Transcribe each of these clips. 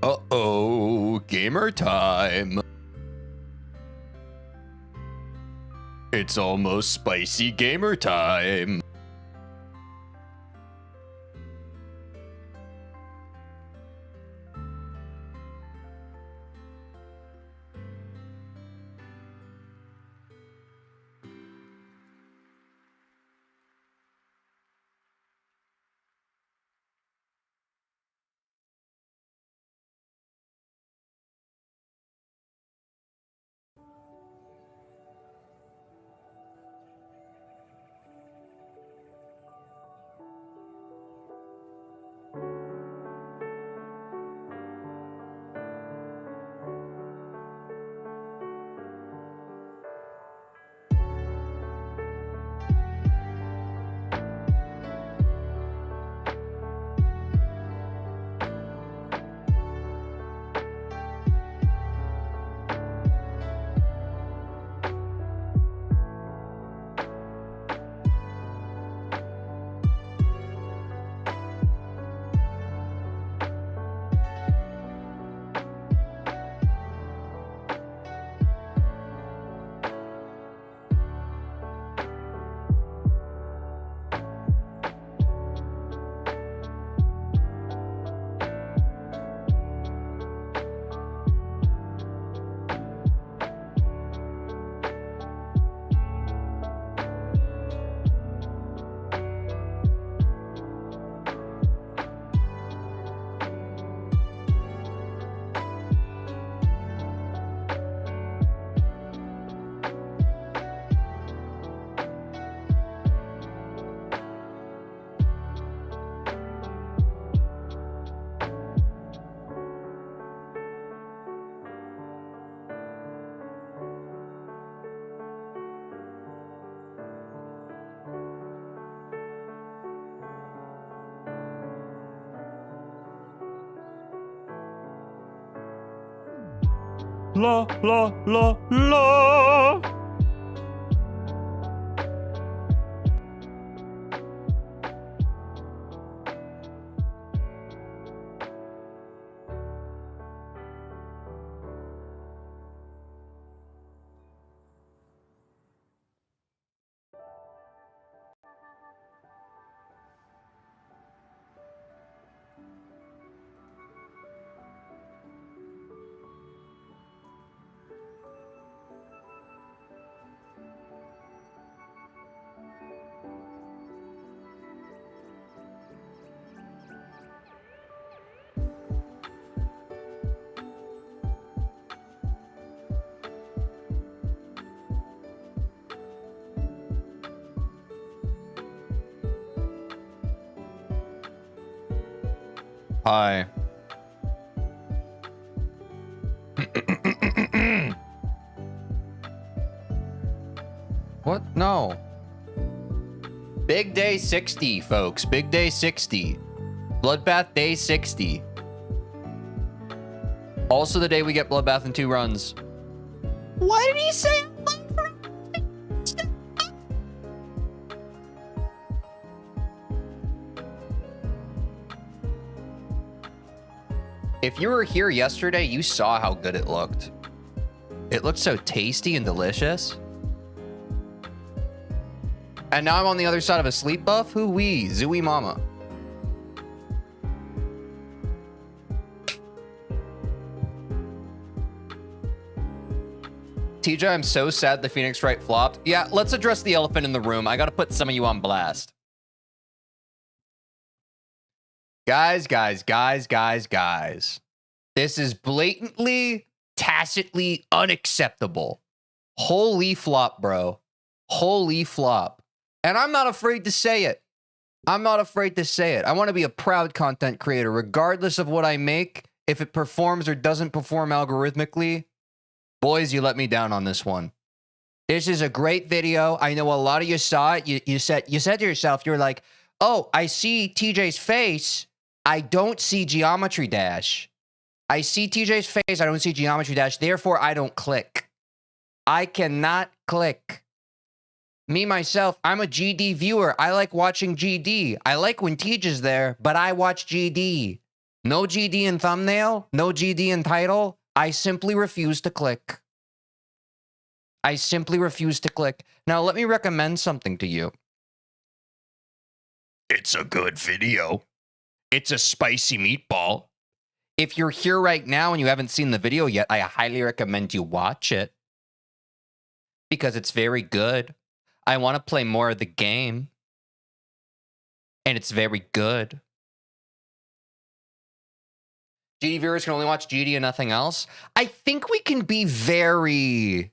Uh-oh, gamer time. It's almost spicy gamer time. La la la la. Hi. What? No. Big day 60, folks. Big day 60. Bloodbath day 60. Also the day we get Bloodbath in 2 runs. What did he say? If you were here yesterday, you saw how good it looked. It looked so tasty and delicious. And now I'm on the other side of a sleep buff? Hoo-wee, zooey mama. TJ, I'm so sad the Phoenix Wright flopped. Yeah, let's address the elephant in the room. I gotta put some of you on blast. Guys. This is blatantly, tacitly unacceptable. Holy flop, bro. Holy flop. And I'm not afraid to say it. I'm not afraid to say it. I want to be a proud content creator, regardless of what I make. If it performs or doesn't perform algorithmically, boys, you let me down on this one. This is a great video. I know a lot of you saw it. You said to yourself, you're like, oh, I see TJ's face. I don't see Geometry Dash. I see TJ's face. I don't see Geometry Dash. Therefore, I don't click. I cannot click. Me, myself, I'm a GD viewer. I like watching GD. I like when Teej is there, but I watch GD. No GD in thumbnail, no GD in title. I simply refuse to click. I simply refuse to click. Now, let me recommend something to you. It's a good video. It's a spicy meatball. If you're here right now and you haven't seen the video yet, I highly recommend you watch it because it's very good. I want to play more of the game, and it's very good. GD viewers can only watch GD and nothing else. I think we can be very,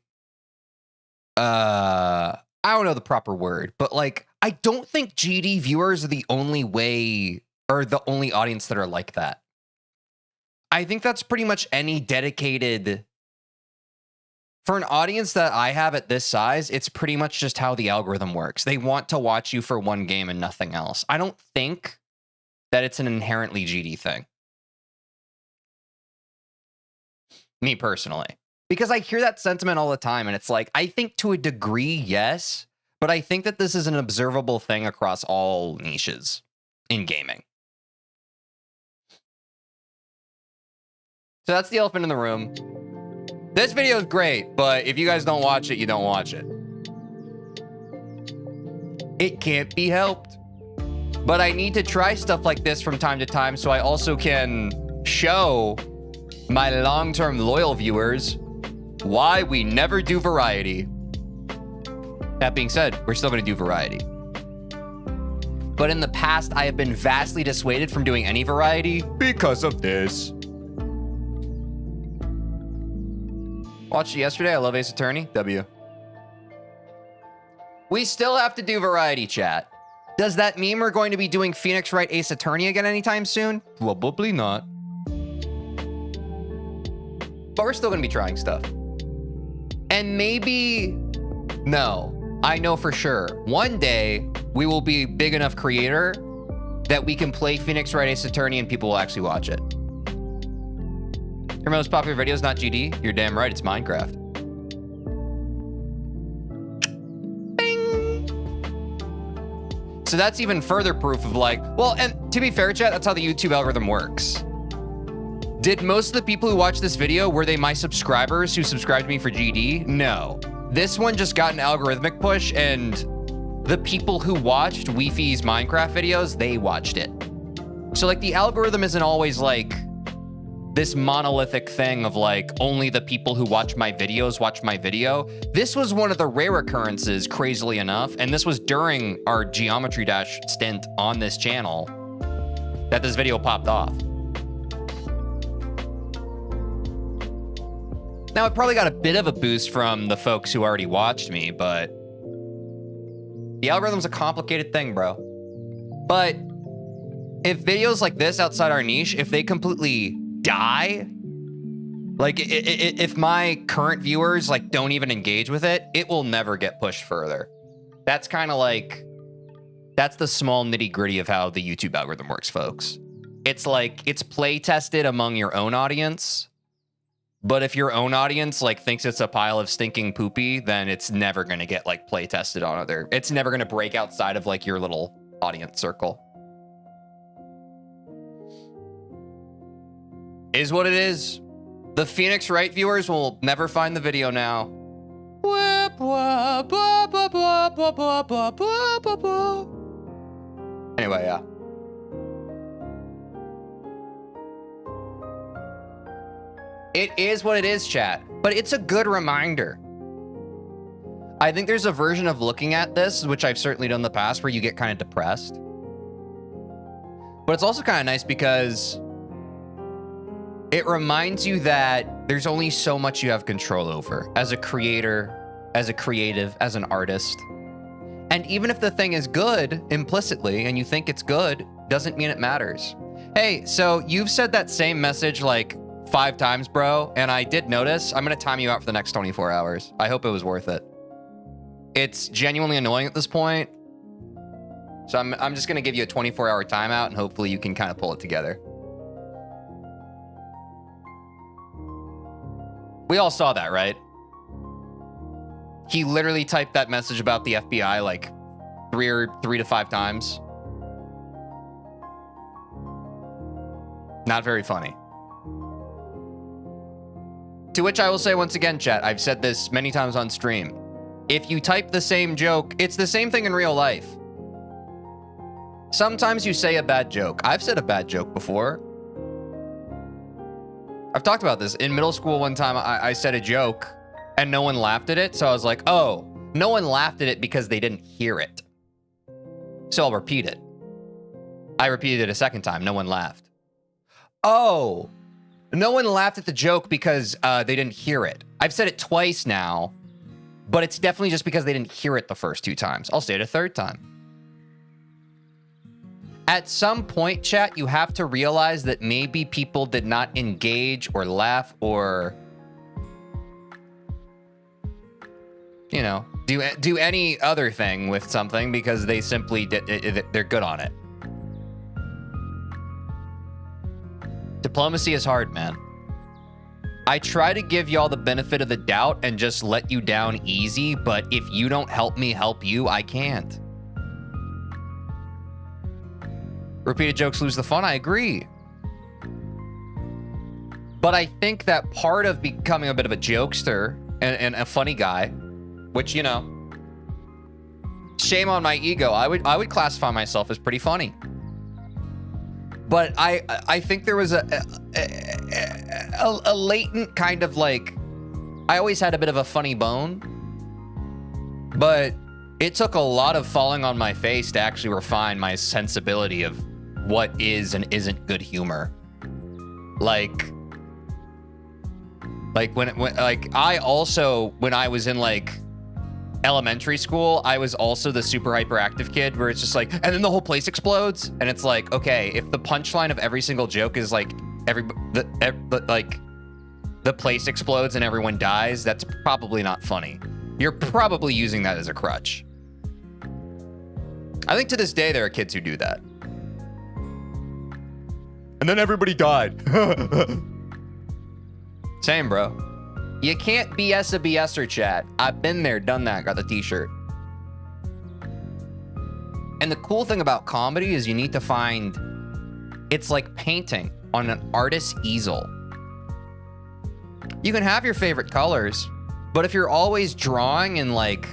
I don't know the proper word, but like, I don't think GD viewers are the only way or the only audience that are like that. I think that's pretty much any dedicated, for an audience that I have at this size, it's pretty much just how the algorithm works. They want to watch you for one game and nothing else. I don't think that it's an inherently GD thing. Me personally. Because I hear that sentiment all the time, and it's like, I think to a degree, yes, but I think that this is an observable thing across all niches in gaming. So that's the elephant in the room. This video is great, but if you guys don't watch it, you don't watch it. It can't be helped. But I need to try stuff like this from time to time so I also can show my long-term loyal viewers why we never do variety. That being said, we're still going to do variety. But in the past, I have been vastly dissuaded from doing any variety because of this. Watched it yesterday. I love Ace Attorney. W. We still have to do variety, chat. Does that mean we're going to be doing Phoenix Wright Ace Attorney again anytime soon? Probably not. But we're still going to be trying stuff. And maybe... No. I know for sure. One day, we will be a big enough creator that we can play Phoenix Wright Ace Attorney and people will actually watch it. Your most popular video is not GD? You're damn right, it's Minecraft. Bing! So that's even further proof of like, well, and to be fair, chat, that's how the YouTube algorithm works. Did most of the people who watch this video, were they my subscribers who subscribed to me for GD? No. This one just got an algorithmic push, and the people who watched Weefy's Minecraft videos, they watched it. So like the algorithm isn't always like this monolithic thing of like, only the people who watch my videos watch my video. This was one of the rare occurrences, crazily enough, and this was during our Geometry Dash stint on this channel, that this video popped off. Now, it probably got a bit of a boost from the folks who already watched me, but the algorithm's a complicated thing, bro. But if videos like this outside our niche, if they completely die, like if my current viewers like don't even engage with it, it will never get pushed further. That's kind of like, that's the small nitty gritty of how the YouTube algorithm works, folks. It's like, it's play tested among your own audience. But if your own audience like thinks it's a pile of stinking poopy, then it's never going to get like play tested on other. It's never going to break outside of like your little audience circle. Is what it is. The Phoenix Wright viewers will never find the video now. Anyway, yeah. It is what it is, chat, but it's a good reminder. I think there's a version of looking at this, which I've certainly done in the past, where you get kind of depressed. But it's also kind of nice because it reminds you that there's only so much you have control over as a creator, as a creative, as an artist. And even if the thing is good implicitly and you think it's good, doesn't mean it matters. Hey, so you've said that same message like 5 times, bro, and I did notice. I'm gonna time you out for the next 24 hours. I hope it was worth it. It's genuinely annoying at this point. So I'm just gonna give you a 24-hour timeout and hopefully you can kind of pull it together. We all saw that, right? He literally typed that message about the FBI like 3 to 5 times. Not very funny. To which I will say once again, chat, I've said this many times on stream. If you type the same joke, it's the same thing in real life. Sometimes you say a bad joke. I've said a bad joke before. I've talked about this. In middle school one time, I said a joke and no one laughed at it. So I was like, oh, no one laughed at it because they didn't hear it. So I'll repeat it. I repeated it a second time. No one laughed. Oh, no one laughed at the joke because they didn't hear it. I've said it twice now, but it's definitely just because they didn't hear it the first 2 times. I'll say it a 3rd time. At some point, chat, you have to realize that maybe people did not engage or laugh or, you know, do any other thing with something because they simply they're good on it. Diplomacy is hard, man. I try to give y'all the benefit of the doubt and just let you down easy, but if you don't help me help you, I can't. Repeated jokes lose the fun. I agree. But I think that part of becoming a bit of a jokester and a funny guy, which, you know, shame on my ego, I would classify myself as pretty funny. But I think there was a latent kind of like, I always had a bit of a funny bone, but it took a lot of falling on my face to actually refine my sensibility of what is and isn't good humor. Like when I also, when I was in like elementary school, I was also the super hyperactive kid where it's just like, and then the whole place explodes. And it's like, okay, if the punchline of every single joke is like the place explodes and everyone dies, that's probably not funny. You're probably using that as a crutch. I think to this day, there are kids who do that. And then everybody died. Same, bro. You can't BS a BSer, chat. I've been there, done that, got the t-shirt. And the cool thing about comedy is you need to find, it's like painting on an artist's easel. You can have your favorite colors, but if you're always drawing in like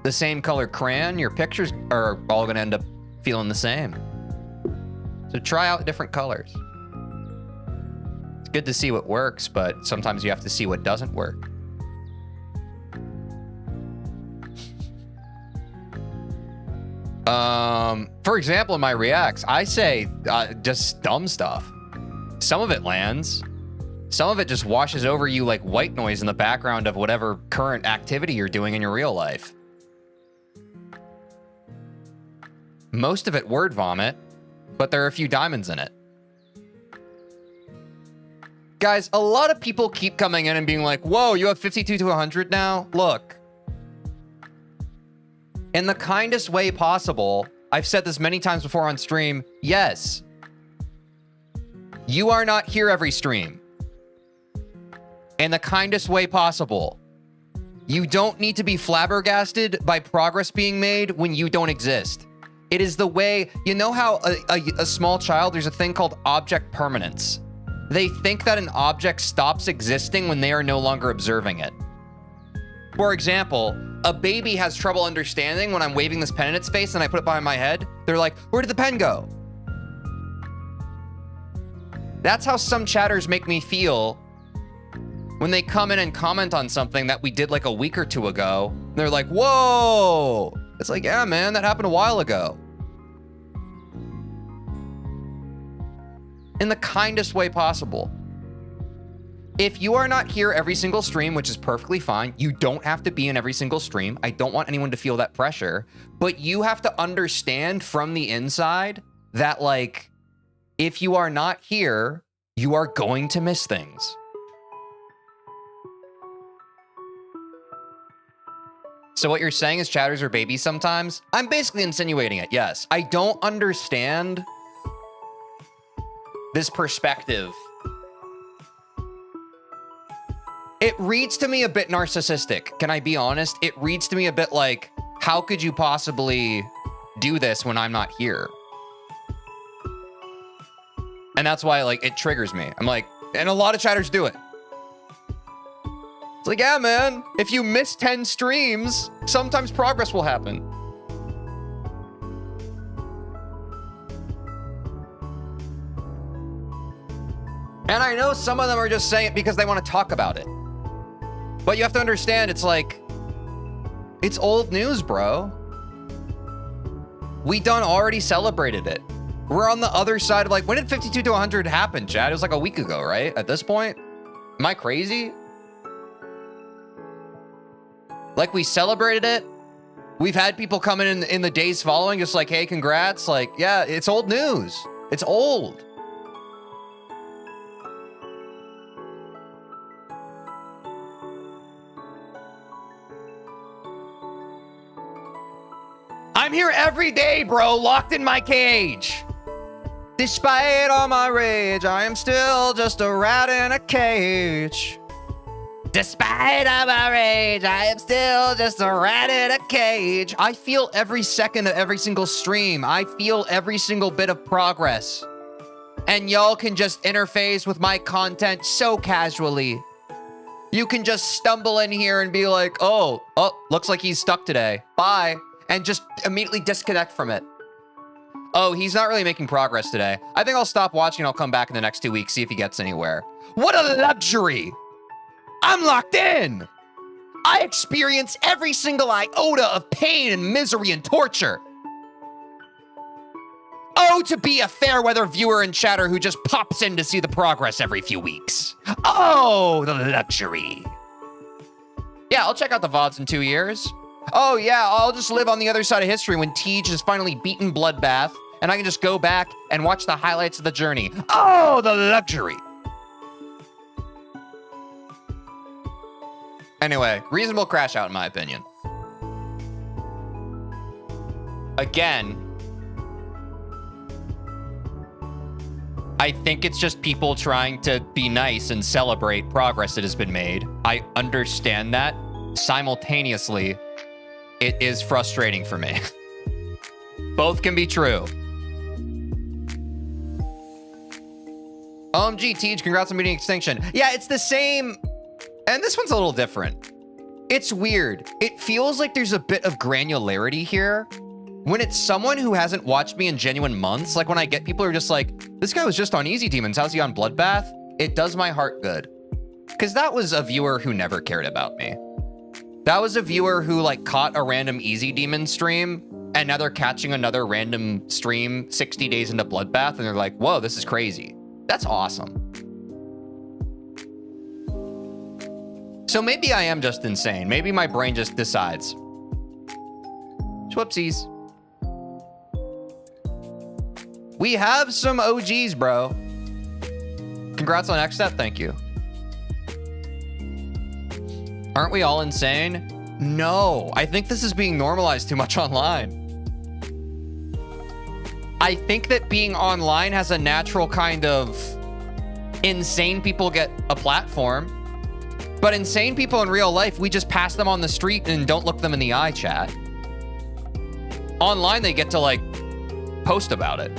the same color crayon, your pictures are all gonna end up feeling the same. So try out different colors. Good to see what works, but sometimes you have to see what doesn't work. For example, in my reacts, I say just dumb stuff. Some of it lands. Some of it just washes over you like white noise in the background of whatever current activity you're doing in your real life. Most of it word vomit, but there are a few diamonds in it. Guys, a lot of people keep coming in and being like, whoa, you have 52 to 100 now? Look. In the kindest way possible, I've said this many times before on stream, yes. You are not here every stream. In the kindest way possible. You don't need to be flabbergasted by progress being made when you don't exist. It is the way, you know how a small child, there's a thing called object permanence. They think that an object stops existing when they are no longer observing it. For example, a baby has trouble understanding when I'm waving this pen in its face and I put it behind my head. They're like, where did the pen go? That's how some chatters make me feel when they come in and comment on something that we did like a week or 2 ago. They're like, whoa. It's like, yeah, man, that happened a while ago. In the kindest way possible. If you are not here every single stream, which is perfectly fine, you don't have to be in every single stream. I don't want anyone to feel that pressure, but you have to understand from the inside that, like, if you are not here, you are going to miss things. So what you're saying is chatters are babies sometimes? I'm basically insinuating it, yes. I don't understand this perspective. It reads to me a bit narcissistic. Can I be honest? It reads to me a bit like, how could you possibly do this when I'm not here? And that's why, like, it triggers me. I'm like, and a lot of chatters do it. It's like, yeah, man, if you miss 10 streams, sometimes progress will happen. And I know some of them are just saying it because they want to talk about it. But you have to understand, it's like, it's old news, bro. We done already celebrated it. We're on the other side of, like, when did 52 to 100 happen, Chad? It was like a week ago, right? At this point? Am I crazy? Like, we celebrated it. We've had people come in the days following, just like, hey, congrats. Like, yeah, it's old news. It's old. I'm here every day, bro, locked in my cage. Despite all my rage, I am still just a rat in a cage. Despite all my rage, I am still just a rat in a cage. I feel every second of every single stream. I feel every single bit of progress. And y'all can just interface with my content so casually. You can just stumble in here and be like, oh, looks like he's stuck today. Bye. And just immediately disconnect from it. Oh, he's not really making progress today. I think I'll stop watching and I'll come back in the next 2 weeks, see if he gets anywhere. What a luxury! I'm locked in! I experience every single iota of pain and misery and torture. Oh, to be a fair weather viewer and chatter who just pops in to see the progress every few weeks. Oh, the luxury. Yeah, I'll check out the VODs in 2 years. Oh yeah, I'll just live on the other side of history when Tej has finally beaten Bloodbath, and I can just go back and watch the highlights of the journey. Oh, the luxury. Anyway, reasonable crash out in my opinion. Again, I think it's just people trying to be nice and celebrate progress that has been made. I understand that. Simultaneously, it is frustrating for me. Both can be true. OMG, Tej, congrats on beating Extinction. Yeah, it's the same. And this one's a little different. It's weird. It feels like there's a bit of granularity here. When it's someone who hasn't watched me in genuine months, like when I get people who are just like, this guy was just on Easy Demons, how's he on Bloodbath? It does my heart good. Because that was a viewer who never cared about me. That was a viewer who like caught a random Easy Demon stream, and now they're catching another random stream 60 days into Bloodbath, and they're like, whoa, this is crazy. That's awesome. So maybe I am just insane. Maybe my brain just decides. Whoopsies. We have some OGs, bro. Congrats on X Step, thank you. Aren't we all insane? No, I think this is being normalized too much online. I think that being online has a natural kind of insane people get a platform, but insane people in real life, we just pass them on the street and don't look them in the eye, chat. Online, they get to like post about it.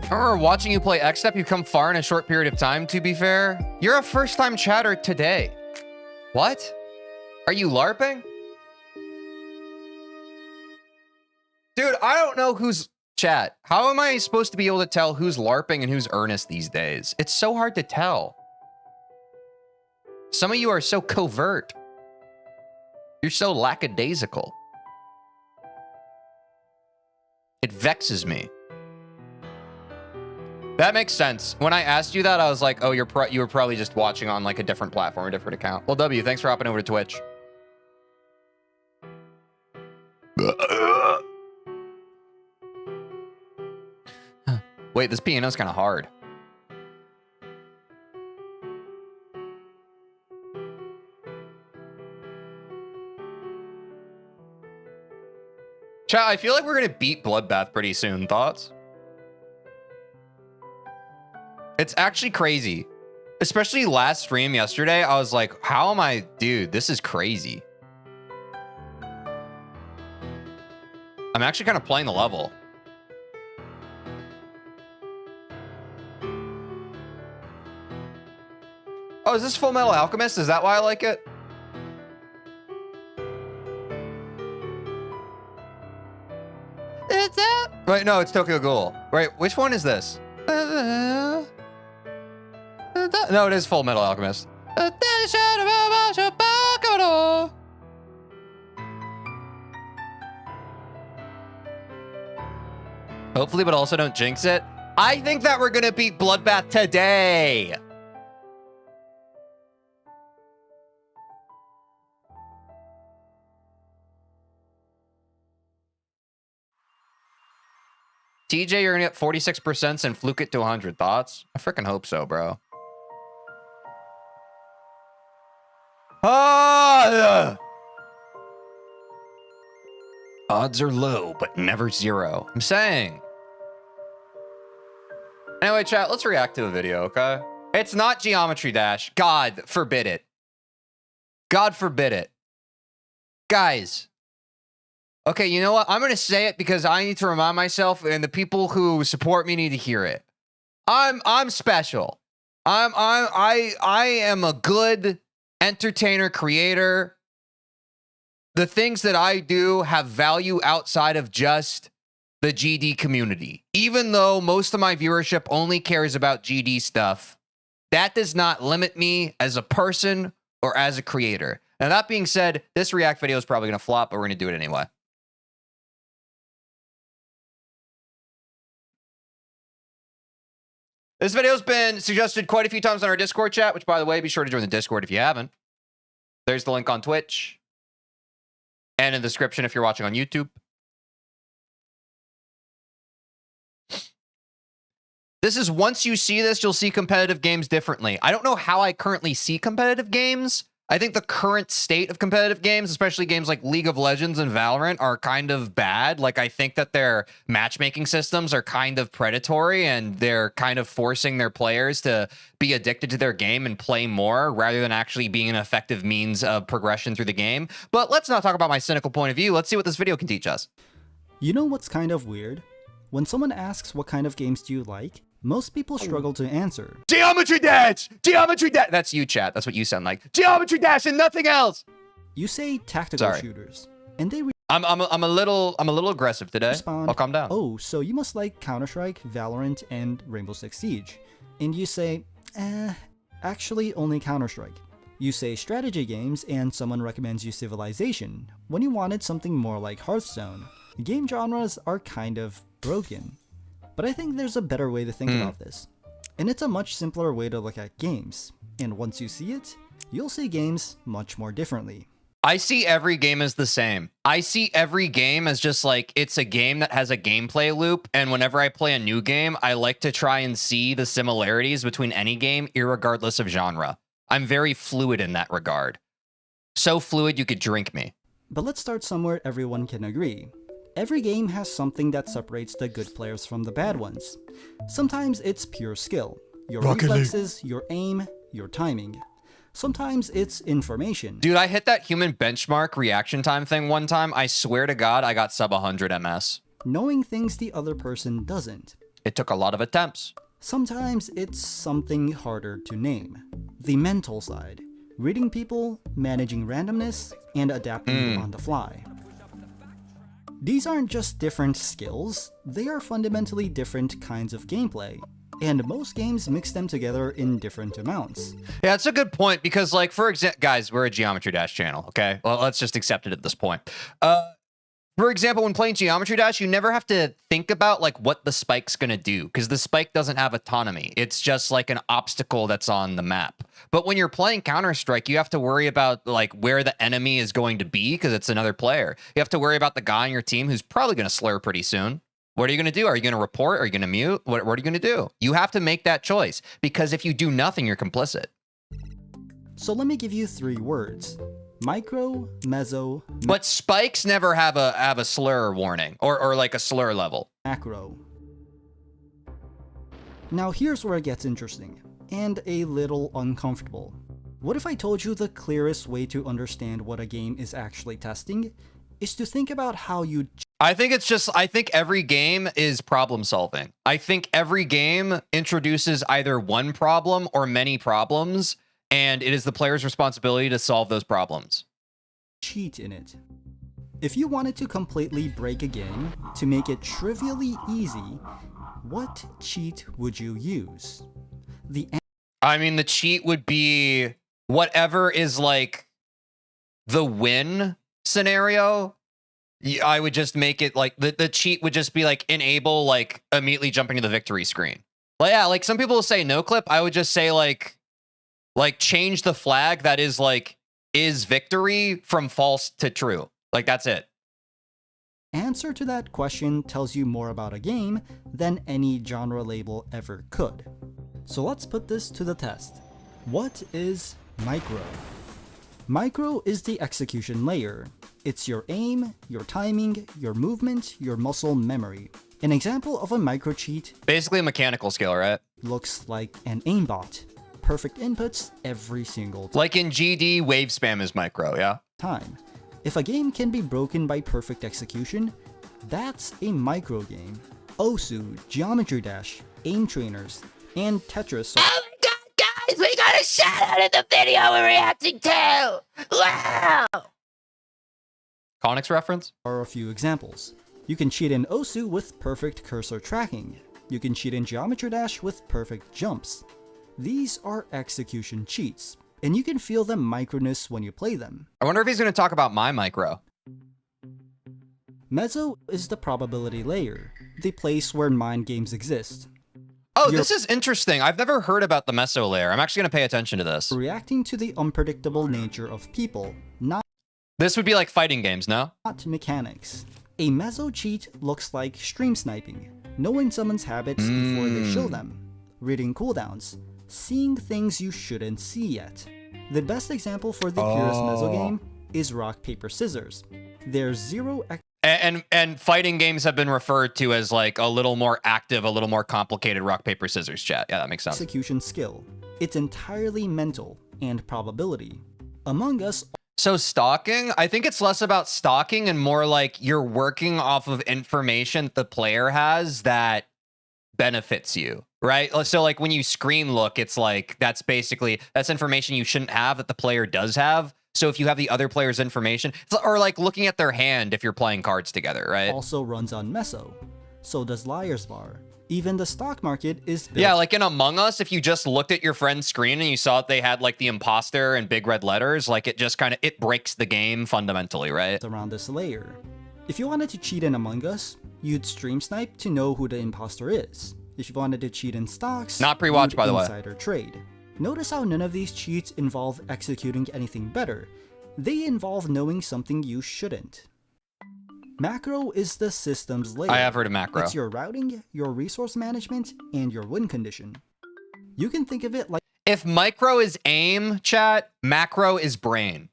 I remember watching you play X-Step. You've come far in a short period of time, to be fair. You're a first-time chatter today. What? Are you LARPing? Dude, I don't know who's... Chat, how am I supposed to be able to tell who's LARPing and who's earnest these days? It's so hard to tell. Some of you are so covert. You're so lackadaisical. It vexes me. That makes sense. When I asked you that, I was like, oh, you were probably just watching on like a different platform, a different account. Well, W, thanks for hopping over to Twitch. Wait, this piano's kind of hard. Chat, I feel like we're gonna beat Bloodbath pretty soon. Thoughts? It's actually crazy. Especially last stream yesterday, I was like, how am I... Dude, this is crazy. I'm actually kind of playing the level. Oh, is this Full Metal Alchemist? Is that why I like it? Is that... Right, no, it's Tokyo Ghoul. Right, which one is this? No, it is Full Metal Alchemist. Hopefully, but also don't jinx it. I think that we're gonna beat Bloodbath today. TJ, you're gonna get 46% and fluke it to 100. Thoughts? I freaking hope so, bro. Ah! Odds are low, but never zero. I'm saying. Anyway, chat, let's react to a video, okay? It's not Geometry Dash. God forbid it. God forbid it. Guys. Okay, you know what? I'm going to say it because I need to remind myself, and the people who support me need to hear it. I'm special. I am a good entertainer, creator. The things that I do have value outside of just the GD community. Even though most of my viewership only cares about GD stuff, that does not limit me as a person or as a creator. Now, that being said, this react video is probably going to flop, but we're going to do it anyway. This video's been suggested quite a few times on our Discord chat, which, by the way, be sure to join the Discord if you haven't. There's the link on Twitch and in the description if you're watching on YouTube. This is, once you see this, you'll see competitive games differently. I don't know how I currently see competitive games. I think the current state of competitive games, especially games like League of Legends and Valorant, are kind of bad. Like, I think that their matchmaking systems are kind of predatory, and they're kind of forcing their players to be addicted to their game and play more rather than actually being an effective means of progression through the game. But let's not talk about my cynical point of view. Let's see what this video can teach us. You know what's kind of weird? When someone asks what kind of games do you like, most people struggle to answer. Geometry Dash! Geometry Dash! That's you, chat. That's what you sound like. Geometry Dash and nothing else! You say tactical shooters, and they I'm a little aggressive today. respond, I'll calm down. oh, so you must like Counter-Strike, Valorant, and Rainbow Six Siege. And you say, actually only Counter-Strike. You say strategy games, and someone recommends you Civilization, when you wanted something more like Hearthstone. Game genres are kind of broken. But I think there's a better way to think about this. And it's a much simpler way to look at games. And once you see it, you'll see games much more differently. I see every game as the same. I see every game as just like, it's a game that has a gameplay loop. And whenever I play a new game, I like to try and see the similarities between any game, irregardless of genre. I'm very fluid in that regard. So fluid you could drink me. But let's start somewhere everyone can agree. Every game has something that separates the good players from the bad ones. Sometimes it's pure skill. Your reflexes, your aim, your timing. Sometimes it's information. Dude, I hit that human benchmark reaction time thing one time. I swear to God, I got sub 100 MS. Knowing things the other person doesn't. It took a lot of attempts. Sometimes it's something harder to name. The mental side. Reading people, managing randomness, and adapting on the fly. These aren't just different skills, they are fundamentally different kinds of gameplay, and most games mix them together in different amounts. Yeah, that's a good point, because, like, for example, guys, we're a Geometry Dash channel, okay? Well, let's just accept it at this point. For example, when playing Geometry Dash, you never have to think about, like, what the spike's gonna do, because the spike doesn't have autonomy. It's just, like, an obstacle that's on the map. But when you're playing Counter-Strike, you have to worry about, like, where the enemy is going to be, because it's another player. You have to worry about the guy on your team who's probably gonna slur pretty soon. What are you gonna do? Are you gonna report? Are you gonna mute? What are you gonna do? You have to make that choice, because if you do nothing, you're complicit. So let me give you 3 words. Micro, meso, But spikes never have a slur warning or like a slur level. macro. Now here's where it gets interesting, and a little uncomfortable. What if I told you the clearest way to understand what a game is actually testing is to think about how you... I think every game is problem solving. I think every game introduces either one problem or many problems, and it is the player's responsibility to solve those problems. Cheat in it. If you wanted to completely break a game to make it trivially easy, what cheat would you use? I mean, the cheat would be whatever is like the win scenario. I would just make it like the cheat would just be like enable like immediately jumping to the victory screen. Like, yeah, like some people will say no clip. I would just say like change the flag that is like is victory from false to true. Like that's it. Answer to that question tells you more about a game than any genre label ever could. So let's put this to the test. What is micro? Micro is the execution layer. It's your aim, your timing, your movement, your muscle memory. An example of a micro cheat, Basically a mechanical skill, right? looks like an aimbot. Perfect inputs every single Like in GD, wave spam is micro, yeah? time. If a game can be broken by perfect execution, that's a micro game. Osu, Geometry Dash, Aim Trainers, and Tetris Oh my god, guys, we got a shout out in the video we're reacting to! Wow! Conix reference? are a few examples. You can cheat in Osu with perfect cursor tracking. You can cheat in Geometry Dash with perfect jumps. These are execution cheats, and you can feel the microness when you play them. I wonder if he's going to talk about my micro. Mezzo is the probability layer, the place where mind games exist. Oh, You're- this is interesting. I've never heard about the meso layer. I'm actually going to pay attention to this. Reacting to the unpredictable nature of people, not This would be like fighting games, no? mechanics. A mezzo cheat looks like stream sniping, knowing someone's habits before they show them, reading cooldowns, seeing things you shouldn't see yet. The best example for the purest mezzo game is rock, paper, scissors. There's zero And fighting games have been referred to as like a little more active, a little more complicated rock, paper, scissors chat. Yeah, that makes sense. execution skill. It's entirely mental and probability. Among Us So stalking, I think it's less about stalking and more like you're working off of information the player has that benefits you, right? So like when you screen look, it's like that's information you shouldn't have that the player does have. So if you have the other player's information, or like looking at their hand if you're playing cards together, right? also runs on Meso. So does Liar's Bar. Even the stock market is built Yeah, like in Among Us, if you just looked at your friend's screen and you saw that they had like the imposter in big red letters, like it just kind of, it breaks the game fundamentally, right? around this layer. If you wanted to cheat in Among Us, you'd stream snipe to know who the imposter is. If you wanted to cheat in stocks, Not pre-watch, you'd by the way. insider trade. Notice how none of these cheats involve executing anything better. They involve knowing something you shouldn't. Macro is the system's layer. I have heard of macro. It's your routing, your resource management, and your win condition. You can think of it like If micro is aim, chat, macro is brain.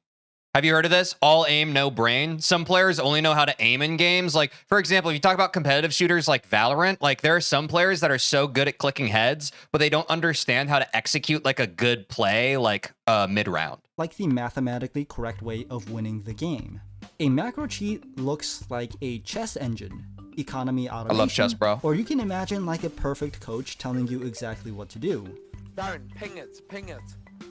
Have you heard of this? All aim, no brain. Some players only know how to aim in games. Like, for example, if you talk about competitive shooters like Valorant, like there are some players that are so good at clicking heads, but they don't understand how to execute like a good play, like mid-round. the mathematically correct way of winning the game. A macro cheat looks like a chess engine, economy automation. chess, bro. Or you can imagine like a perfect coach telling you exactly what to do. Darren, ping it, ping it,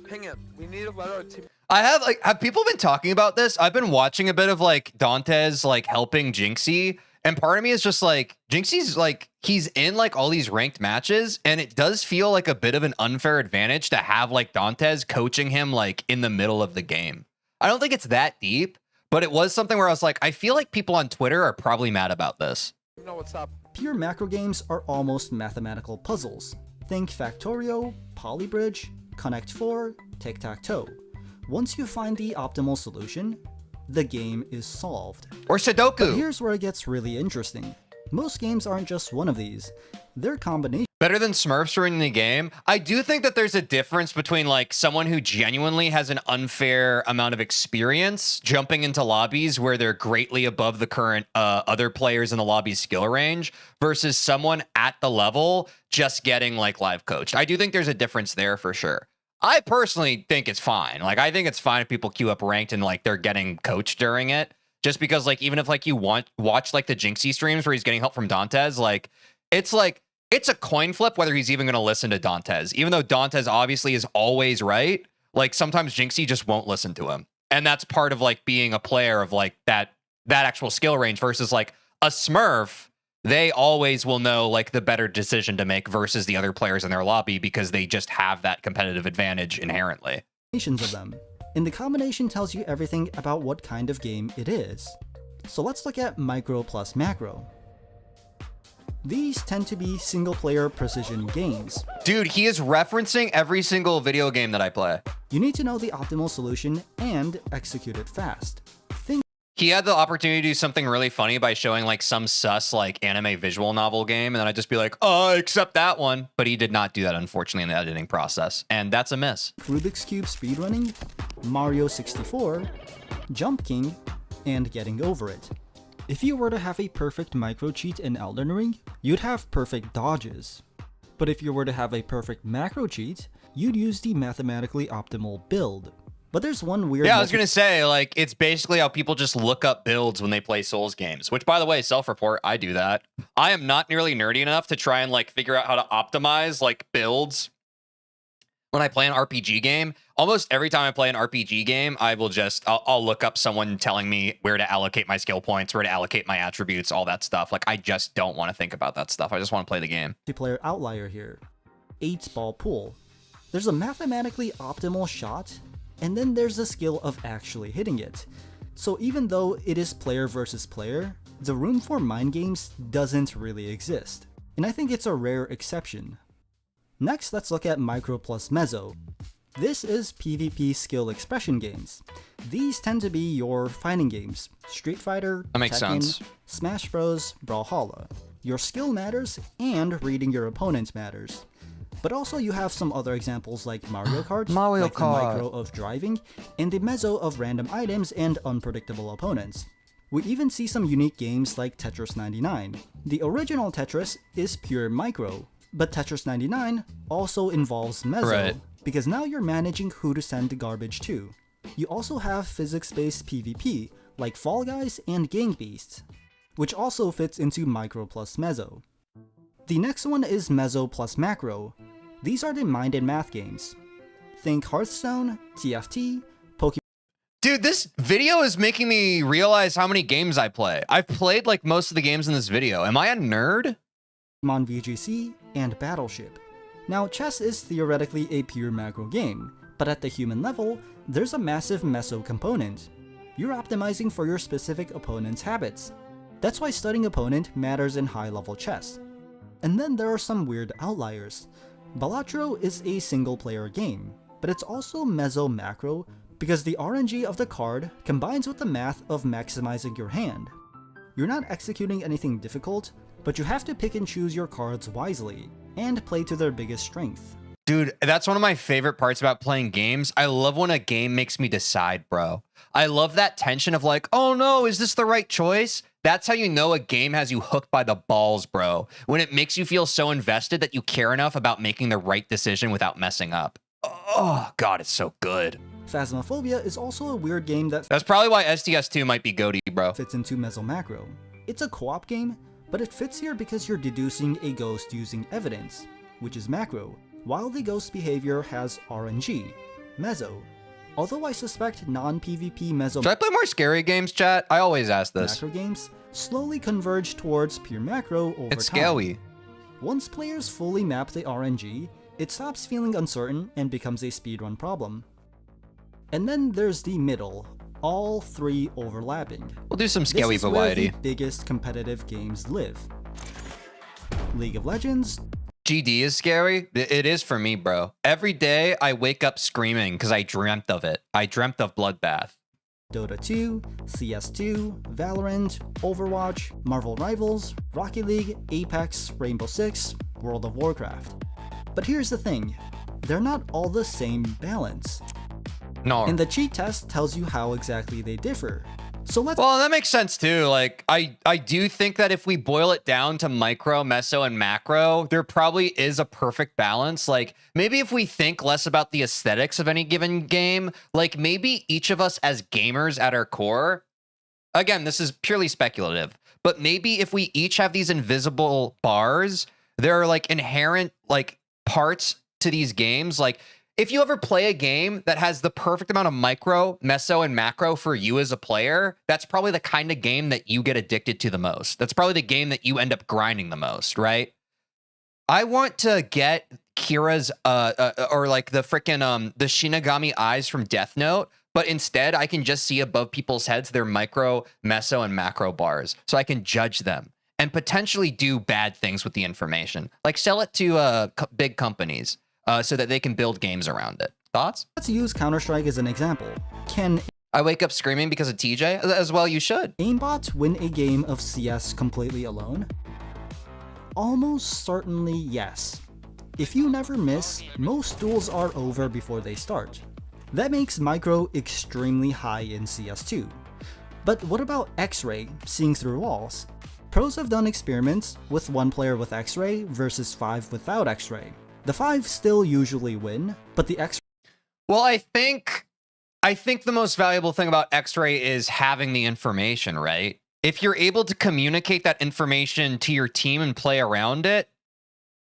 ping it. We need to let our team. Have people been talking about this? I've been watching a bit of like Dante's like helping Jinxie, and part of me is just like Jinxie's like he's in like all these ranked matches, and it does feel like a bit of an unfair advantage to have like Dante's coaching him like in the middle of the game. I don't think it's that deep, but it was something where I was like, I feel like people on Twitter are probably mad about this. You know what's up? Pure macro games are almost mathematical puzzles. Think Factorio, Polybridge, Connect 4, Tic-Tac-Toe. Once you find the optimal solution, the game is solved. Or But Sudoku. here's where it gets really interesting. Most games aren't just one of these. They're combinations. Better than Smurfs ruining the game. I do think that there's a difference between like someone who genuinely has an unfair amount of experience jumping into lobbies where they're greatly above the current other players in the lobby's skill range versus someone at the level just getting like live coached. I do think there's a difference there for sure. I personally think it's fine. Like, I think it's fine if people queue up ranked and like they're getting coached during it. Just because like even if like you watch like the Jinxie streams where he's getting help from Dantes, like it's a coin flip whether he's even going to listen to Dantes. Even though Dantes obviously is always right, like sometimes Jinxie just won't listen to him. And that's part of like being a player of like that actual skill range versus like a Smurf. They always will know like the better decision to make versus the other players in their lobby because they just have that competitive advantage inherently. Of them. And the combination tells you everything about what kind of game it is. So let's look at micro plus macro. These tend to be single-player precision games. Dude, he is referencing every single video game that I play. You need to know the optimal solution and execute it fast. He had the opportunity to do something really funny by showing like some sus like anime visual novel game, and then I'd just be like, oh, I accept that one. But he did not do that, unfortunately, in the editing process, and that's a miss. Rubik's Cube speedrunning, Mario 64, Jump King, and Getting Over It. If you were to have a perfect micro cheat in Elden Ring, you'd have perfect dodges. But if you were to have a perfect macro cheat, you'd use the mathematically optimal build. But there's one weird... Yeah, I was going to say, like, it's basically how people just look up builds when they play Souls games, which, by the way, self-report, I do that. I am not nearly nerdy enough to try and, like, figure out how to optimize, like, builds when I play an RPG game. Almost every time I play an RPG game, I will just... I'll look up someone telling me where to allocate my skill points, where to allocate my attributes, all that stuff. Like, I just don't want to think about that stuff. I just want to play the game. Multiplayer outlier here. 8-ball pool. There's a mathematically optimal shot, and then there's the skill of actually hitting it. So even though it is player versus player, the room for mind games doesn't really exist. And I think it's a rare exception. Next, let's look at micro plus meso. This is PvP skill expression games. These tend to be your fighting games, Street Fighter, that makes Tekken, sense. Smash Bros, Brawlhalla. Your skill matters, and reading your opponent matters. But also you have some other examples like Mario Kart, Mario like Kart. the micro of driving, and the meso of random items and unpredictable opponents. We even see some unique games like Tetris 99. The original Tetris is pure micro, but Tetris 99 also involves meso, Right. because now you're managing who to send the garbage to. You also have physics-based PvP, like Fall Guys and Gang Beasts, which also fits into micro plus meso. The next one is meso plus macro. These are the mind and math games. Think Hearthstone, TFT, Pokemon Dude, this video is making me realize how many games I play. I've played like most of the games in this video. Am I a nerd? VGC, and Battleship. Now, chess is theoretically a pure macro game, but at the human level, there's a massive meso component. You're optimizing for your specific opponent's habits. That's why studying opponent matters in high-level chess. And then there are some weird outliers. Balatro is a single-player game, but it's also meso-macro because the RNG of the card combines with the math of maximizing your hand. You're not executing anything difficult, but you have to pick and choose your cards wisely, and play to their biggest strength. Dude, that's one of my favorite parts about playing games. I love when a game makes me decide, bro. I love that tension of like, oh no, is this the right choice? That's how you know a game has you hooked by the balls, bro. When it makes you feel so invested that you care enough about making the right decision without messing up. Oh, God, it's so good. Phasmophobia is also a weird game that That's probably why STS2 might be GOATY, bro. fits into meso-macro. It's a co-op game, but it fits here because you're deducing a ghost using evidence, which is macro, while the ghost behavior has RNG, meso. Although I suspect non-PvP meso Should I play more scary games, chat? I always ask this. macro games slowly converge towards pure macro over It's time. scary. Once players fully map the RNG, it stops feeling uncertain and becomes a speedrun problem. And then there's the middle, all three overlapping. We'll do some This scary is where variety. the biggest competitive games live. League of Legends, GD is scary. It is for me, bro. Every day I wake up screaming because I dreamt of it. I dreamt of Bloodbath. Dota 2, CS2, Valorant, Overwatch, Marvel Rivals, Rocket League, Apex, Rainbow Six, World of Warcraft. But here's the thing, they're not all the same balance. No. And the cheat test tells you how exactly they differ. So let's Well, that makes sense too. Like, I do think that if we boil it down to micro, meso, and macro, there probably is a perfect balance. Like, maybe if we think less about the aesthetics of any given game, like maybe each of us as gamers at our core, again, this is purely speculative, but maybe if we each have these invisible bars, there are like inherent like parts to these games. Like, if you ever play a game that has the perfect amount of micro, meso, and macro for you as a player, that's probably the kind of game that you get addicted to the most. That's probably the game that you end up grinding the most, right? I want to get Kira's, or like the freaking, the Shinigami eyes from Death Note, but instead I can just see above people's heads their micro, meso, and macro bars, so I can judge them and potentially do bad things with the information, like sell it to big companies. So that they can build games around it. Thoughts? let's use Counter-Strike as an example. Can I wake up screaming because of TJ? As well, you should. aimbot win a game of CS completely alone? Almost certainly yes. If you never miss, most duels are over before they start. That makes micro extremely high in CS2. But what about X-Ray, seeing through walls? Pros have done experiments with 1 player with X-Ray versus 5 without X-Ray. The 5 still usually win, but the X-Ray Well, I think the most valuable thing about X-Ray is having the information, right? If you're able to communicate that information to your team and play around it,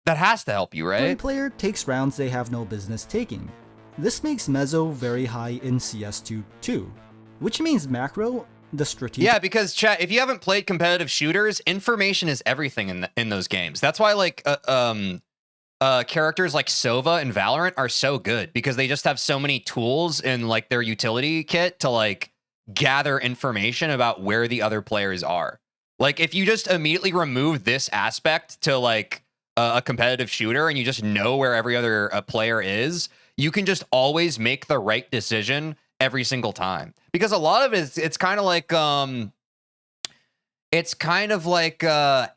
that has to help you, right? player takes rounds they have no business taking. This makes Mezzo very high in CS2 too, which means macro, the strategic. Yeah, because chat, if you haven't played competitive shooters, information is everything in those games. That's why like characters like Sova and Valorant are so good, because they just have so many tools in like their utility kit to like gather information about where the other players are. Like if you just immediately remove this aspect to like a competitive shooter and you just know where every other player is, you can just always make the right decision every single time. Because a lot of it's kind of like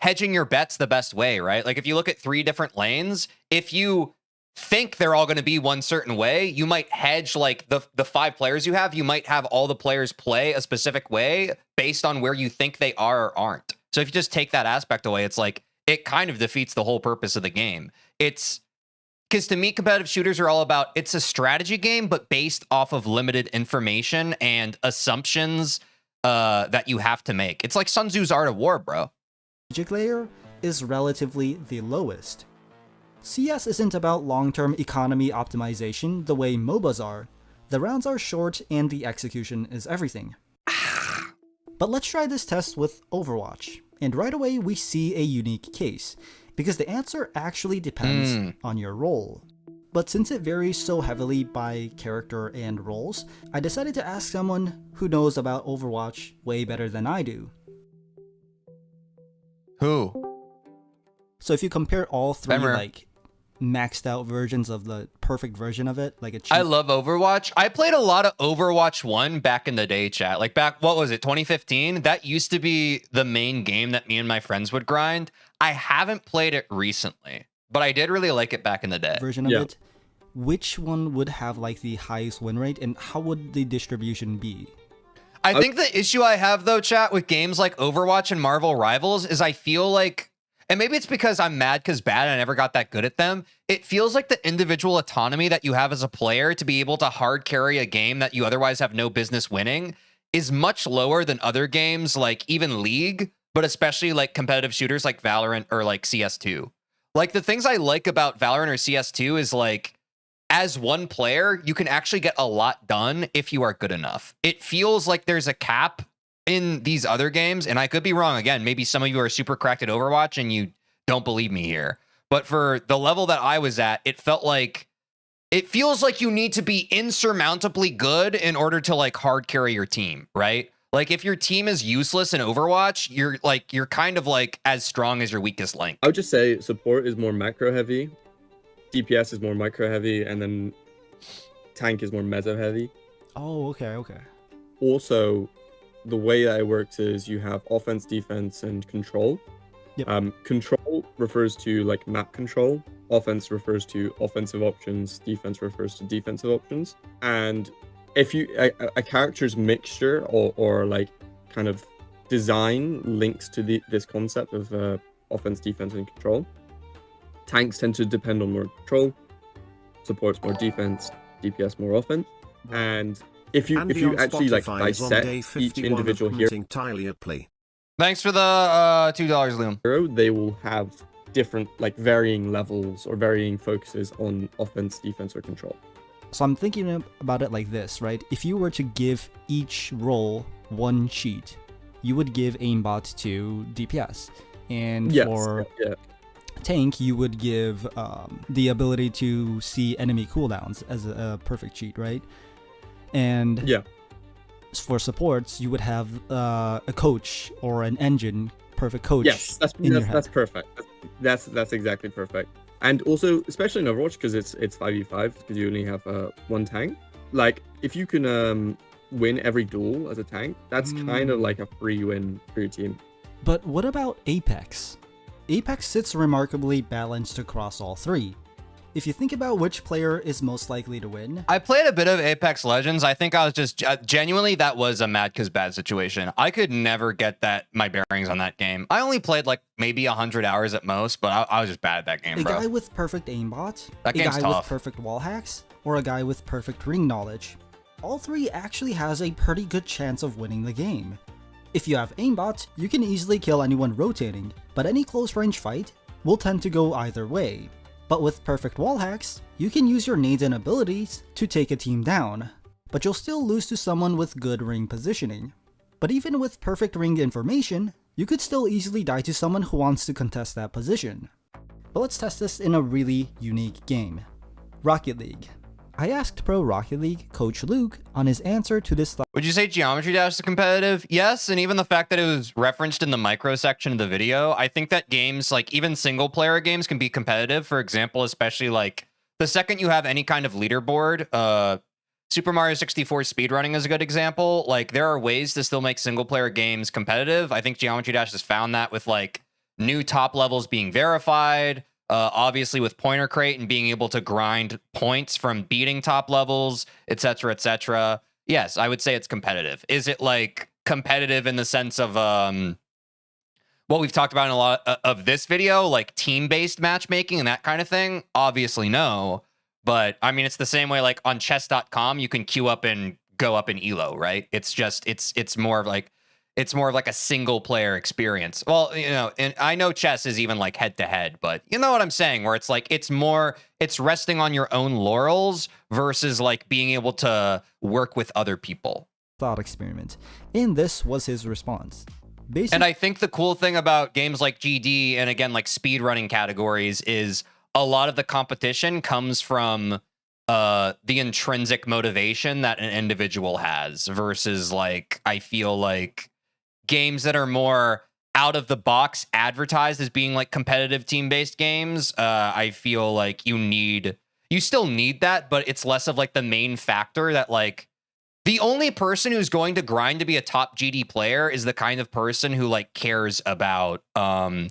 hedging your bets the best way, right? Like if you look at 3 different lanes, if you think they're all going to be one certain way, you might hedge like the 5 players you have. You might have all the players play a specific way based on where you think they are or aren't. So if you just take that aspect away, it's like it kind of defeats the whole purpose of the game. It's because to me, competitive shooters are all about, it's a strategy game, but based off of limited information and assumptions that you have to make. It's like Sun Tzu's Art of War, bro. strategic layer is relatively the lowest. CS isn't about long-term economy optimization the way MOBAs are. The rounds are short and the execution is everything. But let's try this test with Overwatch, and right away we see a unique case, because the answer actually depends on your role. But since it varies so heavily by character and roles, I decided to ask someone who knows about Overwatch way better than I do. Who? So if you compare all 3 Remember. like maxed out versions of the perfect version of it, like a cheap, I love Overwatch. I played a lot of Overwatch 1 back in the day, chat. Like back, what was it, 2015? That used to be the main game that me and my friends would grind. I haven't played it recently, but I did really like it back in the day. version of it, which one would have like the highest win rate and how would the distribution be? I think the issue I have though, chat, with games like Overwatch and Marvel Rivals is I feel like, and maybe it's because I'm mad because bad and I never got that good at them, it feels like the individual autonomy that you have as a player to be able to hard carry a game that you otherwise have no business winning is much lower than other games like even League, but especially like competitive shooters like Valorant or like CS2. Like the things I like about Valorant or CS2 is like, as one player, you can actually get a lot done if you are good enough. It feels like there's a cap in these other games, and I could be wrong. Again, maybe some of you are super cracked at Overwatch and you don't believe me here. But for the level that I was at, it feels like you need to be insurmountably good in order to like hard carry your team, right? Like if your team is useless in Overwatch, you're kind of like as strong as your weakest link. I would just say support is more macro heavy, DPS is more micro heavy, and then tank is more meso heavy. Oh, okay. Also, the way that it works is you have offense, defense, and control. Yep. Control control refers to like map control. Offense refers to offensive options. Defense refers to defensive options. And if you a character's mixture or like kind of design links to this concept of offense, defense, and control. Tanks tend to depend on more control, supports more defense, DPS more offense, and if you actually like dissect each individual hero, Thanks for the $2, Liam. they will have different like varying levels or varying focuses on offense, defense, or control. So I'm thinking about it like this, right? If you were to give each role one cheat, you would give aimbot to DPS, and for tank, you would give the ability to see enemy cooldowns as a perfect cheat, right? And for supports, you would have a coach or an engine, perfect coach. Yes, that's perfect. That's exactly perfect. And also, especially in Overwatch, because it's 5v5, because you only have one tank. Like, if you can win every duel as a tank, that's kind of like a free win for your team. But what about Apex? Apex sits remarkably balanced across all three. If you think about which player is most likely to win... I played a bit of Apex Legends. I think I was just... genuinely, that was a mad cause bad situation. I could never get my bearings on that game. I only played like maybe 100 hours at most, but I was just bad at that game, bro. A guy with perfect aimbot, that a game's guy tough. with perfect wall hacks, or a guy with perfect ring knowledge. All three actually has a pretty good chance of winning the game. If you have aimbot, you can easily kill anyone rotating, but any close range fight will tend to go either way. But with perfect wall hacks, you can use your nades and abilities to take a team down, but you'll still lose to someone with good ring positioning. But even with perfect ring information, you could still easily die to someone who wants to contest that position. But let's test this in a really unique game. Rocket League. I asked Pro Rocket League coach Luke on his answer to this thought. Would you say Geometry Dash is competitive? Yes, and even the fact that it was referenced in the micro section of the video, I think that games, like even single player games, can be competitive. For example, especially like the second you have any kind of leaderboard, Super Mario 64 speedrunning is a good example. Like there are ways to still make single player games competitive. I think Geometry Dash has found that with like new top levels being verified. Obviously with Pointer Crate and being able to grind points from beating top levels, etc., etc. Yes, I would say it's competitive. Is it like competitive in the sense of what we've talked about in a lot of this video, like team-based matchmaking and that kind of thing? Obviously no, but I mean it's the same way like on chess.com you can queue up and go up in elo, right? It's just it's more of like a single player experience. Well, you know, and I know chess is even like head to head, but you know what I'm saying, where it's like it's resting on your own laurels versus like being able to work with other people. Thought experiment. And this was his response. And I think the cool thing about games like GD and again like speedrunning categories is a lot of the competition comes from the intrinsic motivation that an individual has versus like I feel like games that are more out of the box advertised as being like competitive team-based games. I feel like you still need that, but it's less of like the main factor that like the only person who's going to grind to be a top GD player is the kind of person who like cares about the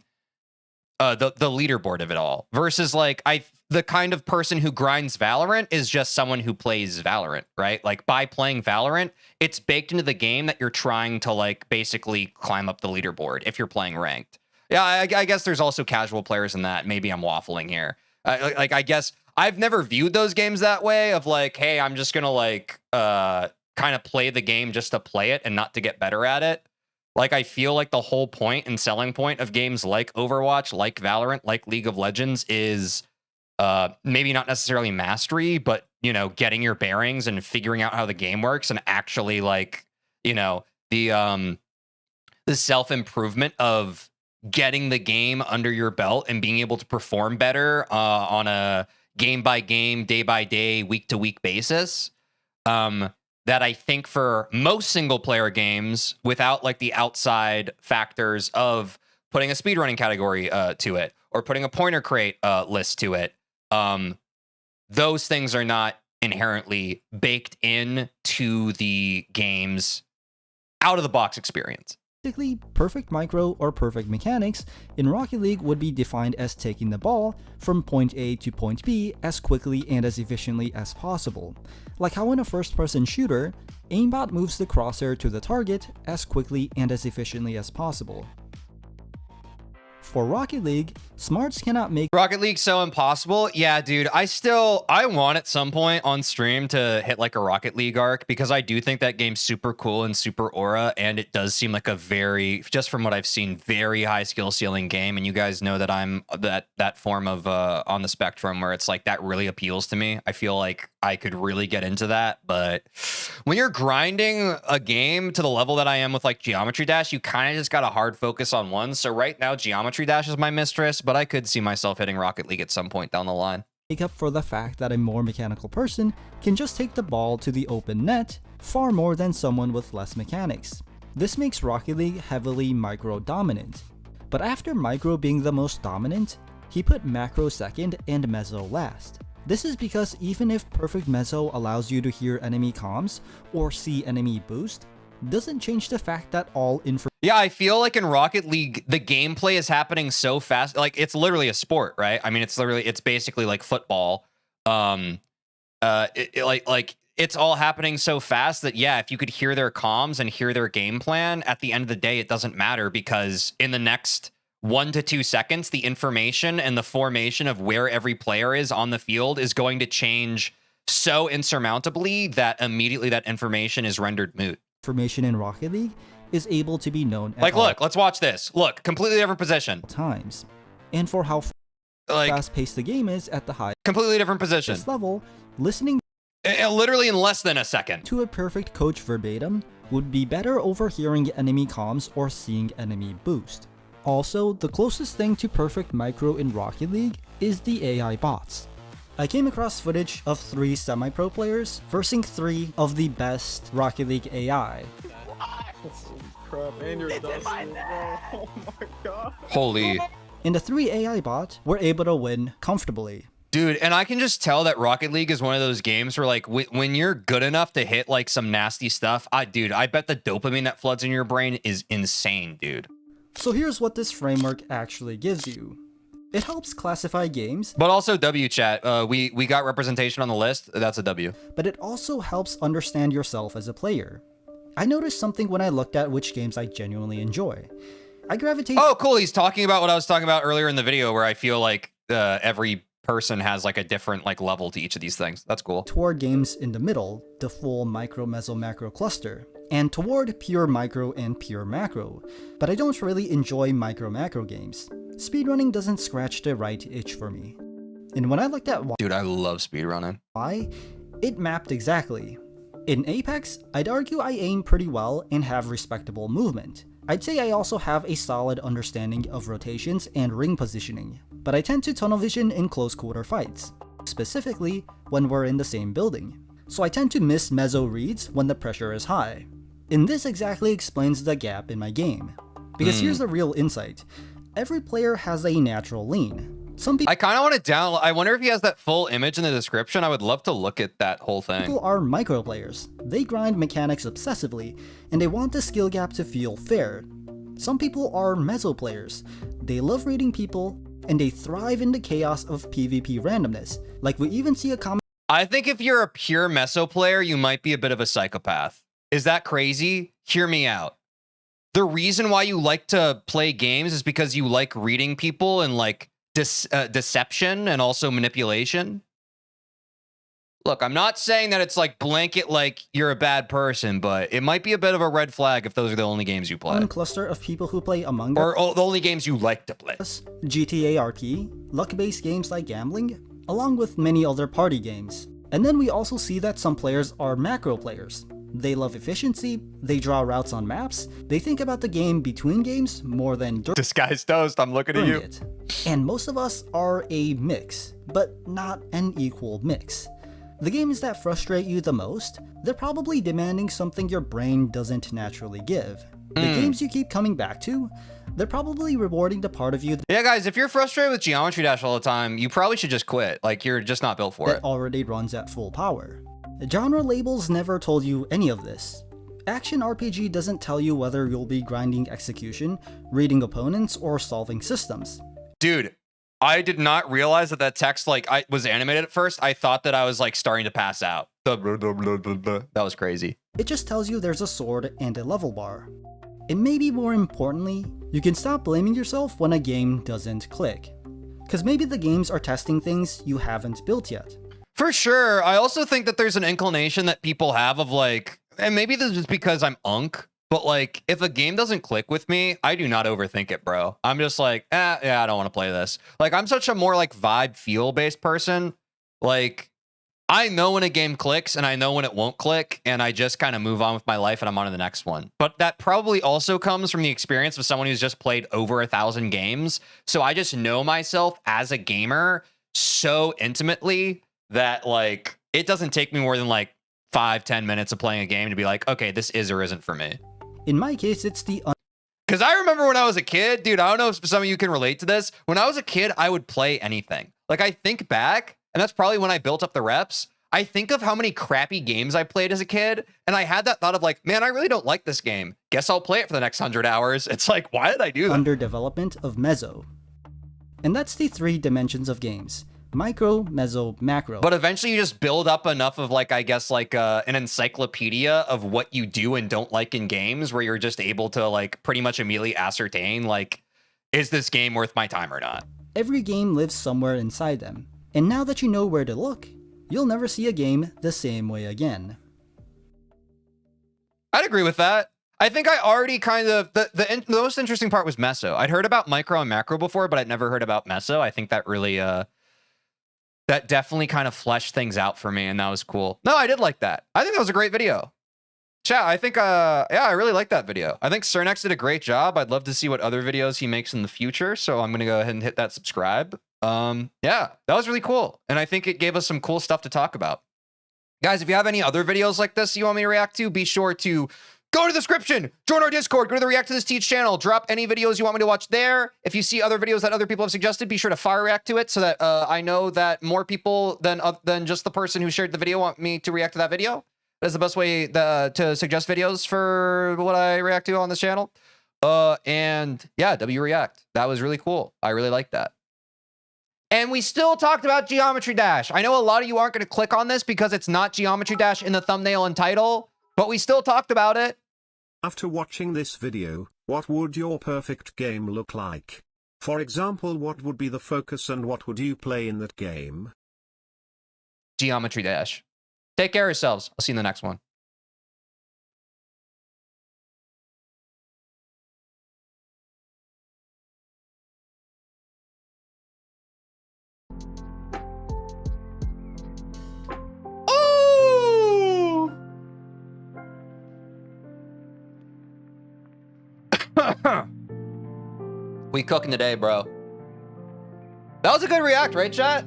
leaderboard of it all versus like the kind of person who grinds Valorant is just someone who plays Valorant, right? Like by playing Valorant, it's baked into the game that you're trying to like basically climb up the leaderboard if you're playing ranked. Yeah, I guess there's also casual players in that. Maybe I'm waffling here. Like I guess I've never viewed those games that way of like, hey, I'm just gonna like kind of play the game just to play it and not to get better at it. Like, I feel like the whole point and selling point of games like Overwatch, like Valorant, like League of Legends is maybe not necessarily mastery, but, you know, getting your bearings and figuring out how the game works and actually, like, you know, the self-improvement of getting the game under your belt and being able to perform better on a game-by-game, day-by-day, week-to-week basis. That I think for most single-player games, without, like, the outside factors of putting a speedrunning category to it or putting a Pointer Crate list to it, those things are not inherently baked in to the game's out-of-the-box experience. Basically, perfect micro or perfect mechanics in Rocket League would be defined as taking the ball from point A to point B as quickly and as efficiently as possible. Like how in a first-person shooter, aimbot moves the crosshair to the target as quickly and as efficiently as possible. For Rocket League, smarts cannot make Rocket League so impossible. Yeah, dude, I want at some point on stream to hit like a Rocket League arc, because I do think that game's super cool and super aura, and it does seem like a very, just from what I've seen, very high skill ceiling game. And you guys know that I'm that form of on the spectrum where it's like that really appeals to me. I feel like I could really get into that, but when you're grinding a game to the level that I am with like Geometry Dash, you kind of just got a hard focus on one. So right now, Geometry Dash is my mistress, but I could see myself hitting Rocket League at some point down the line. Make up for the fact that a more mechanical person can just take the ball to the open net far more than someone with less mechanics. This makes Rocket League heavily micro dominant. But after micro being the most dominant, he put macro second and meso last. This is because even if perfect meso allows you to hear enemy comms or see enemy boost, doesn't change the fact that all information. Yeah, I feel like in Rocket League, the gameplay is happening so fast. Like, it's literally a sport, right? I mean, it's basically like football. It's all happening so fast that, yeah, if you could hear their comms and hear their game plan, at the end of the day, it doesn't matter, because in the next 1 to 2 seconds, the information and the formation of where every player is on the field is going to change so insurmountably that immediately that information is rendered moot. Information in Rocket League is able to be known at like, look, let's watch this. Look, completely different position. Times. And for how fast-paced the game is at the highest completely different position level, listening literally in less than a second to a perfect coach verbatim would be better over hearing enemy comms or seeing enemy boost. Also, the closest thing to perfect micro in Rocket League is the AI bots. I came across footage of 3 semi-pro players versing 3 of the best Rocket League AI. Oh my god. Holy. And the 3 AI bot were able to win comfortably. Dude, and I can just tell that Rocket League is one of those games where, like, when you're good enough to hit like some nasty stuff, I bet the dopamine that floods in your brain is insane, dude. So here's what this framework actually gives you. It helps classify games, but also W chat. We got representation on the list. That's a W. But it also helps understand yourself as a player. I noticed something when I looked at which games I genuinely enjoy. I gravitate. Oh, cool. He's talking about what I was talking about earlier in the video, where I feel like every person has like a different like level to each of these things. That's cool. Toward games in the middle, the full micro, meso, macro cluster, and toward pure micro and pure macro. But I don't really enjoy micro macro games. Speedrunning doesn't scratch the right itch for me. And when I looked at dude, I love speedrunning. Why, it mapped exactly. In Apex, I'd argue I aim pretty well and have respectable movement. I'd say I also have a solid understanding of rotations and ring positioning, but I tend to tunnel vision in close quarter fights, specifically when we're in the same building. So I tend to miss meso reads when the pressure is high. And this exactly explains the gap in my game. Because here's the real insight. Every player has a natural lean. Some people I kind of want to download. I wonder if he has that full image in the description. I would love to look at that whole thing. People are micro players. They grind mechanics obsessively, and they want the skill gap to feel fair. Some people are meso players. They love reading people, and they thrive in the chaos of PvP randomness. Like we even see a comment. I think if you're a pure meso player, you might be a bit of a psychopath. Is that crazy? Hear me out. The reason why you like to play games is because you like reading people and like deception and also manipulation. Look, I'm not saying that it's like blanket like you're a bad person, but it might be a bit of a red flag if those are the only games you play. One cluster of people who play Among Us, or the only games you like to play. GTA RP, luck-based games like gambling, along with many other party games. And then we also see that some players are macro players. They love efficiency, they draw routes on maps, they think about the game between games more than Disguised Toast, I'm looking at you. It. And most of us are a mix, but not an equal mix. The games that frustrate you the most, they're probably demanding something your brain doesn't naturally give. The games you keep coming back to, they're probably rewarding the part of you yeah, guys, if you're frustrated with Geometry Dash all the time, you probably should just quit. Like, you're just not built for that it. already runs at full power. Genre labels never told you any of this. Action RPG doesn't tell you whether you'll be grinding execution, reading opponents, or solving systems. Dude, I did not realize that that text like I was animated at first. I thought that I was like starting to pass out. That was crazy. It just tells you there's a sword and a level bar. And maybe more importantly, you can stop blaming yourself when a game doesn't click. Cause maybe the games are testing things you haven't built yet. For sure. I also think that there's an inclination that people have of like, and maybe this is just because I'm unk, but like if a game doesn't click with me, I do not overthink it, bro. I'm just like, yeah, I don't want to play this. Like I'm such a more like vibe feel based person. Like I know when a game clicks and I know when it won't click, and I just kind of move on with my life and I'm on to the next one. But that probably also comes from the experience of someone who's just played over 1,000 games. So I just know myself as a gamer so intimately that like it doesn't take me more than like 5-10 minutes of playing a game to be like, okay, this is or isn't for me. In my case, it's the Because I remember when I was a kid, dude, I don't know if some of you can relate to this. When I was a kid, I would play anything. Like I think back, and that's probably when I built up the reps. I think of how many crappy games I played as a kid, and I had that thought of like, man, I really don't like this game. Guess I'll play it for the next 100 hours. It's like, why did I do that? underdevelopment of Meso. And that's the 3 dimensions of games: micro, meso, macro. But eventually you just build up enough of like, I guess like an encyclopedia of what you do and don't like in games, where you're just able to like pretty much immediately ascertain like, is this game worth my time or not? Every game lives somewhere inside them. And now that you know where to look, you'll never see a game the same way again. I'd agree with that. I think I already kind of, the most interesting part was meso. I'd heard about micro and macro before, but I'd never heard about meso. I think that really, that definitely kind of fleshed things out for me, and that was cool. No, I did like that. I think that was a great video. Chat, I think, yeah, I really like that video. I think Cernex did a great job. I'd love to see what other videos he makes in the future, so I'm going to go ahead and hit that subscribe. Yeah, that was really cool, and I think it gave us some cool stuff to talk about. Guys, if you have any other videos like this you want me to react to, be sure to go to the description, join our Discord, go to the React to This Teach channel, drop any videos you want me to watch there. If you see other videos that other people have suggested, be sure to fire react to it so that I know that more people than just the person who shared the video want me to react to that video. That's the best way to suggest videos for what I react to on this channel. And yeah, WReact. That was really cool. I really like that. And we still talked about Geometry Dash. I know a lot of you aren't going to click on this because it's not Geometry Dash in the thumbnail and title, but we still talked about it. After watching this video, what would your perfect game look like? For example, what would be the focus and what would you play in that game? Geometry Dash. Take care of yourselves. I'll see you in the next one. Ooh! We cooking today, bro. That was a good react, right, chat?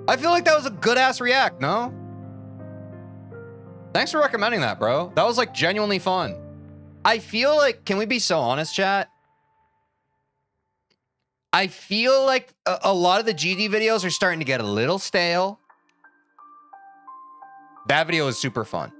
I feel like that was a good-ass react, no? Thanks for recommending that, bro. That was, like, genuinely fun. I feel like... Can we be so honest, chat? I feel like a lot of the GD videos are starting to get a little stale. That video was super fun.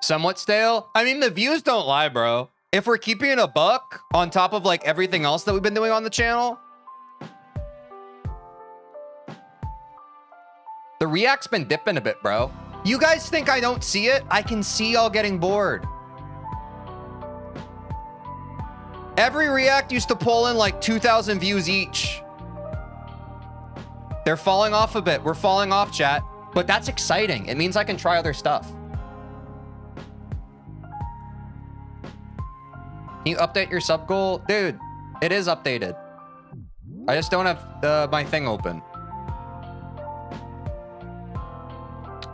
Somewhat stale. I mean, the views don't lie, bro. If we're keeping it a buck on top of like everything else that we've been doing on the channel, the react's been dipping a bit, bro. You guys think I don't see it? I can see y'all getting bored. Every react used to pull in like 2,000 views each. They're falling off a bit. We're falling off, chat. But that's exciting. It means I can try other stuff. Can you update your sub goal? Dude, it is updated. I just don't have my thing open.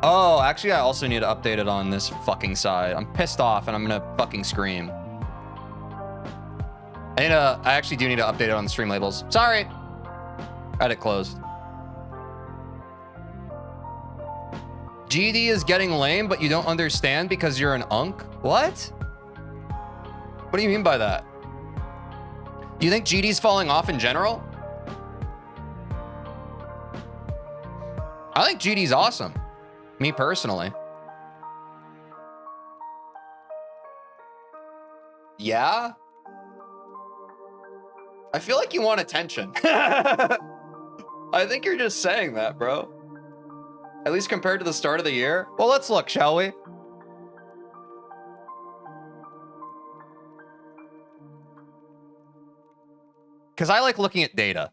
Oh, actually, I also need to update it on this fucking side. I'm pissed off and I'm gonna fucking scream. I actually do need to update it on the stream labels. Sorry. Had it closed. GD is getting lame, but you don't understand because you're an unk? What? What do you mean by that? Do you think GD's falling off in general? I think GD's awesome. Me personally. Yeah? I feel like you want attention. I think you're just saying that, bro. At least compared to the start of the year. Well, let's look, shall we? Because I like looking at data.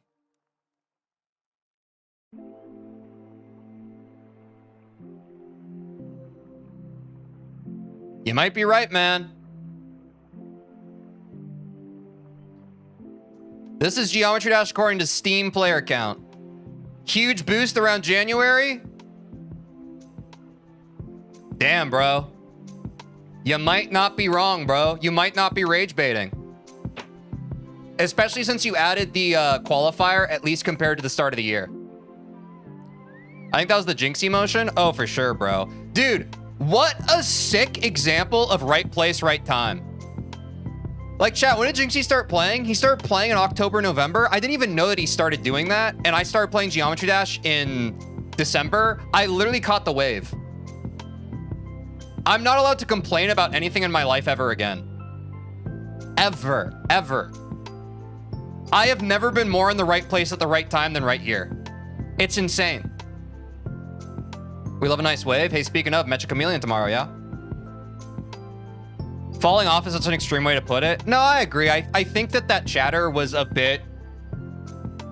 You might be right, man. This is Geometry Dash according to Steam player count. Huge boost around January. Damn, bro. You might not be wrong, bro. You might not be rage baiting. Especially since you added the qualifier, at least compared to the start of the year. I think that was the Jinxie motion. Oh, for sure, bro. Dude, what a sick example of right place, right time. Like, chat, when did Jinxie start playing? He started playing in October, November. I didn't even know that he started doing that. And I started playing Geometry Dash in December. I literally caught the wave. I'm not allowed to complain about anything in my life ever again. Ever, ever. I have never been more in the right place at the right time than right here. It's insane. We love a nice wave. Hey, speaking of, Mecha Chameleon tomorrow, yeah? Falling off is such an extreme way to put it. No, I agree. I think that chatter was a bit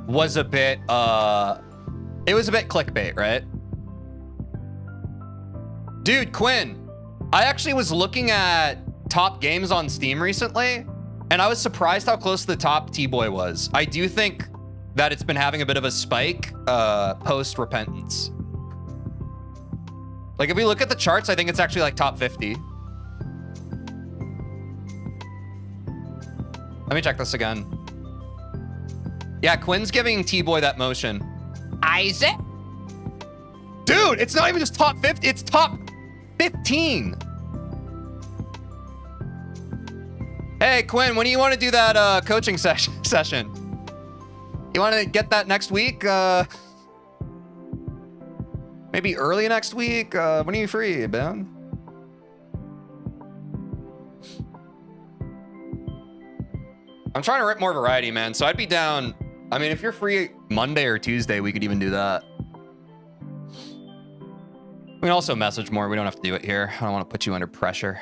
it was a bit clickbait, right? Dude, Quinn, I actually was looking at top games on Steam recently, and I was surprised how close to the top T-Boy was. I do think that it's been having a bit of a spike post-repentance. Like, if we look at the charts, I think it's actually like top 50. Let me check this again. Yeah, Quinn's giving T-Boy that motion. Isaac? Dude, it's not even just top 50, it's top 15. Hey, Quinn, when do you want to do that coaching session? You want to get that next week? Maybe early next week? When are you free, Ben? I'm trying to rip more variety, man. So I'd be down. I mean, if you're free Monday or Tuesday, we could even do that. We can also message more. We don't have to do it here. I don't want to put you under pressure.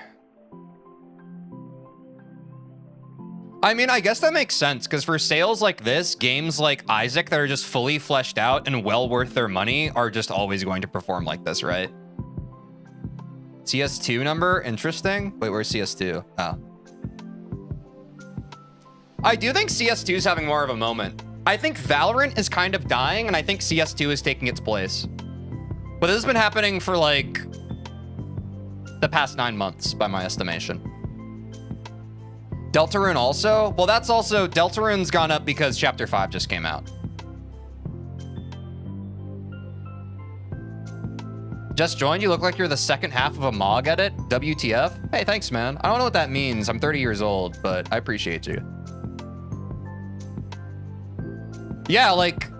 I mean, I guess that makes sense, because for sales like this, games like Isaac that are just fully fleshed out and well worth their money are just always going to perform like this, right? CS2 number? Interesting. Wait, where's CS2? Oh. I do think CS2 is having more of a moment. I think Valorant is kind of dying, and I think CS2 is taking its place. But this has been happening for like the past 9 months, by my estimation. Deltarune also? Well, that's also, Deltarune's gone up because Chapter 5 just came out. Just joined? You look like you're the second half of a MOG edit? WTF? Hey, thanks, man. I don't know what that means. I'm 30 years old, but I appreciate you. Yeah, like,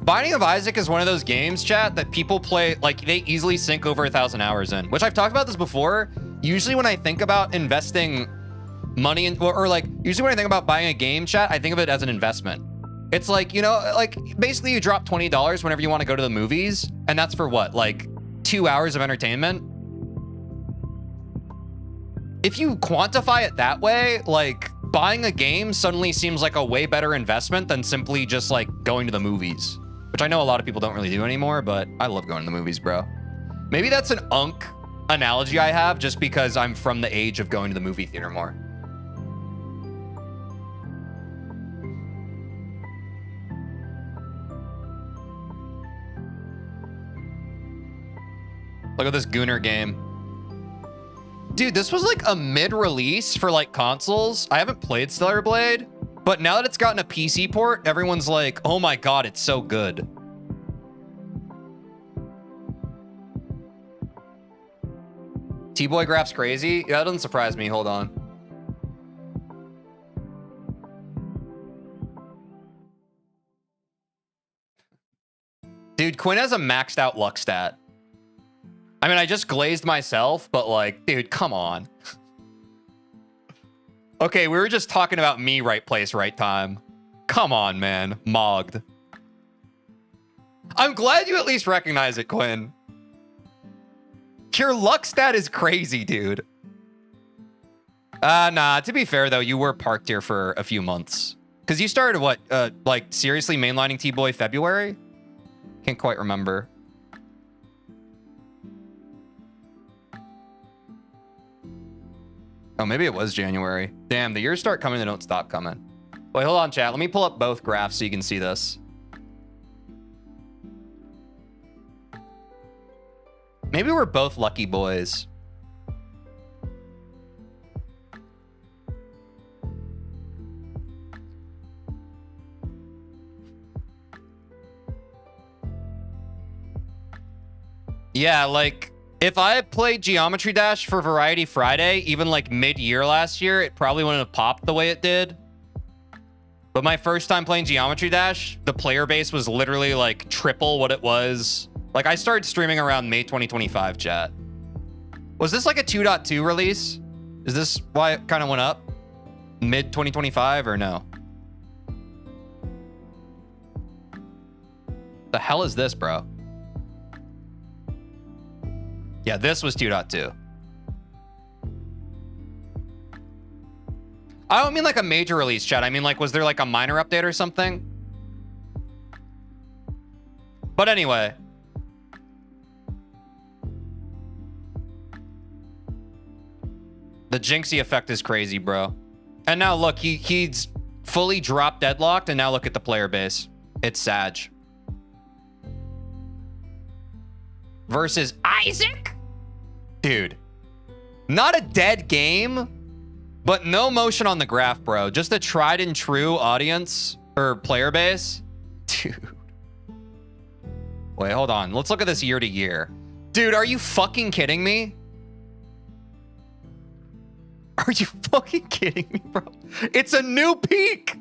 Binding of Isaac is one of those games, chat, that people play, like, they easily sink over 1,000 hours in, which I've talked about this before. Usually when I think about investing money in, or like, usually when I think about buying a game, chat, I think of it as an investment. It's like, you know, like, basically you drop $20 whenever you want to go to the movies, and that's for what, like, 2 hours of entertainment? If you quantify it that way, like, buying a game suddenly seems like a way better investment than simply just like going to the movies, which I know a lot of people don't really do anymore, but I love going to the movies, bro. Maybe that's an unk analogy I have just because I'm from the age of going to the movie theater more. Look at this Gooner game. Dude, this was like a mid-release for like consoles. I haven't played Stellar Blade, but now that it's gotten a PC port, everyone's like, oh my God, it's so good. T-Boy graphs crazy? Yeah, that doesn't surprise me. Hold on. Dude, Quinn has a maxed out luck stat. I mean, I just glazed myself, but like, dude, come on. Okay, we were just talking about me, right place, right time. Come on, man. Mogged. I'm glad you at least recognize it, Quinn. Your luck stat is crazy, dude. Nah, to be fair, though, you were parked here for a few months. Because you started, what, like, seriously mainlining T-Boy February? Can't quite remember. Oh, maybe it was January. Damn, the years start coming, they don't stop coming. Wait, hold on, chat. Let me pull up both graphs so you can see this. Maybe we're both lucky boys. Yeah, like, if I had played Geometry Dash for Variety Friday, even like mid-year last year, it probably wouldn't have popped the way it did. But my first time playing Geometry Dash, the player base was literally like triple what it was. Like, I started streaming around May 2025, chat. Was this like a 2.2 release? Is this why it kind of went up? Mid 2025 or no? The hell is this, bro? Yeah, this was 2.2. I don't mean like a major release, chat. I mean, like, was there like a minor update or something? But anyway. The Jinxie effect is crazy, bro. And now look, he's fully drop deadlocked, and now look at the player base. It's Sag. Versus Isaac? Dude. Not a dead game, but no motion on the graph, bro. Just a tried and true audience or player base. Dude. Wait, hold on. Let's look at this year to year. Dude, are you fucking kidding me? Are you fucking kidding me, bro? It's a new peak.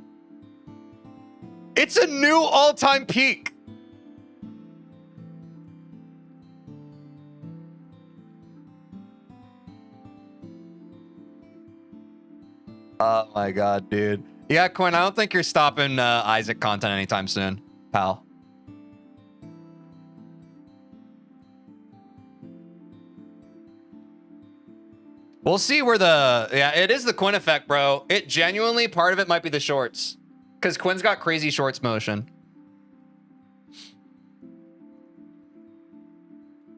It's a new all-time peak. Oh my God, dude. Yeah, Quinn, I don't think you're stopping Isaac content anytime soon, pal. We'll see where the... Yeah, it is the Quinn effect, bro. It genuinely, part of it might be the shorts. Because Quinn's got crazy shorts motion.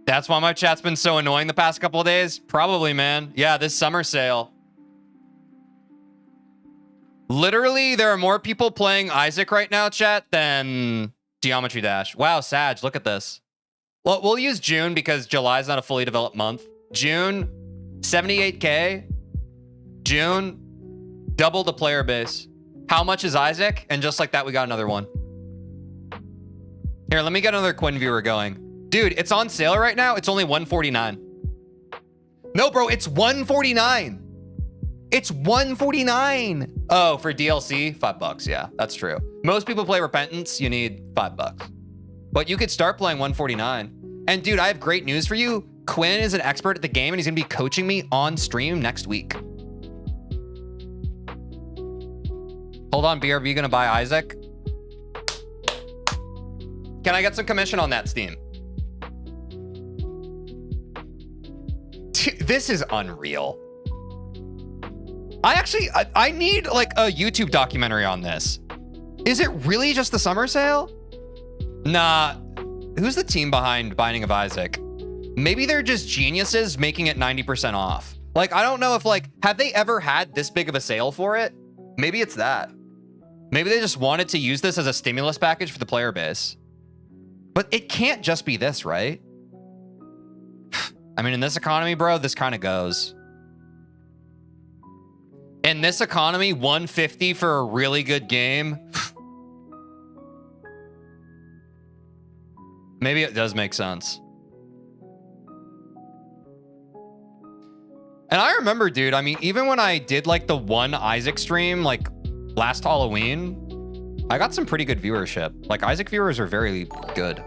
That's why my chat's been so annoying the past couple of days? Probably, man. Yeah, this summer sale. Literally, there are more people playing Isaac right now, chat, than Geometry Dash. Wow, Sag, look at this. Well, we'll use June because July is not a fully developed month. June, 78K. June, double the player base. How much is Isaac? And just like that, we got another one. Here, let me get another Quinn viewer going. Dude, it's on sale right now. It's only $149. No, bro, it's $149. It's $149. Oh, for DLC, $5. Yeah, that's true. Most people play Repentance. You need $5. But you could start playing $149. And dude, I have great news for you. Quinn is an expert at the game, and he's gonna be coaching me on stream next week. Hold on, BRB gonna buy Isaac? Can I get some commission on that, Steam? Dude, this is unreal. I need like a YouTube documentary on this. Is it really just the summer sale? Nah. Who's the team behind Binding of Isaac? Maybe they're just geniuses making it 90% off. Like, I don't know if like, have they ever had this big of a sale for it? Maybe it's that. Maybe they just wanted to use this as a stimulus package for the player base. But it can't just be this, right? I mean, in this economy, bro, this kind of goes. In this economy, 150 for a really good game. Maybe it does make sense. And I remember, dude, I mean, even when I did like the one Isaac stream, like last Halloween, I got some pretty good viewership. Like Isaac viewers are very good.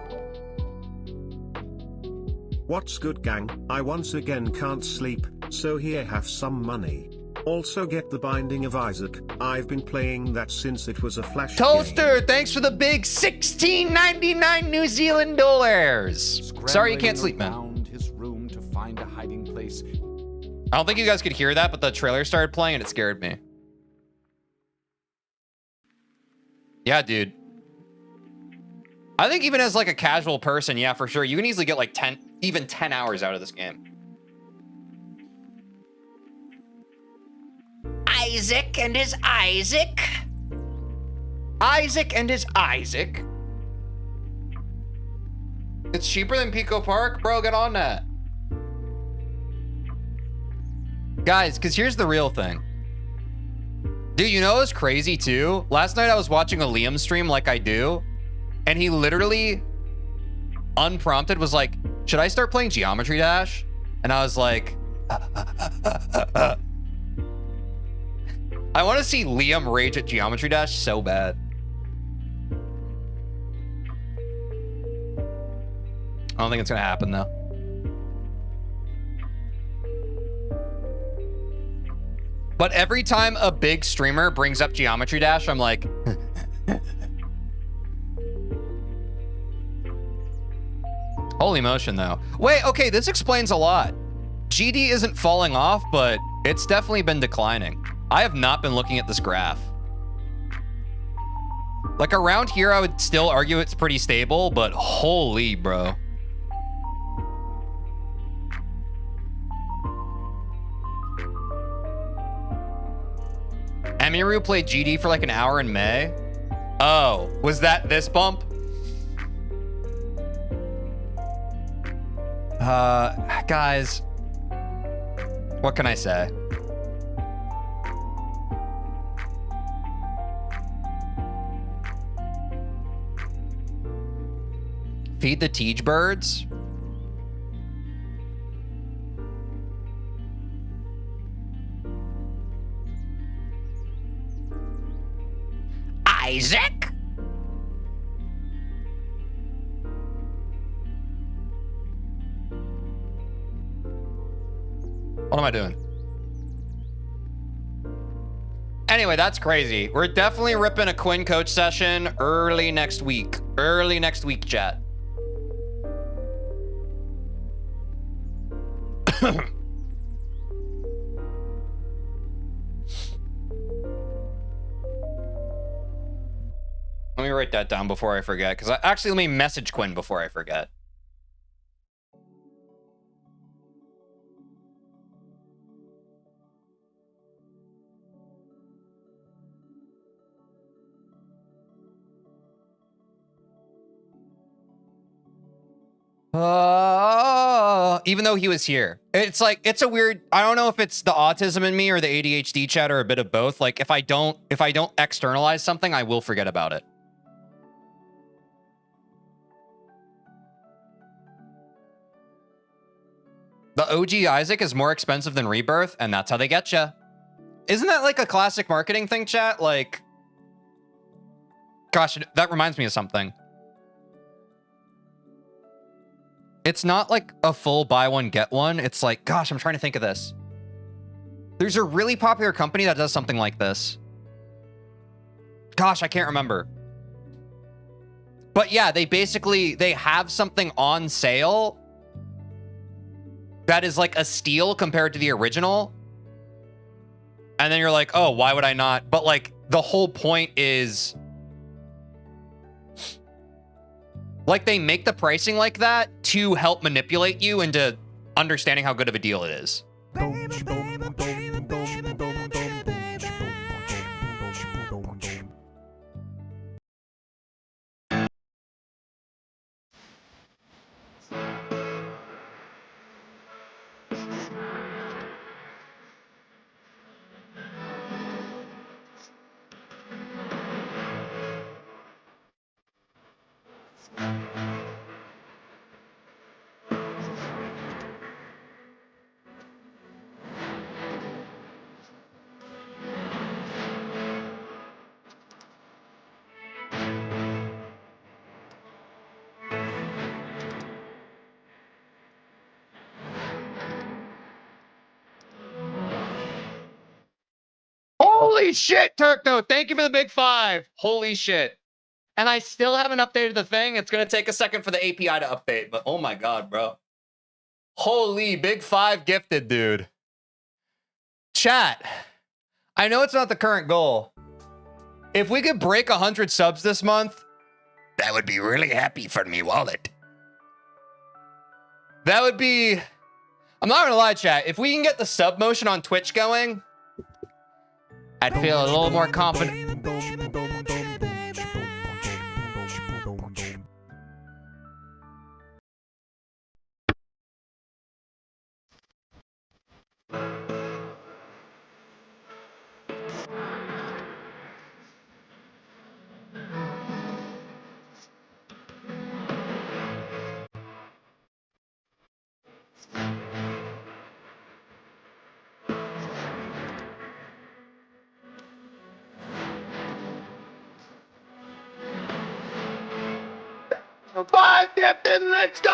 What's good, gang? I once again can't sleep, so here have some money. Also get the Binding of Isaac. I've been playing that since it was a Flash Toaster, game. thanks for the big $16.99 New Zealand dollars. Sorry you can't sleep, man. Around his room to find a hiding place. I don't think you guys could hear that, but the trailer started playing and it scared me. Yeah, dude. I think even as like a casual person, yeah, for sure. You can easily get like 10, even 10 hours out of this game. Isaac and his Isaac. Isaac and his Isaac. It's cheaper than Pico Park? Bro, get on that. Guys, because here's the real thing. Dude, you know what's crazy too? Last night I was watching a Liam stream like I do, and he literally, unprompted, was like, should I start playing Geometry Dash? And I was like, I want to see Liam rage at Geometry Dash so bad. I don't think it's going to happen though. But every time a big streamer brings up Geometry Dash, I'm like, holy motion though. Wait, okay, this explains a lot. GD isn't falling off, but it's definitely been declining. I have not been looking at this graph. Like around here, I would still argue it's pretty stable, but holy bro. Emiru played GD for like an hour in May. Oh, was that this bump? Guys, what can I say? Feed the Teej birds? Isaac? What am I doing? Anyway, that's crazy. We're definitely ripping a Quinn coach session early next week. Early next week, chat. Let me write that down before I forget, because actually, let me message Quinn before I forget. Even though he was here, it's like, it's a weird, I don't know if it's the autism in me or the ADHD chat or a bit of both. Like if I don't externalize something, I will forget about it. The OG Isaac is more expensive than Rebirth, and that's how they get you. Isn't that like a classic marketing thing, chat? Like, gosh, that reminds me of something. It's not like a full buy one, get one. It's like, gosh, I'm trying to think of this. There's a really popular company that does something like this. Gosh, I can't remember. But yeah, they have something on sale that is like a steal compared to the original. And then you're like, oh, why would I not? But like the whole point is Like, they make the pricing like that to help manipulate you into understanding how good of a deal it is. Holy shit, Turkno! Thank you for the big 5. Holy shit. And I still haven't updated the thing. It's going to take a second for the API to update, but oh my god, bro. Holy big 5 gifted, dude. Chat. I know it's not the current goal. If we could break 100 subs this month, That would be really happy for me wallet. that would be... I'm not going to lie, chat. If we can get the sub motion on Twitch going, I'd feel a little more confident. Five gifted, let's go!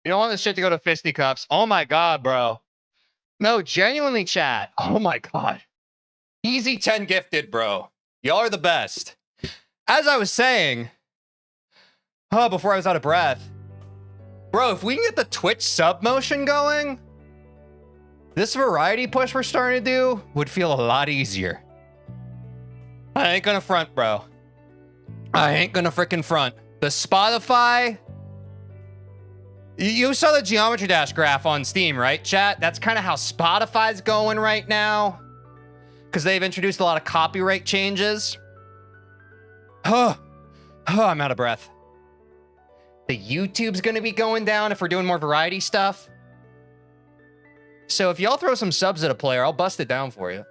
You don't want this shit to go to fisticuffs. Oh my god, bro. No, genuinely, chat. Oh my god. Easy 10 gifted, bro. Y'all are the best. As I was saying, before I was out of breath, bro, if we can get the Twitch sub motion going, this variety push we're starting to do would feel a lot easier. I ain't gonna front, bro. I ain't gonna freaking front. The Spotify... You saw the Geometry Dash graph on Steam, right, chat? That's kind of how Spotify's going right now. Because they've introduced a lot of copyright changes. I'm out of breath. The YouTube's going to be going down if we're doing more variety stuff. So if y'all throw some subs at a player, I'll bust it down for you.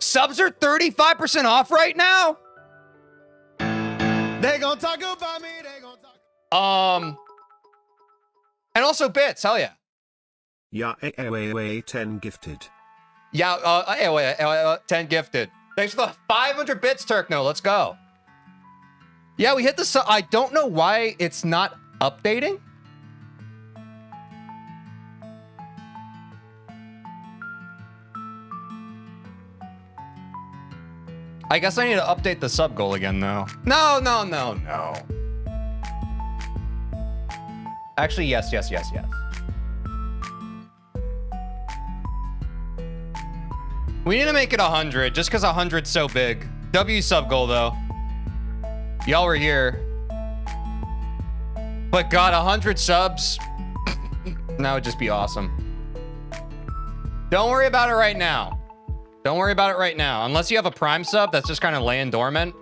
Subs are 35% off right now? They gonna talk about me, they gonna talk. And also bits, hell yeah. Yeah, 10 gifted. Yeah, 10 gifted. Thanks for the 500 bits, Turkno. Let's go. Yeah, we hit the... I don't know why it's not updating. I guess I need to update the sub goal again, though. No. Actually, yes. We need to make it 100, just because 100's so big. W sub goal, though. Y'all were here. But God, 100 subs, that would just be awesome. Don't worry about it right now. Don't worry about it right now. Unless you have a Prime sub that's just kind of laying dormant.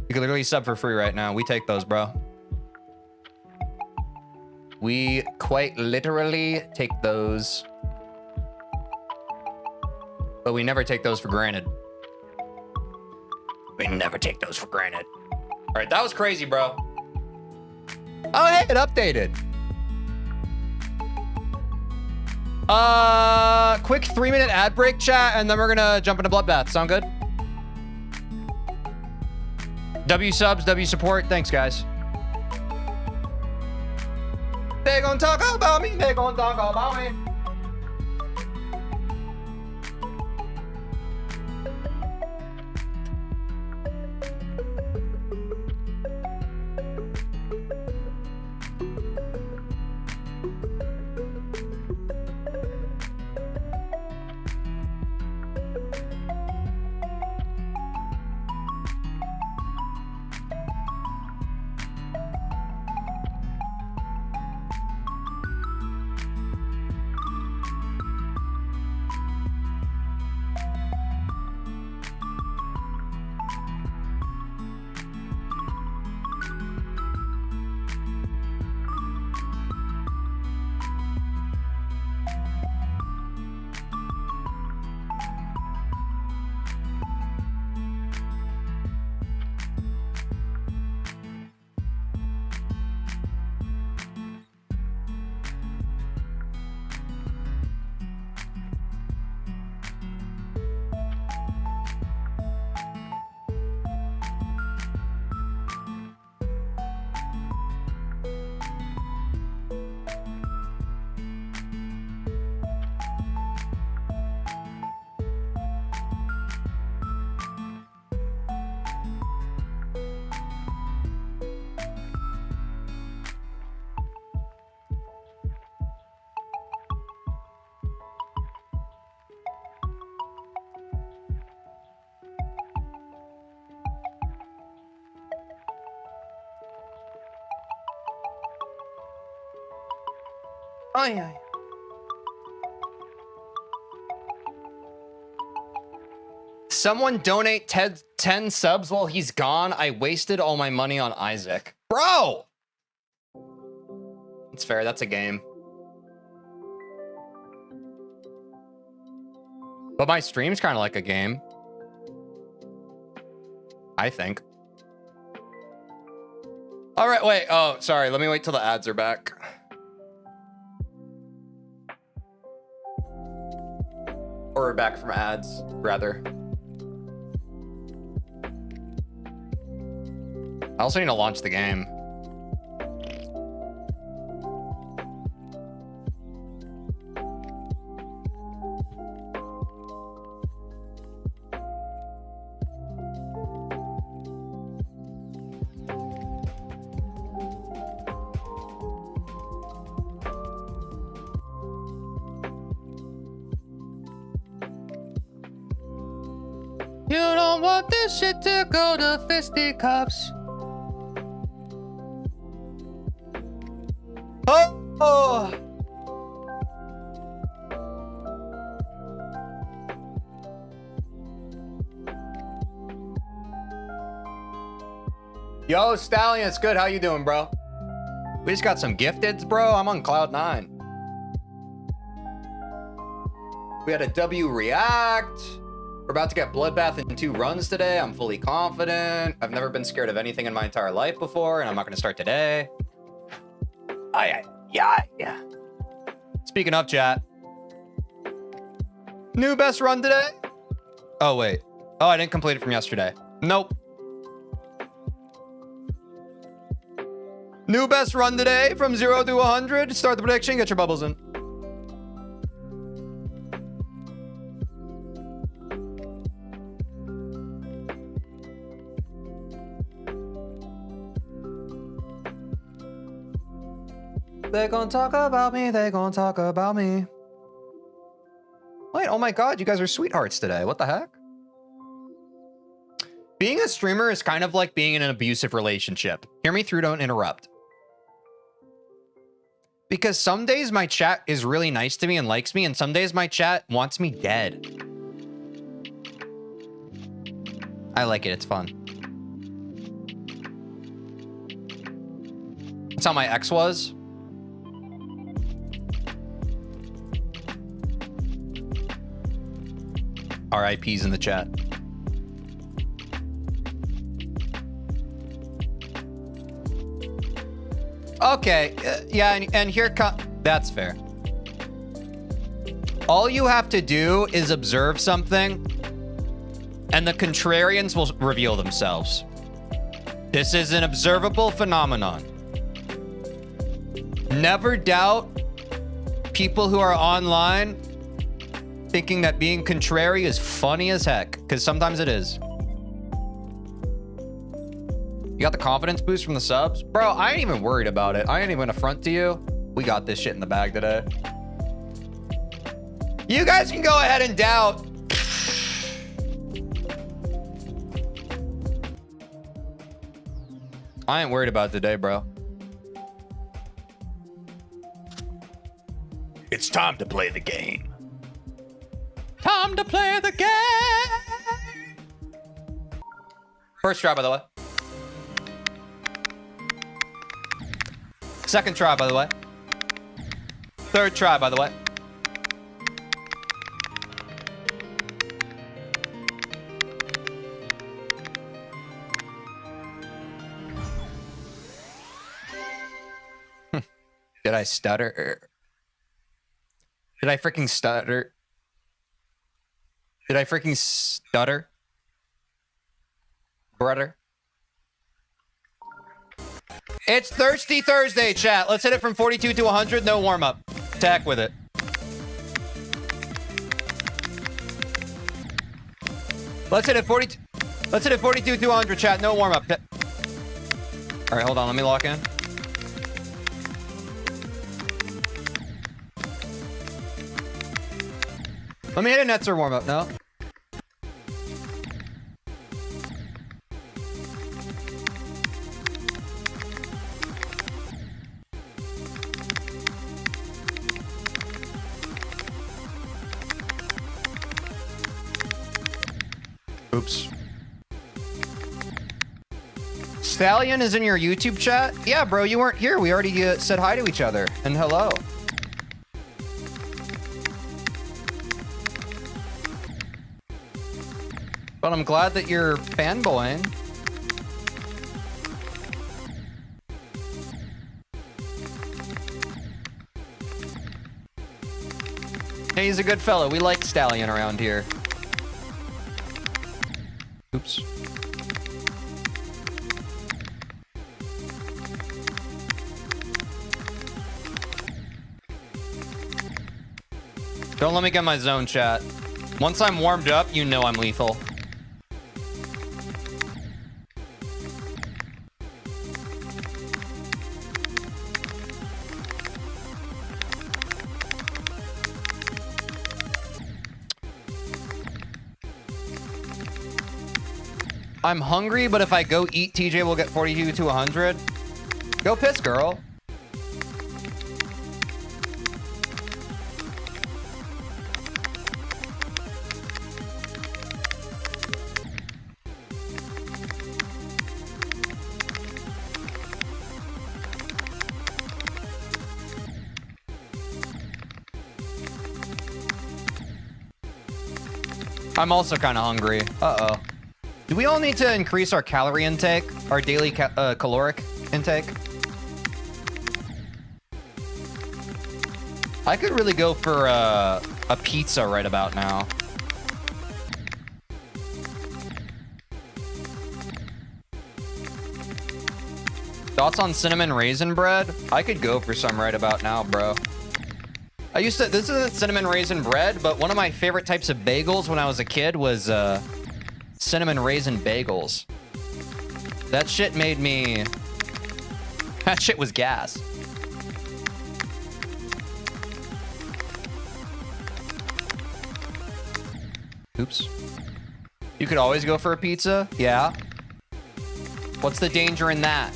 You can literally sub for free right now. We take those, bro. We quite literally take those. But we never take those for granted. We never take those for granted. All right, that was crazy, bro. Oh, hey, it updated. Quick 3-minute ad break, chat, and then we're gonna jump into Bloodbath. Sound good? W subs, W support. Thanks, guys. They gonna talk about me. They gonna talk about me. Oh, yeah. Someone donate 10 subs while he's gone. I wasted all my money on Isaac. Bro! It's fair. That's a game. But my stream's kind of like a game. I think. All right, wait. Oh, sorry. Let me wait till the ads are back. Or back from ads, rather. I also need to launch the game. You don't want this shit to go to fisticuffs. Oh! Yo, Stallion, it's good. How you doing, bro? We just got some gifteds, bro. I'm on cloud 9. We had a W react. We're about to get Bloodbath in 2 runs today. I'm fully confident. I've never been scared of anything in my entire life before, and I'm not going to start today. Yeah. Speaking of chat. New best run today? Oh, wait. Oh, I didn't complete it from yesterday. Nope. New best run today from 0 to 100. Start the prediction. Get your bubbles in. They gonna talk about me. They gonna talk about me. Wait, oh my god, you guys are sweethearts today. What the heck? Being a streamer is kind of like being in an abusive relationship. Hear me through, don't interrupt. Because some days my chat is really nice to me and likes me, and some days my chat wants me dead. I like it, it's fun. That's how my ex was. RIPs in the chat. Okay, yeah, and here comes... That's fair. All you have to do is observe something, and the contrarians will reveal themselves. This is an observable phenomenon. Never doubt people who are online thinking that being contrary is funny as heck, because sometimes it is. You got the confidence boost from the subs? Bro, I ain't even worried about it. I ain't even gonna front to you. We got this shit in the bag today. You guys can go ahead and doubt. I ain't worried about today, bro. It's time to play the game. Time to play the game. First try, by the way. Second try, by the way. Third try, by the way. Did I stutter? Did I freaking stutter? Did I freaking stutter? Brother? It's Thirsty Thursday, chat. Let's hit it from 42 to 100. No warm-up. Attack with it. Let's hit it 42. Let's hit it 42 to 100, chat. No warm-up. All right, hold on. Let me lock in. Let me hit a Netzer warm-up. No? Oops. Stallion is in your YouTube chat? Yeah, bro, you weren't here. We already said hi to each other. And hello. But I'm glad that you're fanboying. Hey, he's a good fellow. We like Stallion around here. Oops. Don't let me get my zone, chat. Once I'm warmed up, you know I'm lethal. I'm hungry, but if I go eat, TJ will get 42 to 100. Go piss, girl. I'm also kind of hungry. Uh-oh. Do we all need to increase our calorie intake? Our daily caloric intake? I could really go for a pizza right about now. Thoughts on cinnamon raisin bread? I could go for some right about now, bro. This isn't cinnamon raisin bread, but one of my favorite types of bagels when I was a kid was cinnamon raisin bagels. That shit made me... That shit was gas. Oops. You could always go for a pizza? Yeah. What's the danger in that?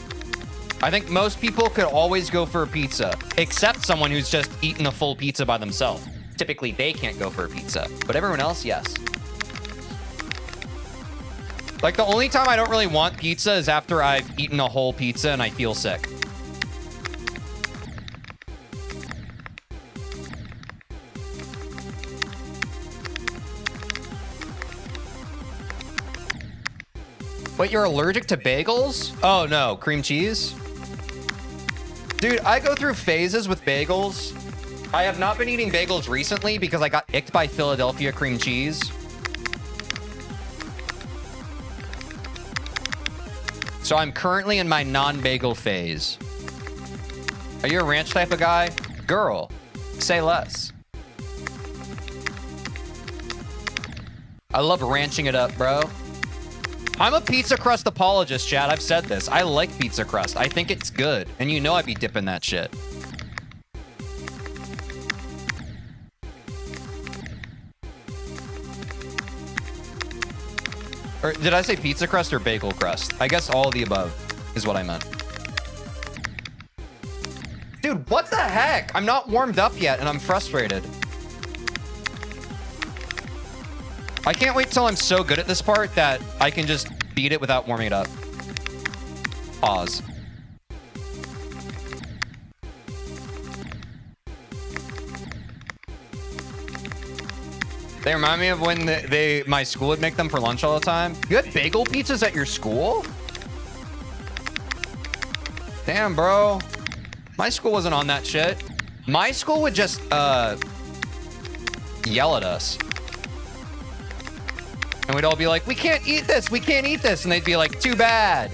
I think most people could always go for a pizza, except someone who's just eaten a full pizza by themselves. Typically, they can't go for a pizza, but everyone else, yes. Like, the only time I don't really want pizza is after I've eaten a whole pizza and I feel sick. Wait, you're allergic to bagels? Oh, no. Cream cheese? Dude, I go through phases with bagels. I have not been eating bagels recently because I got icked by Philadelphia cream cheese. So I'm currently in my non-bagel phase. Are you a ranch type of guy? Girl, say less. I love ranching it up, bro. I'm a pizza crust apologist, Chad. I've said this. I like pizza crust. I think it's good. And you know I'd be dipping that shit. Or did I say pizza crust or bagel crust? I guess all of the above is what I meant. Dude, what the heck? I'm not warmed up yet and I'm frustrated. I can't wait till I'm so good at this part that I can just beat it without warming it up. Pause. They remind me of when my school would make them for lunch all the time. You had bagel pizzas at your school? Damn, bro. My school wasn't on that shit. My school would just yell at us. And we'd all be like, we can't eat this, we can't eat this. And they'd be like, too bad.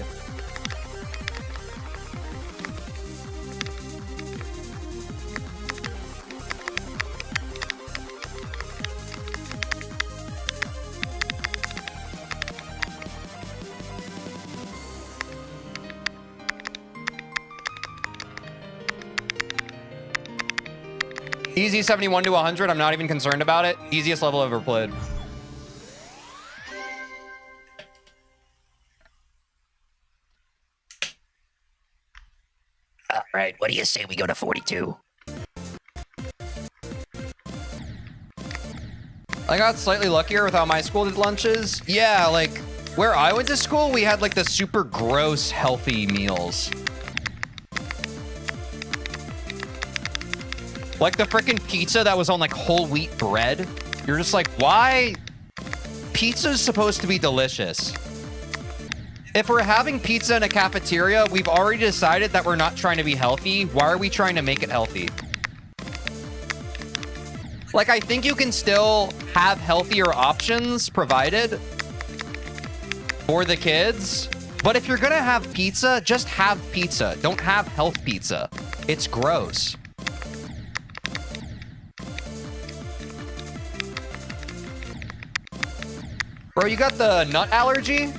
Easy 71 to 100, I'm not even concerned about it. Easiest level I've ever played. All right, what do you say we go to 42? I got slightly luckier with how my school did lunches. Yeah, like where I went to school, we had like the super gross healthy meals. Like the freaking pizza that was on like whole wheat bread. You're just like, why? Pizza's supposed to be delicious. If we're having pizza in a cafeteria, we've already decided that we're not trying to be healthy. Why are we trying to make it healthy? Like, I think you can still have healthier options provided for the kids. But if you're gonna have pizza, just have pizza. Don't have health pizza. It's gross. Bro, you got the nut allergy?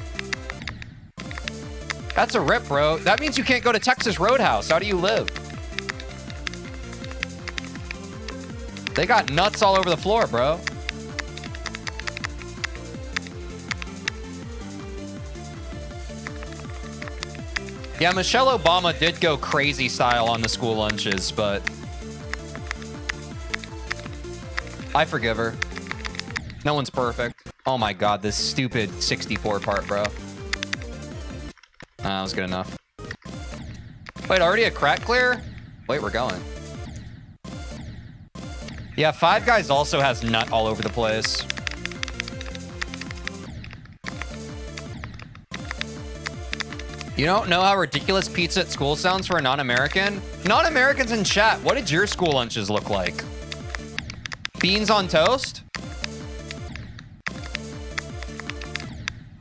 That's a rip, bro. That means you can't go to Texas Roadhouse. How do you live? They got nuts all over the floor, bro. Yeah, Michelle Obama did go crazy style on the school lunches, but I forgive her. No one's perfect. Oh my god, this stupid 64 part, bro. That was good enough. Wait, already a crack clear? Wait, we're going. Yeah, Five Guys also has nut all over the place. You don't know how ridiculous pizza at school sounds for a non-American? Non-Americans in chat, what did your school lunches look like? Beans on toast?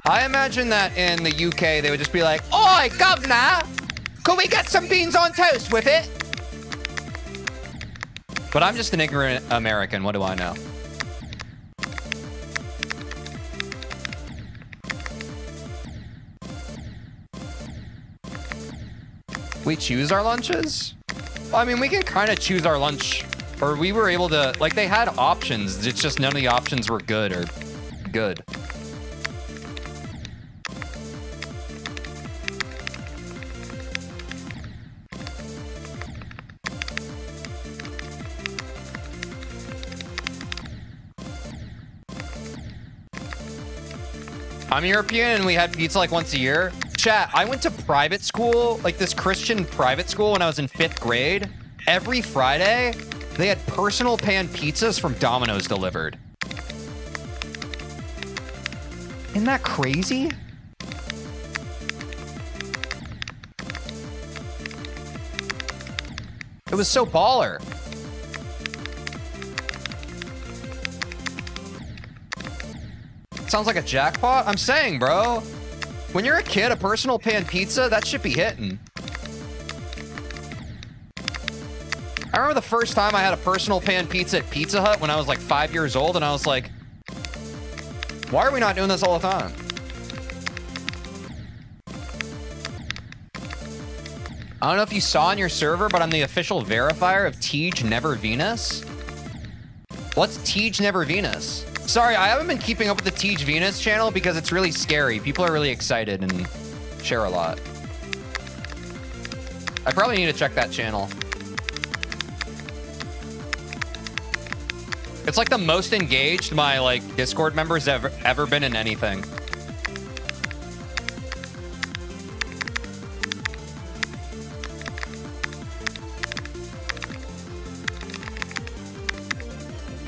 I imagine that in the UK, they would just be like, "Oi, governor, could we get some beans on toast with it?" But I'm just an ignorant American. What do I know? We choose our lunches? Well, I mean, we can kind of choose our lunch. Or we were able to, like, they had options. It's just none of the options were good or good. I'm European and we had pizza like once a year. Chat, I went to private school, like this Christian private school when I was in 5th grade. Every Friday, they had personal pan pizzas from Domino's delivered. Isn't that crazy? It was so baller. Sounds like a jackpot. I'm saying, bro, when you're a kid, a personal pan pizza, that should be hitting. I remember the first time I had a personal pan pizza at Pizza Hut when I was like 5 years old, and I was like, why are we not doing this all the time? I don't know if you saw on your server, but I'm the official verifier of Tej Never Venus. What's Tej Never Venus? Sorry, I haven't been keeping up with the Tej Venus channel because it's really scary. People are really excited and share a lot. I probably need to check that channel. It's like the most engaged my like Discord members ever been in anything.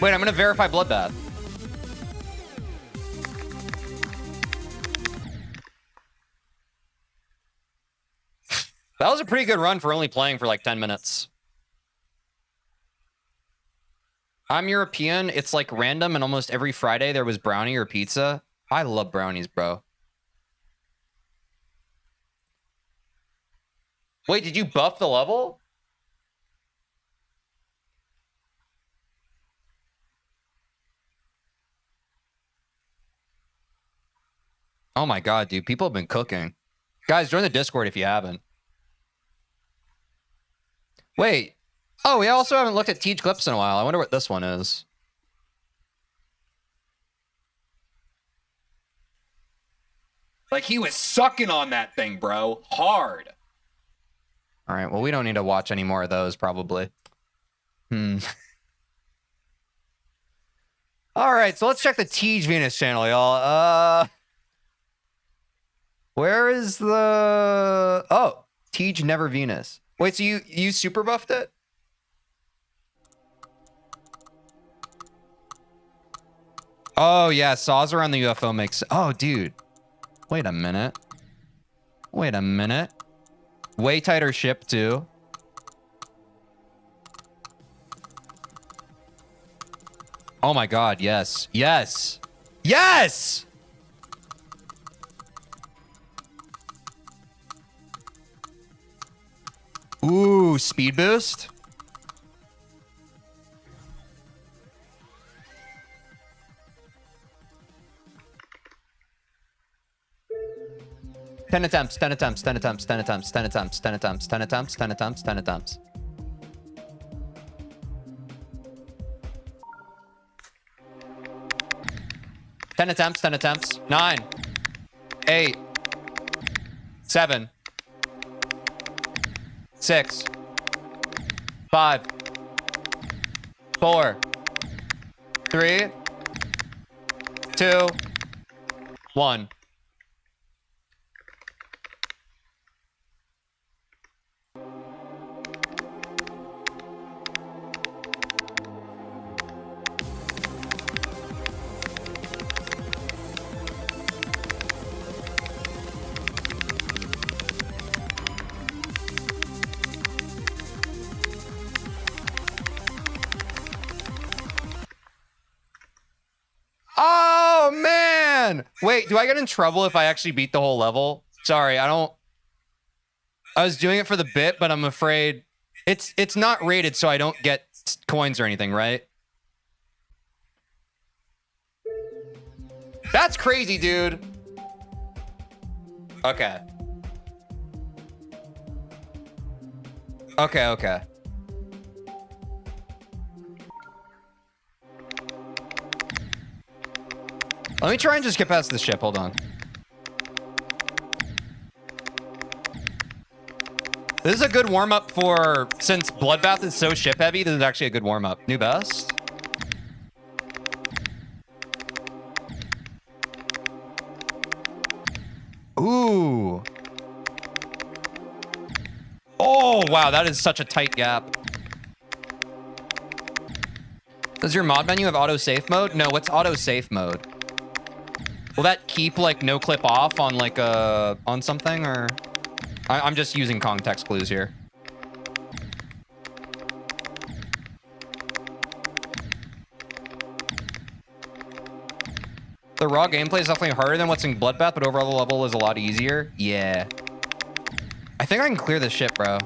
Wait, I'm gonna verify Bloodbath. That was a pretty good run for only playing for like 10 minutes. I'm European. It's like random, and almost every Friday there was brownie or pizza. I love brownies, bro. Wait, did you buff the level? Oh my god, dude. People have been cooking. Guys, join the Discord if you haven't. Wait. Oh, we also haven't looked at Tej clips in a while. I wonder what this one is. Like, he was sucking on that thing, bro. Hard. All right, well, we don't need to watch any more of those, probably. All right, so let's check the TeejVeen channel, y'all. Where is the... Oh, Teej Never Venus. Wait, so you super buffed it? Oh, yeah, saws around the UFO makes... Oh, dude. Wait a minute. Wait a minute. Way tighter ship, too. Oh my god, yes. Yes! Yes! Ooh, speed boost? Ten attempts, 10 attempts, 10 attempts, 10 attempts, 10 attempts, 10 attempts, 10 attempts, 10 attempts, 10 attempts. Ten attempts, 10 attempts. 9, 8, 7, 6, 5, 4, 3, 2, 1. Oh, man. Wait, do I get in trouble if I actually beat the whole level? Sorry, I was doing it for the bit, but I'm afraid it's not rated, so I don't get coins or anything, right? That's crazy, dude. Okay. Okay. Let me try and just get past this ship. Hold on. This is a good warm-up for... Since Bloodbath is so ship-heavy, this is actually a good warm-up. New best? Ooh. Oh, wow. That is such a tight gap. Does your mod menu have auto-safe mode? No, what's auto-safe mode? Will that keep like no clip off on like on something, or I'm just using context clues here. The raw gameplay is definitely harder than what's in Bloodbath, but overall the level is a lot easier. Yeah. I think I can clear this ship, bro.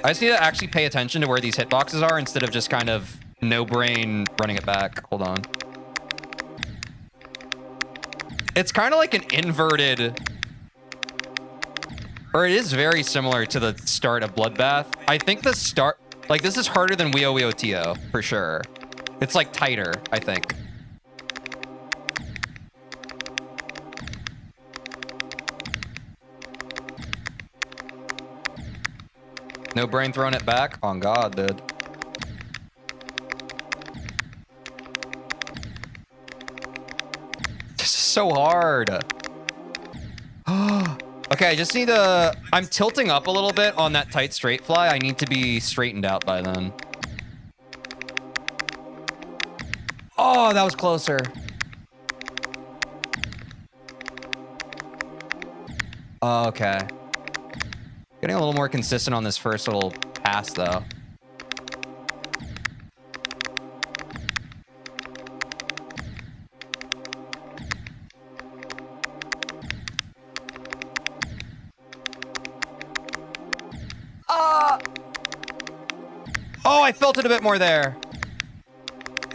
I just need to actually pay attention to where these hitboxes are instead of just kind of no brain running it back. Hold on. It's kind of like an inverted, or it is very similar to the start of Bloodbath. I think the start, like this is harder than Weo Weo Tio for sure. It's like tighter, I think. No brain throwing it back? On God, dude. So hard. Okay, I just need to... I'm tilting up a little bit on that tight straight fly. I need to be straightened out by then. Oh, that was closer. Okay. Getting a little more consistent on this first little pass, though. Oh, I felt it a bit more there.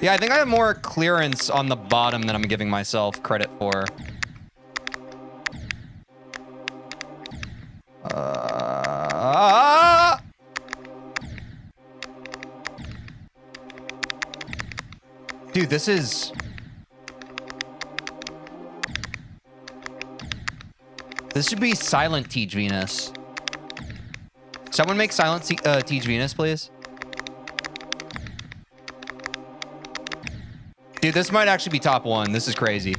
Yeah, I think I have more clearance on the bottom than I'm giving myself credit for. Dude, this is... This should be silent TeejVeen. Someone make silent TeejVeen, please. Dude, this might actually be top 1. This is crazy.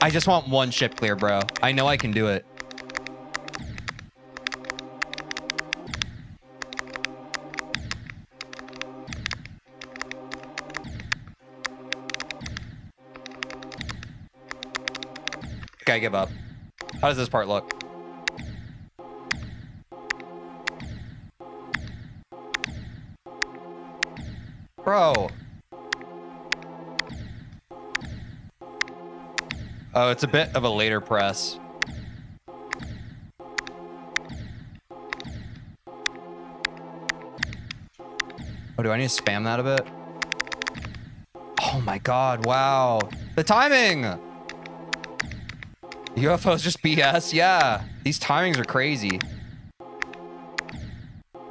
I just want 1 ship clear, bro. I know I can do it. Okay, I give up. How does this part look? Bro. Oh, it's a bit of a later press. Oh, do I need to spam that a bit? Oh my god, wow. The timing! UFO's just BS? Yeah. These timings are crazy.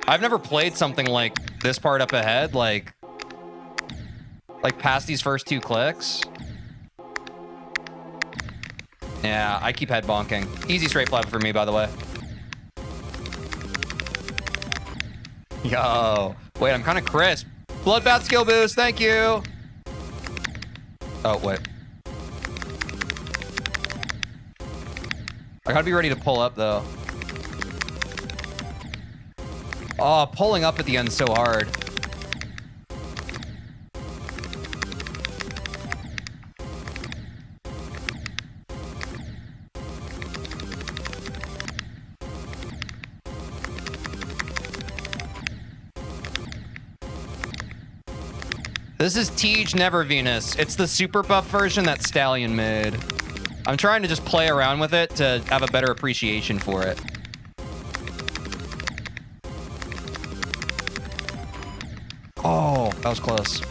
I've never played something like this part up ahead, like past these first 2 clicks. Yeah, I keep head bonking. Easy straight flat for me, by the way. Yo. Wait, I'm kind of crisp. Bloodbath skill boost, thank you. Oh, wait. I gotta be ready to pull up, though. Oh, pulling up at the end is so hard. This is Tej Never Venus. It's the super buff version that Stallion made. I'm trying to just play around with it to have a better appreciation for it. Oh, that was close.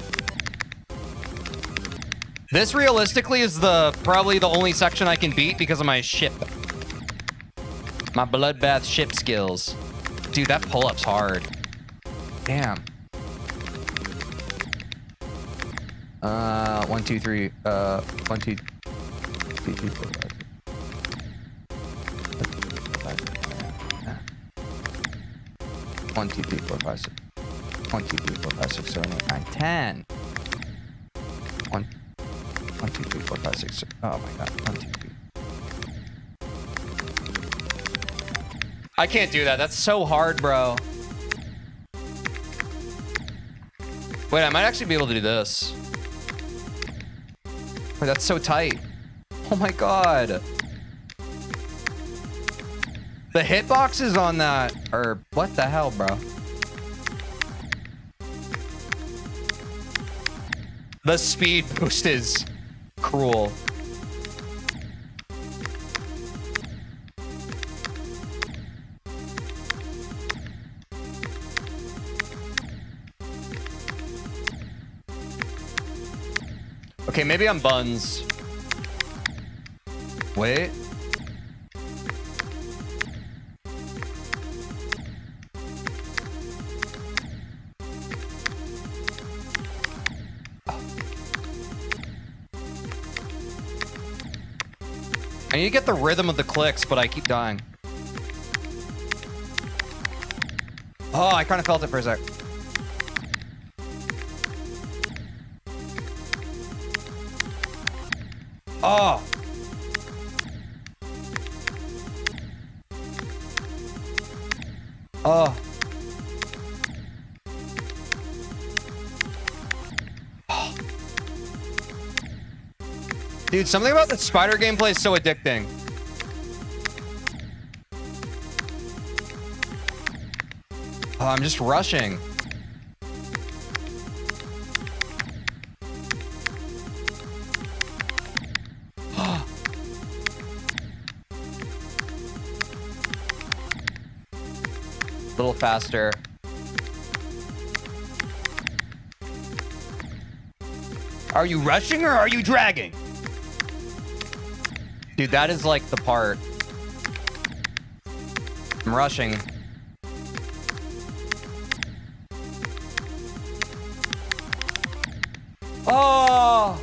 This realistically is probably the only section I can beat because of my ship. My Bloodbath ship skills. Dude, that pull-up's hard. Damn. 1, 2, 3. 1, 2, 3, 4, 5. 1, 2, 3, 4, 5, 6. 1, 2, 3, 4, 5, 6, 7, 8, 9, 10. 1, 2, 3, 4, 5, 6, 7. Oh my god. 1, 2, 3. I can't do that. That's so hard, bro. Wait, I might actually be able to do this. Wait, that's so tight. Oh my god. The hitboxes on that are... What the hell, bro? The speed boost is cruel. Okay, maybe I'm buns. Wait. I need to get the rhythm of the clicks, but I keep dying. Oh, I kind of felt it for a sec. Oh. Oh. Dude, something about the spider gameplay is so addicting. Oh, I'm just rushing. A little faster. Are you rushing or are you dragging? Dude, that is like the part. I'm rushing. Oh!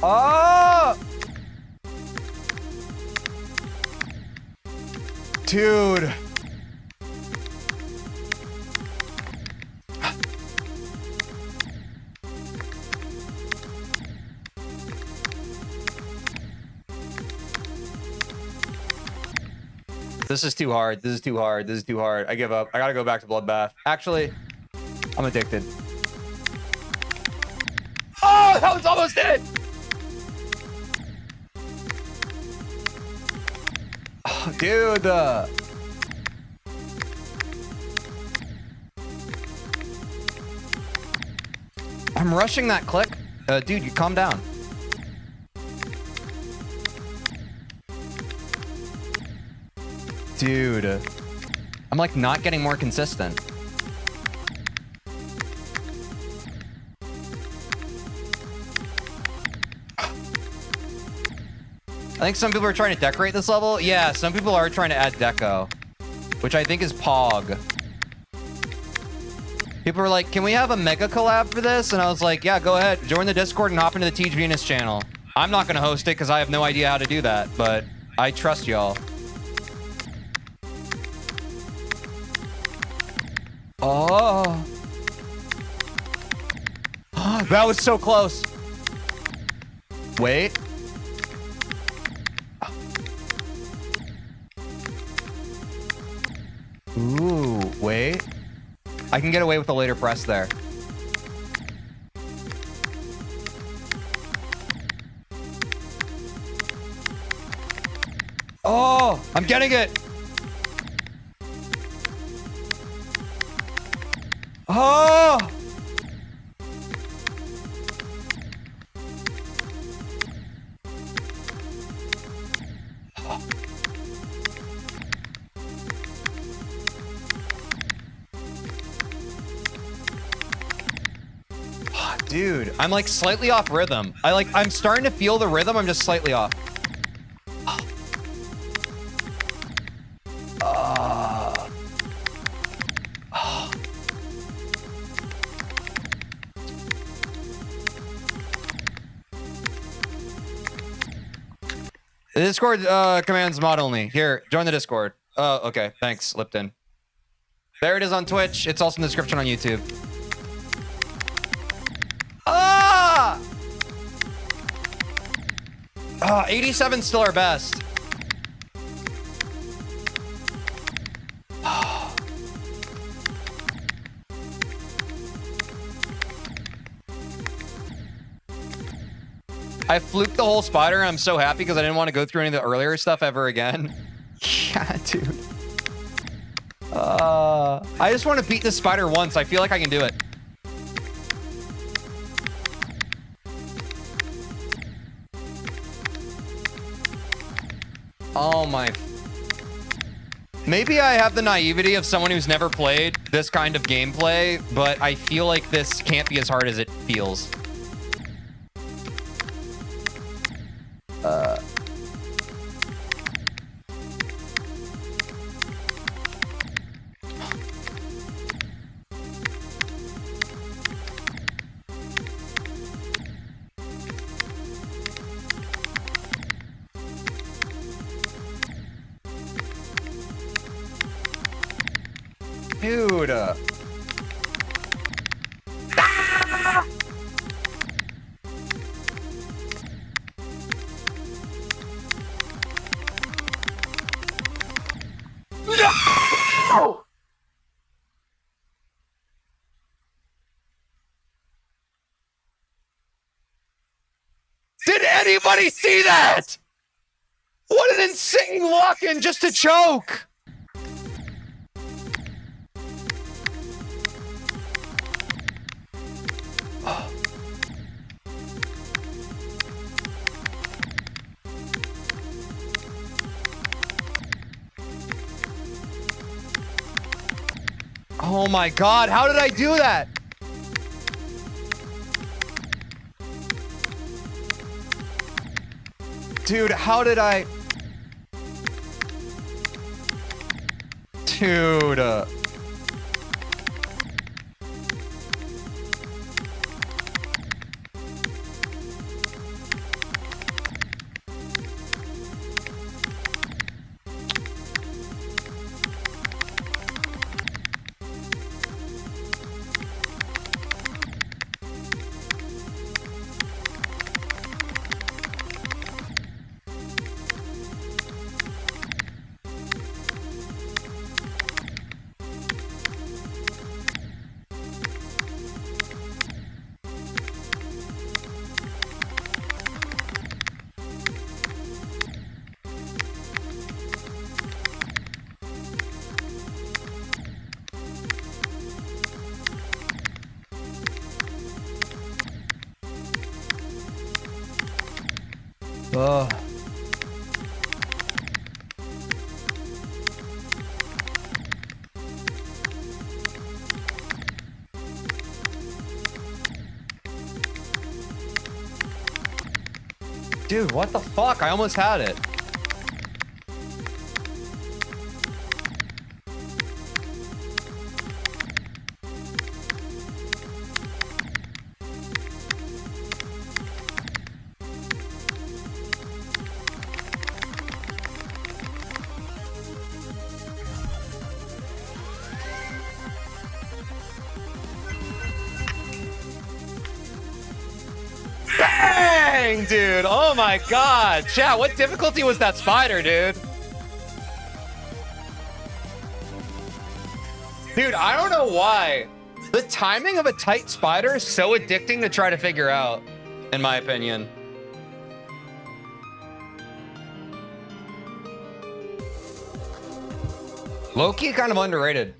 Oh! Dude. This is too hard. This is too hard. This is too hard. I give up. I gotta go back to Bloodbath. Actually, I'm addicted. Oh, that was almost it! Oh, dude. I'm rushing that click. Dude, you calm down. Dude. I'm like not getting more consistent. I think some people are trying to decorate this level. Yeah, some people are trying to add deco, which I think is Pog. People were like, can we have a mega collab for this? And I was like, yeah, go ahead. Join the Discord and hop into the TeejVeen channel. I'm not going to host it because I have no idea how to do that, but I trust y'all. Oh. That was so close. Wait. Ooh, wait. I can get away with a later press there. Oh, I'm getting it. Oh! Dude, I'm like slightly off rhythm. I'm starting to feel the rhythm. I'm just slightly off. The Discord commands mod only. Here, join the Discord. Oh, okay. Thanks, Lipton. There it is on Twitch. It's also in the description on YouTube. Ah! 87's still our best. I fluked the whole spider. I'm so happy because I didn't want to go through any of the earlier stuff ever again. Yeah, dude. I just want to beat this spider once. I feel like I can do it. Oh my. Maybe I have the naivety of someone who's never played this kind of gameplay, but I feel like this can't be as hard as it feels. Dude. No! Did anybody see that? What an insane lock-in just to choke! Oh my god, how did I do that? Dude, how did I... Dude. Dude, what the fuck? I almost had it. Dang, dude. Oh my god. Chat, what difficulty was that spider, dude? Dude, I don't know why. The timing of a tight spider is so addicting to try to figure out, in my opinion. Low-key kind of underrated.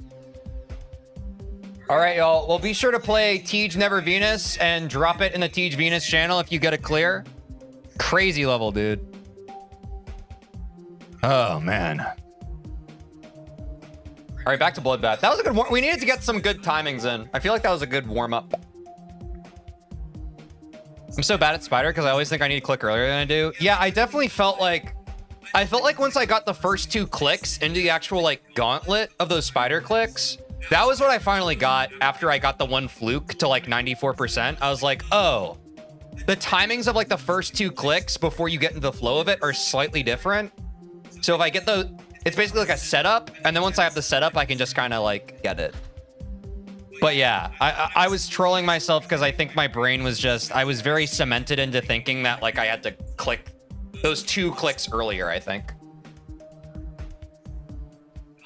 All right, y'all. Well, be sure to play Tej Never Venus and drop it in the Tej Venus channel if you get it clear. Crazy level, dude. Oh, man. All right, back to Bloodbath. That was a good one. We needed to get some good timings in. I feel like that was a good warm-up. I'm so bad at Spider because I always think I need to click earlier than I do. Yeah, I definitely felt like... I felt like once I got the first 2 clicks into the actual, like, gauntlet of those Spider clicks... That was what I finally got after I got the one fluke to like 94%. I was like, oh, the timings of like the first 2 clicks before you get into the flow of it are slightly different. So if I get it's basically like a setup. And then once I have the setup, I can just kind of like get it. But yeah, I was trolling myself because I think my brain was I was very cemented into thinking that like I had to click those 2 clicks earlier, I think.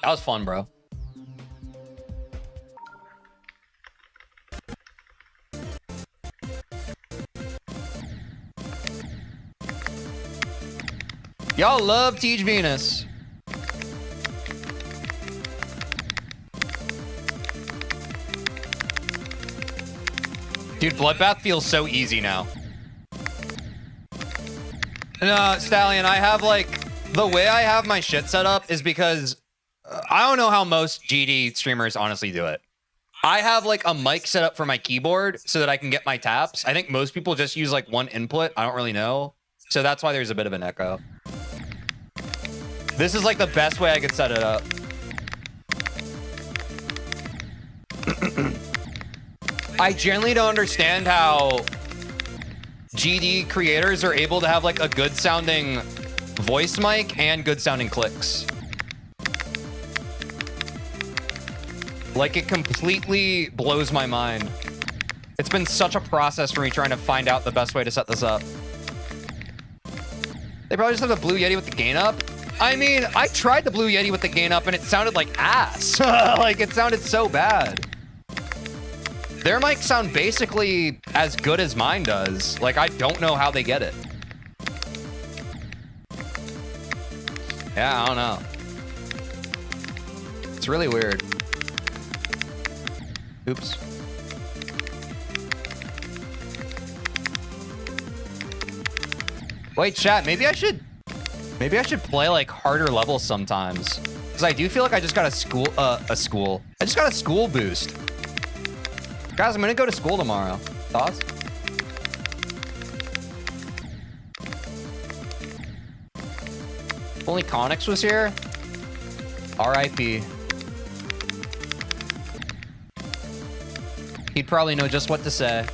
That was fun, bro. Y'all love Tej Venus. Dude, Bloodbath feels so easy now. No, Stallion, I have like... The way I have my shit set up is because... I don't know how most GD streamers honestly do it. I have like a mic set up for my keyboard so that I can get my taps. I think most people just use like one input. I don't really know. So that's why there's a bit of an echo. This is like the best way I could set it up. I generally don't understand how GD creators are able to have like a good sounding voice mic and good sounding clicks. Like it completely blows my mind. It's been such a process for me trying to find out the best way to set this up. They probably just have the Blue Yeti with the gain up. I mean, I tried the Blue Yeti with the gain up and it sounded like ass. Like it sounded so bad. Their mics sound basically as good as mine does. Like I don't know how they get it. Yeah, I don't know. It's really weird. Oops. Wait, chat, maybe I should play like harder levels sometimes. Because I do feel like I just got I just got a school boost. Guys, I'm gonna go to school tomorrow. Thoughts? If only Connix was here. R.I.P. He'd probably know just what to say.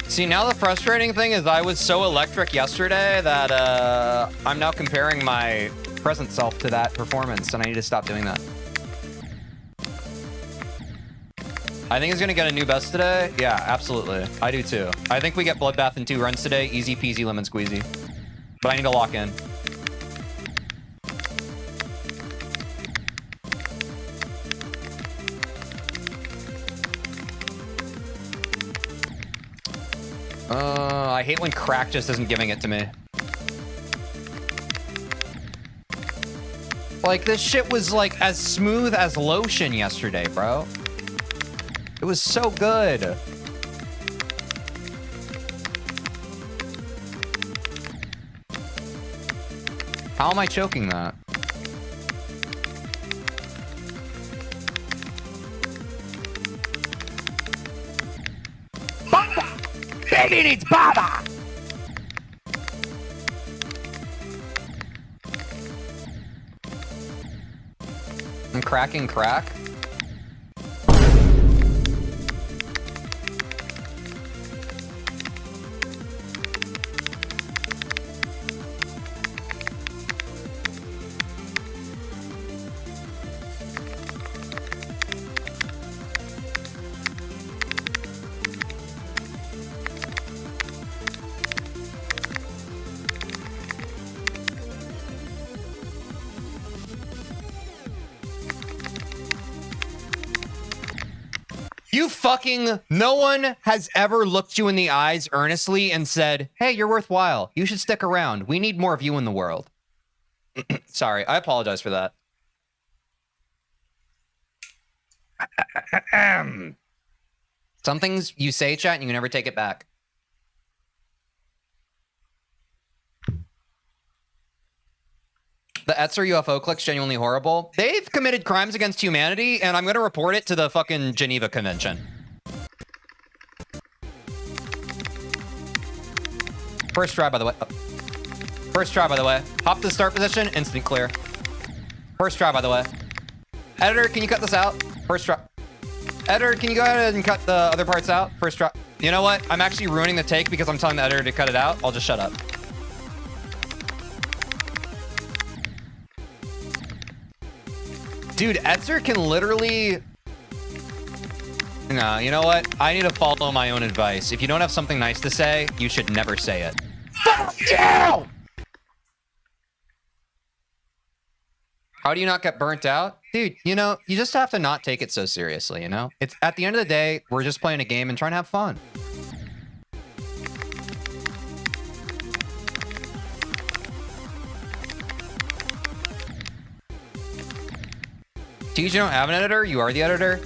See, now the frustrating thing is I was so electric yesterday that I'm now comparing my present self to that performance, and I need to stop doing that. I think he's gonna get a new best today. Yeah, absolutely. I do too. I think we get Bloodbath in 2 runs today. Easy peasy lemon squeezy. But I need to lock in. I hate when crack just isn't giving it to me. Like, this shit was like as smooth as lotion yesterday, bro. It was so good. How am I choking that? Baby needs Baba! I'm cracking crack. No one has ever looked you in the eyes earnestly and said, hey, you're worthwhile. You should stick around. We need more of you in the world. Sorry, I apologize for that. Some things you say, chat, and you can never take it back. The Etzer UFO click's genuinely horrible. They've committed crimes against humanity, and I'm going to report it to the fucking Geneva Convention. First try, by the way. First try, by the way. Hop to the start position, instant clear. First try, by the way. Editor, can you cut this out? First try. Editor, can you go ahead and cut the other parts out? First try. You know what? I'm actually ruining the take because I'm telling the editor to cut it out. I'll just shut up. Dude, Etzer can literally... No, you know what? I need to follow my own advice. If you don't have something nice to say, you should never say it. Fuck you! How do you not get burnt out? Dude, you know, you just have to not take it so seriously, you know? It's at the end of the day, we're just playing a game and trying to have fun. Teej, you don't have an editor? You are the editor?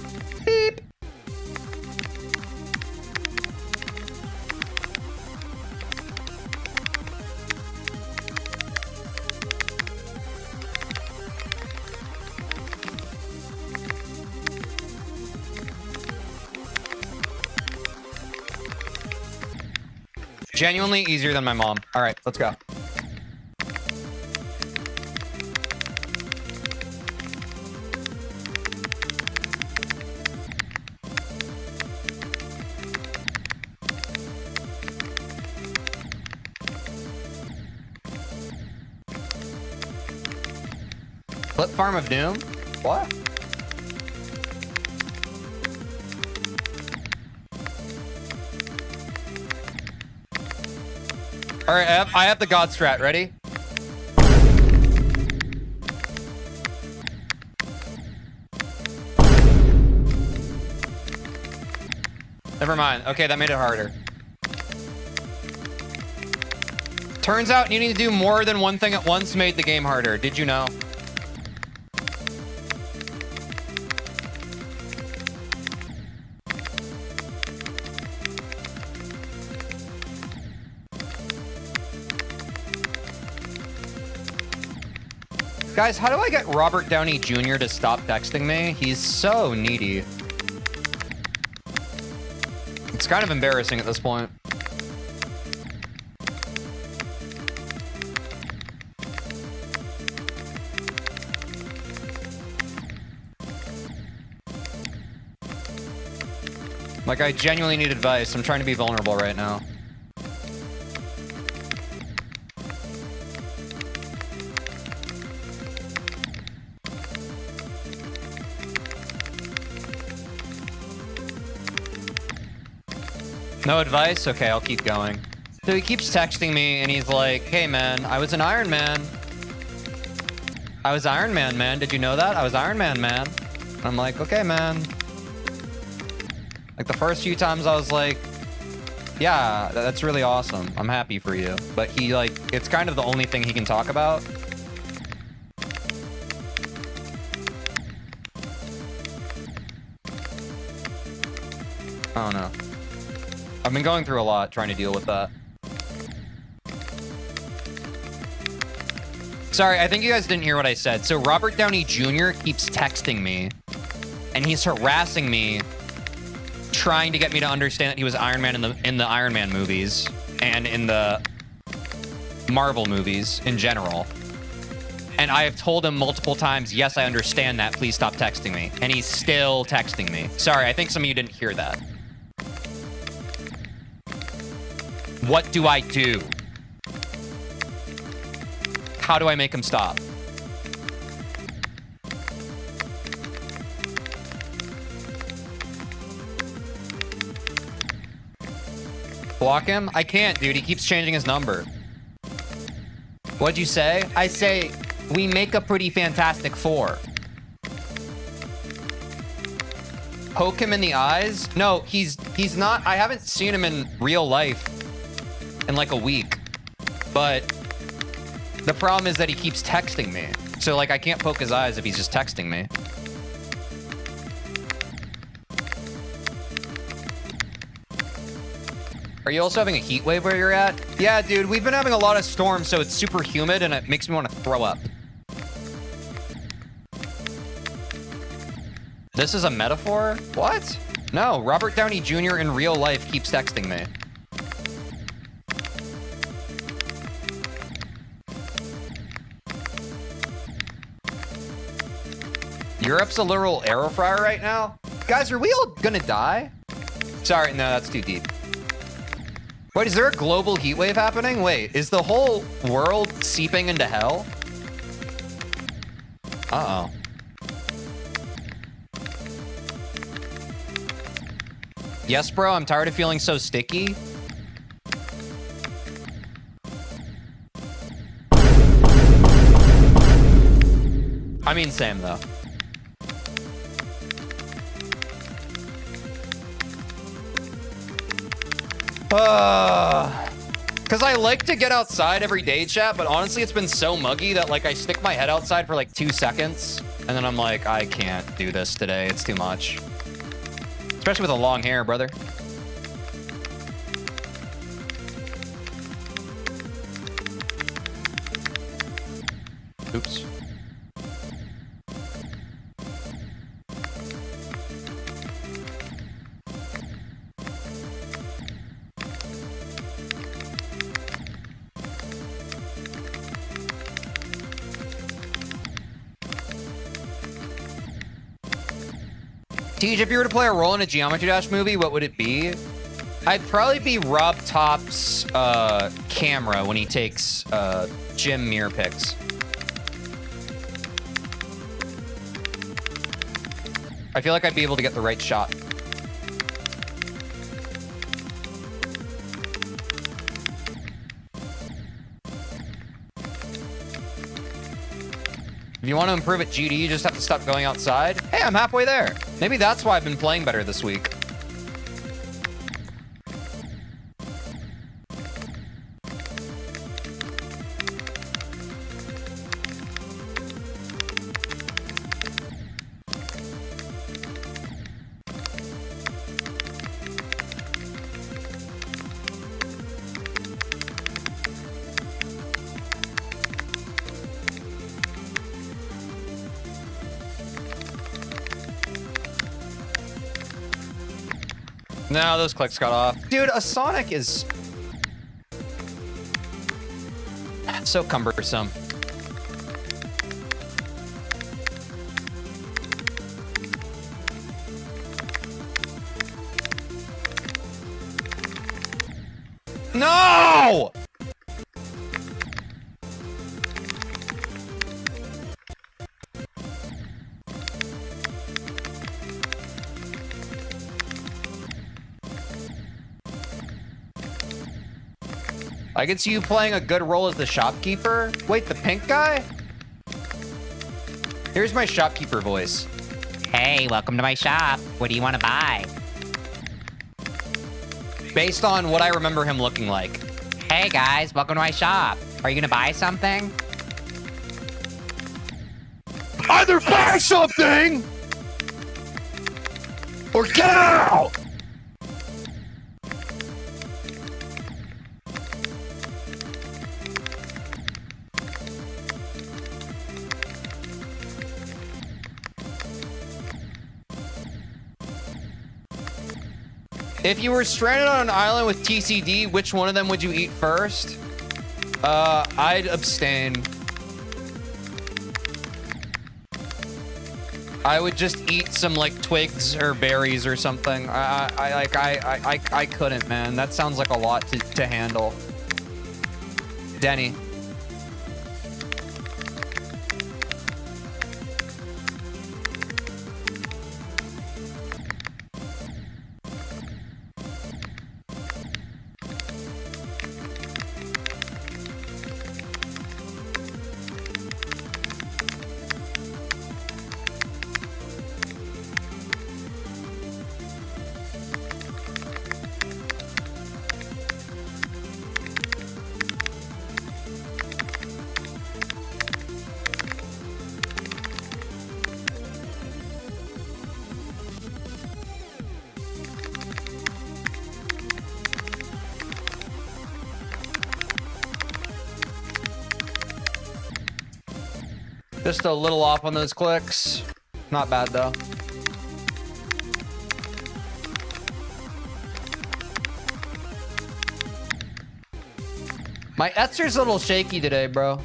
Beep. Genuinely easier than my mom. All right, let's go. Flip Farm of Doom? What? All right, I have the God strat. Ready? Never mind. Okay, that made it harder. Turns out needing to do more than one thing at once made the game harder. Did you know? Guys, how do I get Robert Downey Jr. to stop texting me? He's so needy. It's kind of embarrassing at this point. Like, I genuinely need advice. I'm trying to be vulnerable right now. No advice? Okay, I'll keep going. So he keeps texting me and he's like, hey man, I was an Iron Man. I was Iron Man, man. Did you know that? I was Iron Man, man. And I'm like, okay, man. Like the first few times I was like, yeah, that's really awesome. I'm happy for you. But he like, it's kind of the only thing he can talk about. I don't know. I've been going through a lot trying to deal with that. Sorry, I think you guys didn't hear what I said. So Robert Downey Jr. keeps texting me, and he's harassing me, trying to get me to understand that he was Iron Man in the Iron Man movies and in the Marvel movies in general. And I have told him multiple times, yes, I understand that. Please stop texting me. And he's still texting me. Sorry, I think some of you didn't hear that. What do I do? How do I make him stop? Block him? I can't, dude. He keeps changing his number. What'd you say? I say, we make a pretty Fantastic Four. Poke him in the eyes? No, he's not. I haven't seen him in real life in like a week. But the problem is that he keeps texting me. So like I can't poke his eyes if he's just texting me. Are you also having a heat wave where you're at? Yeah, dude, we've been having a lot of storms, so it's super humid and it makes me want to throw up. This is a metaphor? What? No, Robert Downey Jr. in real life keeps texting me. Europe's a literal air fryer right now? Guys, are we all gonna die? Sorry, no, that's too deep. Wait, is there a global heat wave happening? Wait, is the whole world seeping into hell? Uh-oh. Yes, bro, I'm tired of feeling so sticky. I mean, same, though. Because I like to get outside every day, chat, but honestly, it's been so muggy that, like, I stick my head outside for, like, 2 seconds, and then I'm like, I can't do this today. It's too much. Especially with a long hair, brother. Oops. Teej, if you were to play a role in a Geometry Dash movie, what would it be? I'd probably be Rob Top's camera when he takes gym mirror pics. I feel like I'd be able to get the right shot. If you want to improve at GD, you just have to stop going outside. Hey, I'm halfway there. Maybe that's why I've been playing better this week. No, those clicks got off. Dude, a Sonic is so cumbersome. No! I can see you playing a good role as the shopkeeper. Wait, the pink guy? Here's my shopkeeper voice. Hey, welcome to my shop. What do you want to buy? Based on what I remember him looking like. Hey guys, welcome to my shop. Are you gonna buy something? Either buy something or get out! If you were stranded on an island with TCD, which one of them would you eat first? I'd abstain. I would just eat some like twigs or berries or something. I couldn't, man. That sounds like a lot to handle. Denny. Just a little off on those clicks. Not bad though. My Etzer's a little shaky today, bro.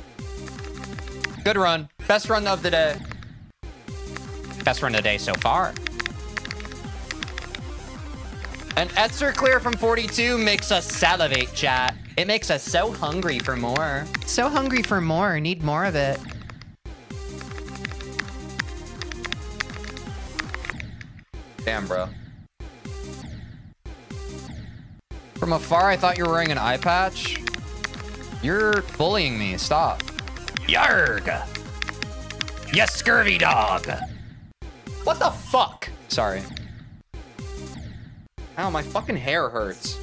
Good run. Best run of the day. Best run of the day so far. An Etzer clear from 42 makes us salivate, chat. It makes us so hungry for more. So hungry for more. Need more of it. Damn, bro. From afar, I thought you were wearing an eye patch. You're bullying me. Stop. Yarg! You scurvy dog! What the fuck? Sorry. Ow, my fucking hair hurts.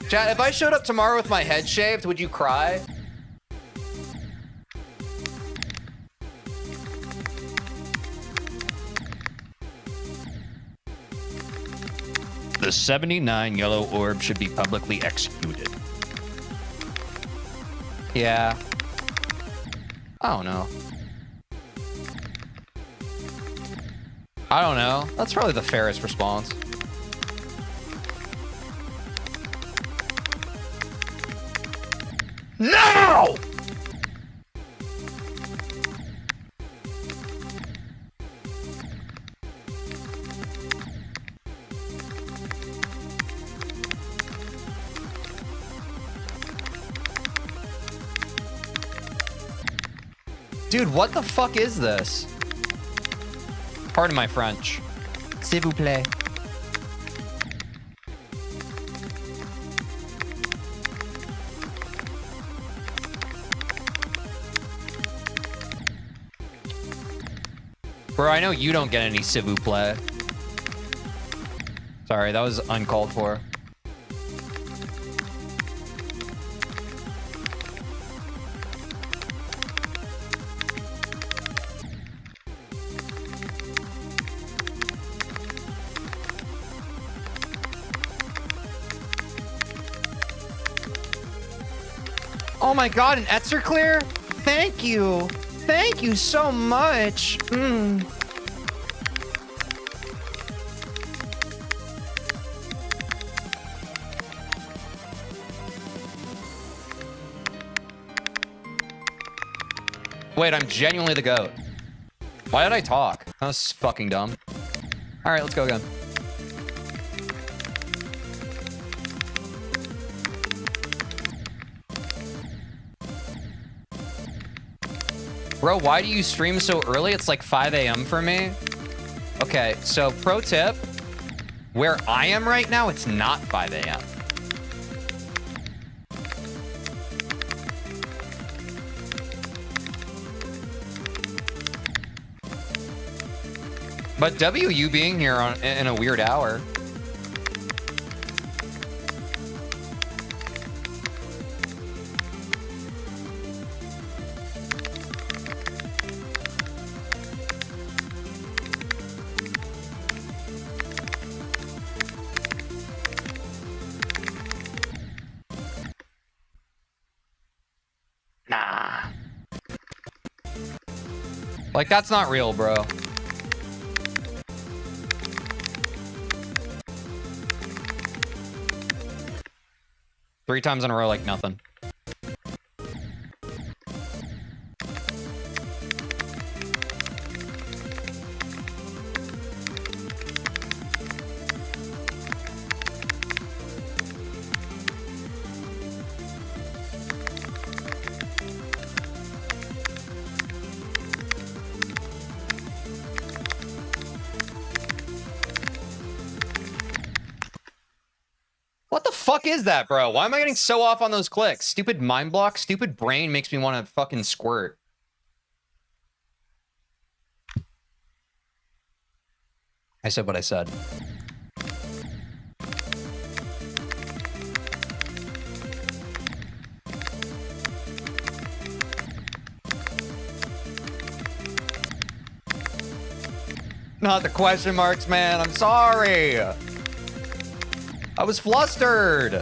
Chat, if I showed up tomorrow with my head shaved, would you cry? The 79 yellow orb should be publicly executed. Yeah. I don't know. I don't know. That's probably the fairest response. No! Dude, what the fuck is this? Pardon my French. S'il vous plaît. Bro, I know you don't get any s'il vous plaît. Sorry, that was uncalled for. Oh my god, an Etzer clear? Thank you. Thank you so much. Wait, I'm genuinely the GOAT. Why did I talk? That was fucking dumb. All right, let's go again. Bro, why do you stream so early? It's like 5 a.m. for me. Okay, so pro tip. Where I am right now, it's not 5 a.m. But WU being here in a weird hour. Nah. Like, that's not real, bro. 3 times in a row like nothing. What the fuck is that, bro? Why am I getting so off on those clicks? Stupid mind block, stupid brain makes me want to fucking squirt. I said what I said. Not the question marks, man. I'm sorry. I was flustered.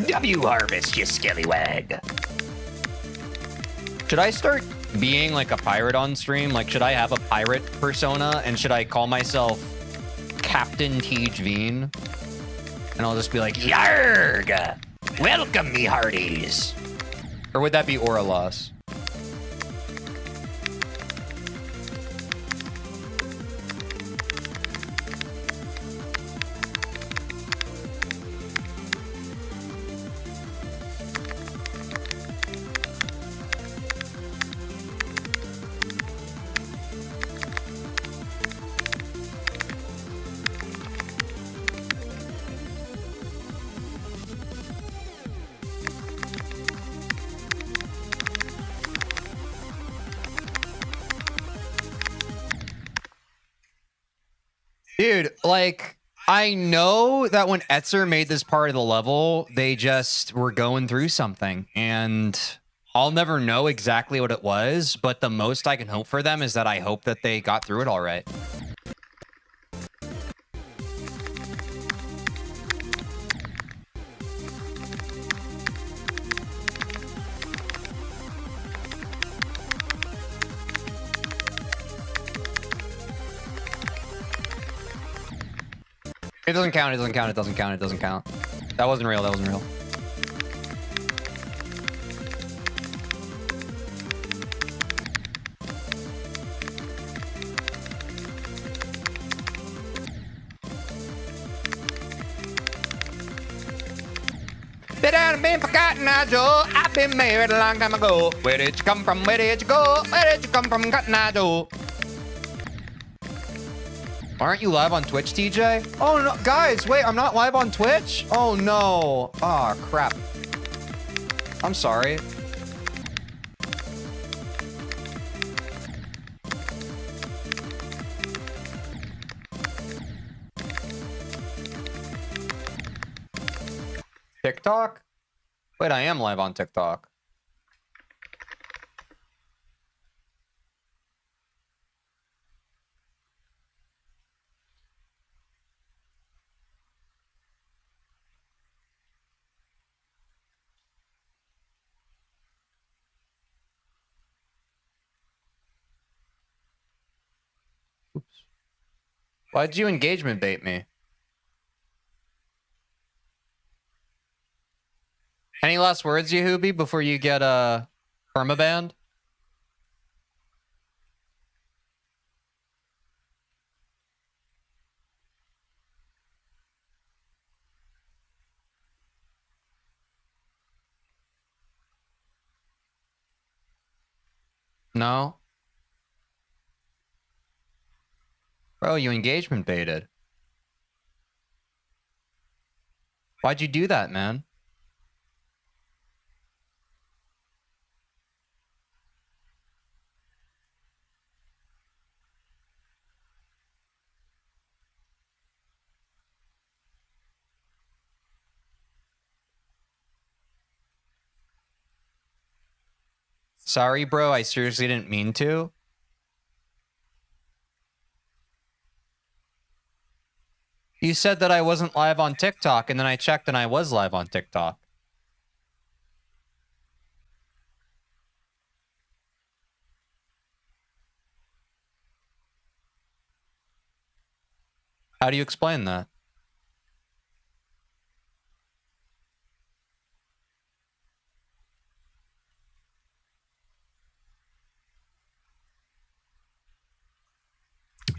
W harvest, you skillywag. Should I start being like a pirate on stream? Like, should I have a pirate persona? And should I call myself Captain TeejVeen? And I'll just be like, Yarg! Welcome, me hearties. or would that be aura loss? Dude, like, I know that when Etzer made this part of the level, they just were going through something, and I'll never know exactly what it was, but the most I can hope for them is that I hope that they got through it all right. It doesn't count, it doesn't count, it doesn't count, it doesn't count. That wasn't real, that wasn't real. That I've been forgotten now, Joe. I've been married a long time ago. Where did you come from? Where did you go? Where did you come from, Cotton Eye Joe? Aren't you live on Twitch, TJ? Oh, no. Guys, wait, I'm not live on Twitch? Oh, no. Oh, crap. I'm sorry. TikTok? Wait, I am live on TikTok. Oops. Why'd you engagement bait me? Any last words, Yehubi, before you get permabanned? No? Bro, you engagement baited. Why'd you do that, man? Sorry, bro, I seriously didn't mean to. You said that I wasn't live on TikTok, and then I checked and I was live on TikTok. How do you explain that?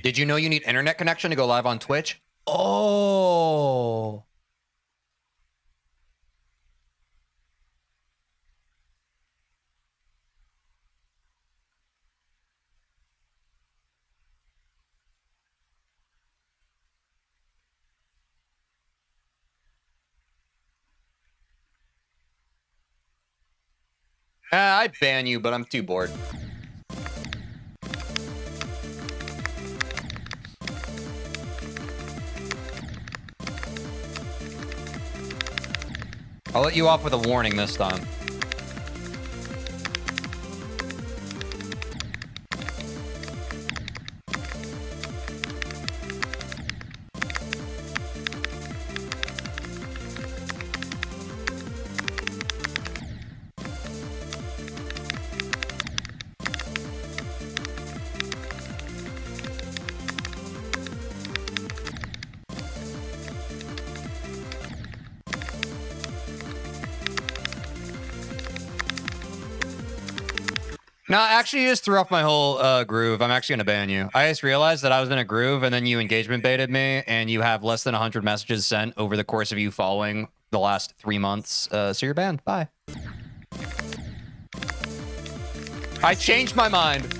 Did you know you need internet connection to go live on Twitch? Oh. I'd ban you, but I'm too bored. I'll let you off with a warning this time. No, actually, you just threw off my whole groove. I'm actually going to ban you. I just realized that I was in a groove, and then you engagement baited me, and you have less than 100 messages sent over the course of you following the last 3 months. So you're banned. Bye. I changed my mind.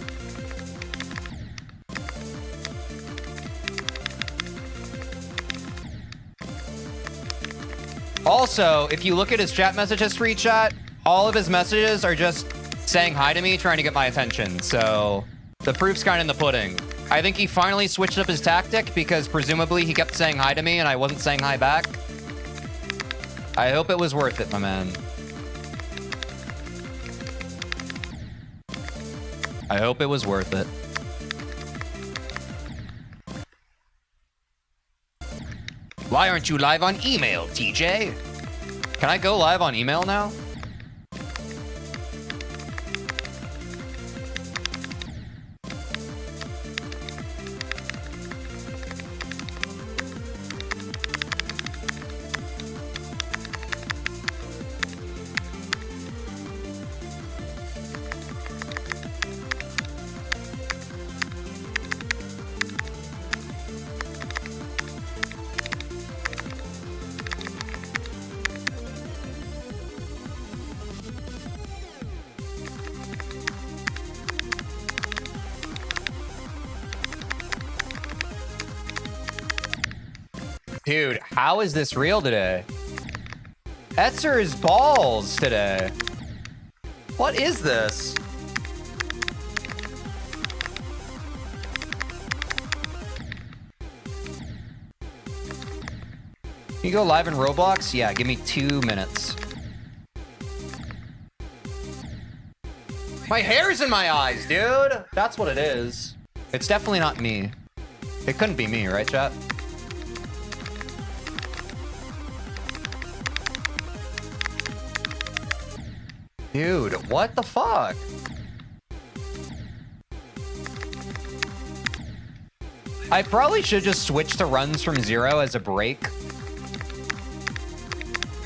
Also, if you look at his chat message history, chat, all of his messages are just saying hi to me, trying to get my attention. So the proof's kind of in the pudding. I think he finally switched up his tactic because presumably he kept saying hi to me and I wasn't saying hi back. I hope it was worth it, my man. I hope it was worth it. Why aren't you live on email, TJ? Can I go live on email now? Dude, how is this real today? Etzer is balls today. What is this? Can you go live in Roblox? Yeah, give me 2 minutes. My hair's in my eyes, dude. That's what it is. It's definitely not me. It couldn't be me, right, chat? Dude, what the fuck? I probably should just switch to runs from 0 as a break.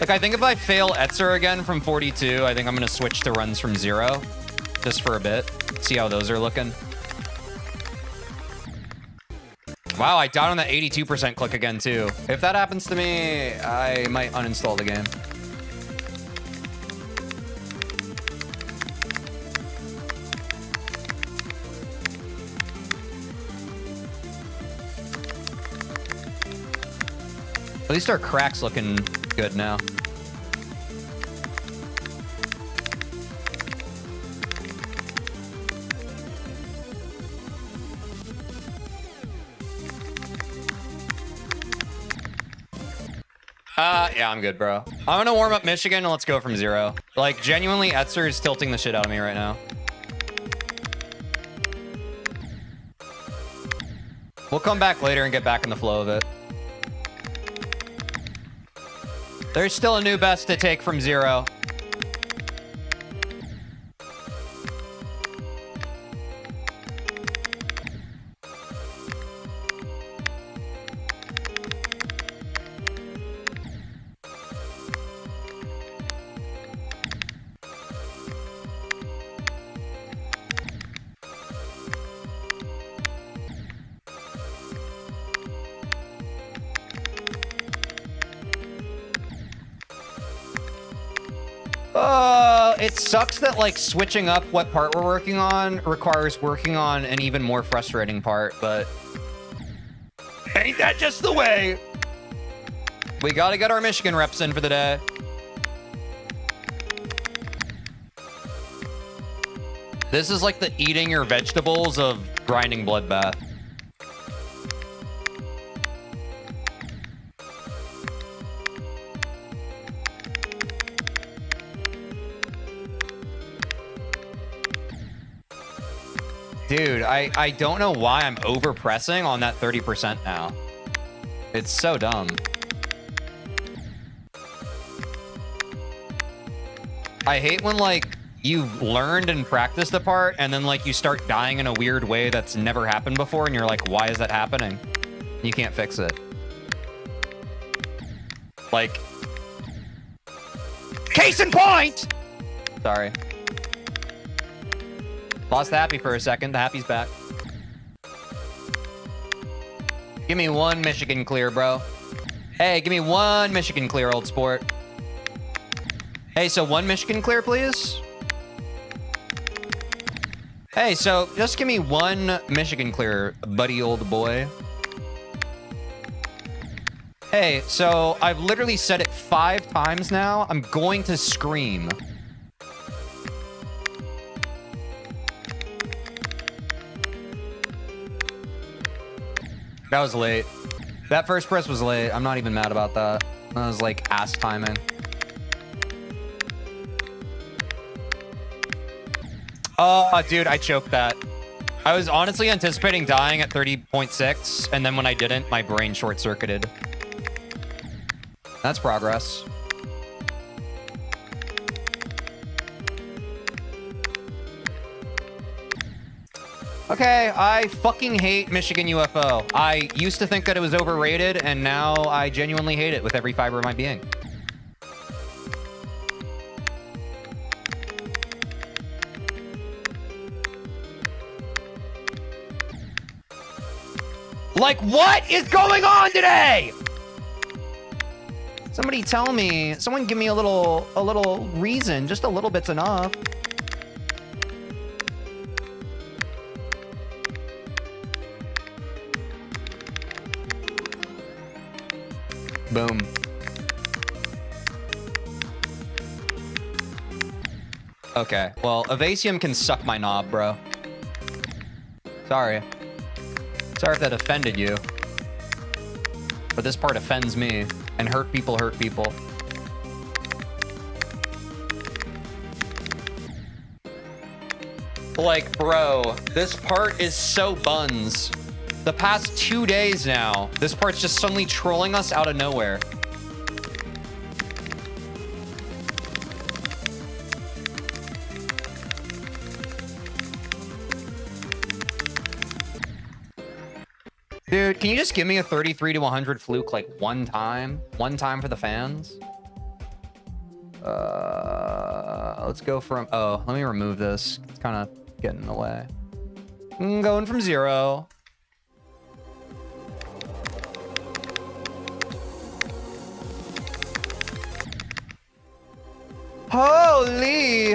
Like, I think if I fail Etzer again from 42, I think I'm gonna switch to runs from 0. Just for a bit. See how those are looking. Wow, I died on that 82% click again, too. If that happens to me, I might uninstall the game. At least our crack's looking good now. Yeah, I'm good, bro. I'm gonna warm up Michigan and let's go from 0. Like, genuinely, Etzer is tilting the shit out of me right now. We'll come back later and get back in the flow of it. There's still a new best to take from 0. it sucks that like switching up what part we're working on requires working on an even more frustrating part, but ain't that just the way? We gotta get our Michigan reps in for the day. This is like the eating your vegetables of grinding Bloodbath. Dude, I don't know why I'm overpressing on that 30% now. It's so dumb. I hate when, like, you've learned and practiced a part, and then, like, you start dying in a weird way that's never happened before, and you're like, why is that happening? You can't fix it. Like, case in point! Sorry. Lost the happy for a second. The happy's back. Give me one Michigan clear, bro. Hey, give me one Michigan clear, old sport. Hey, so one Michigan clear, please. Hey, so just give me one Michigan clear, buddy old boy. Hey, so I've literally said it 5 times now. I'm going to scream. That was late. That first press was late. I'm not even mad about that. That was like ass timing. Oh, dude, I choked that. I was honestly anticipating dying at 30.6, and then when I didn't, my brain short-circuited. That's progress. Okay, I fucking hate Michigan UFO. I used to think that it was overrated, and now I genuinely hate it with every fiber of my being. Like, what is going on today? Somebody tell me. Someone give me a little reason. Just a little bit's enough. Boom. Okay, well, Evasium can suck my knob, bro. Sorry. Sorry if that offended you. But this part offends me. And hurt people hurt people. Like, bro, this part is so buns. The past 2 days now, this part's just suddenly trolling us out of nowhere. Dude, can you just give me a 33 to 100 fluke like one time? One time for the fans? Let's go from... Oh, let me remove this. It's kind of getting in the way. Going from 0. Holy...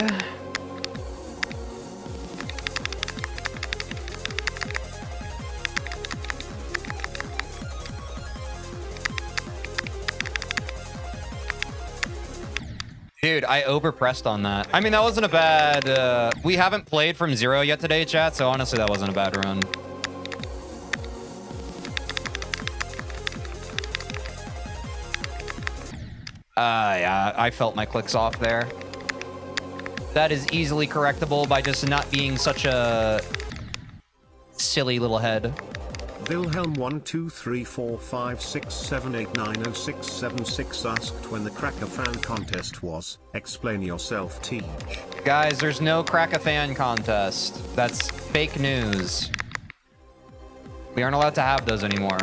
Dude, I overpressed on that. I mean, that wasn't a bad... we haven't played from 0 yet today, chat, so honestly, that wasn't a bad run. Yeah, I felt my clicks off there. That is easily correctable by just not being such a silly little head. Wilhelm 1234567890676 asked when the Cracker Fan contest was. Explain yourself, Teej. Guys, there's no Cracker Fan contest. That's fake news. We aren't allowed to have those anymore.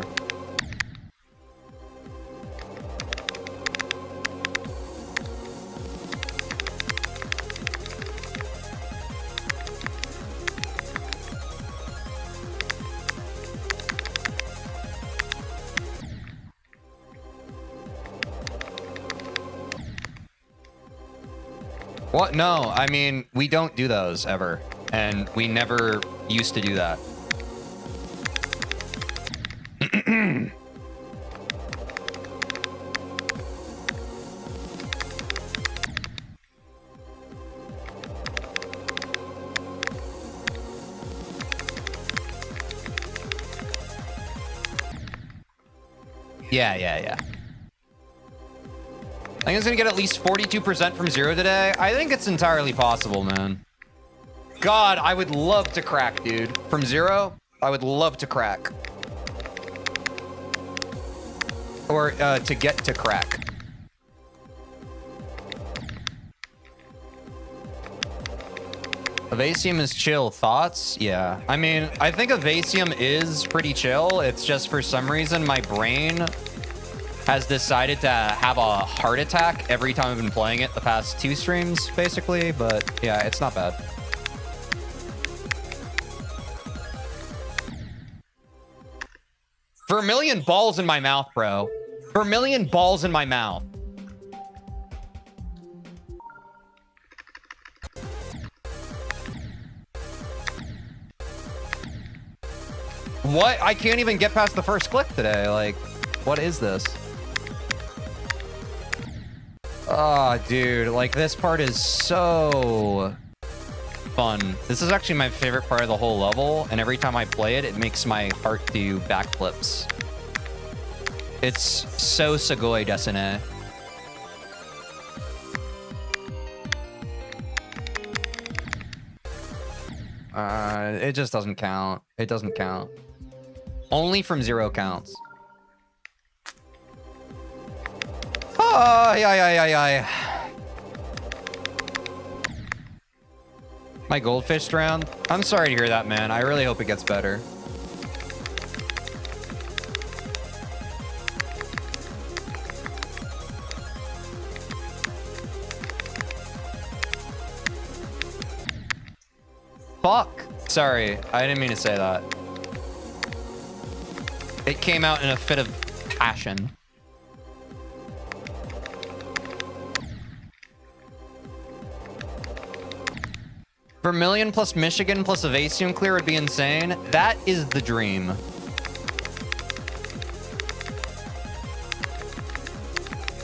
What? No, I mean, we don't do those ever. And we never used to do that. Yeah. I think it's gonna get at least 42% from 0 today. I think it's entirely possible, man. God, I would love to crack, dude. From 0, I would love to crack. Or to get to crack. Evasium is chill. Thoughts? Yeah. I mean, I think Evasium is pretty chill. It's just for some reason my brain has decided to have a heart attack every time I've been playing it the past 2 streams, basically. But yeah, it's not bad. Vermilion balls in my mouth, bro. Vermilion balls in my mouth. What? I can't even get past the first click today. Like, what is this? Oh, dude. Like, this part is so fun. This is actually my favorite part of the whole level. And every time I play it, it makes my heart do backflips. It's so sugoi desu ne. It just doesn't count. It doesn't count. Only from 0 counts. Oh, yeah. My goldfish drowned? I'm sorry to hear that, man. I really hope it gets better. Fuck. Sorry, I didn't mean to say that. It came out in a fit of passion. Vermilion plus Michigan plus Evasium clear would be insane. That is the dream.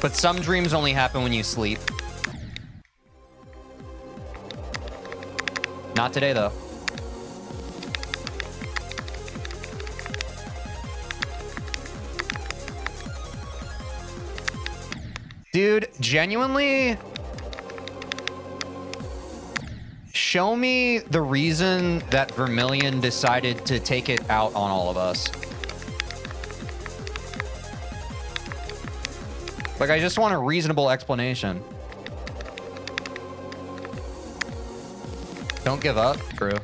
But some dreams only happen when you sleep. Not today, though. Dude, genuinely, show me the reason that Vermilion decided to take it out on all of us. Like, I just want a reasonable explanation. Don't give up. True.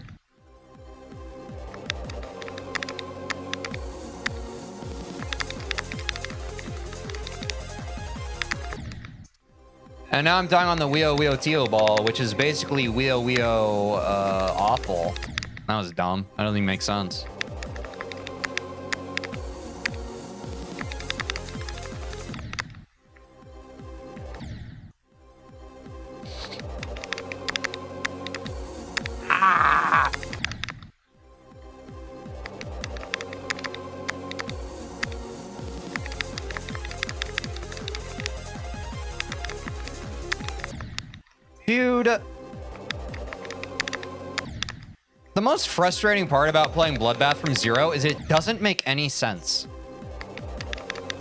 And now I'm dying on the Wio Wio Tio ball, which is basically Wio Wio awful. That was dumb. That doesn't even make sense. Dude. The most frustrating part about playing Bloodbath from 0 is it doesn't make any sense.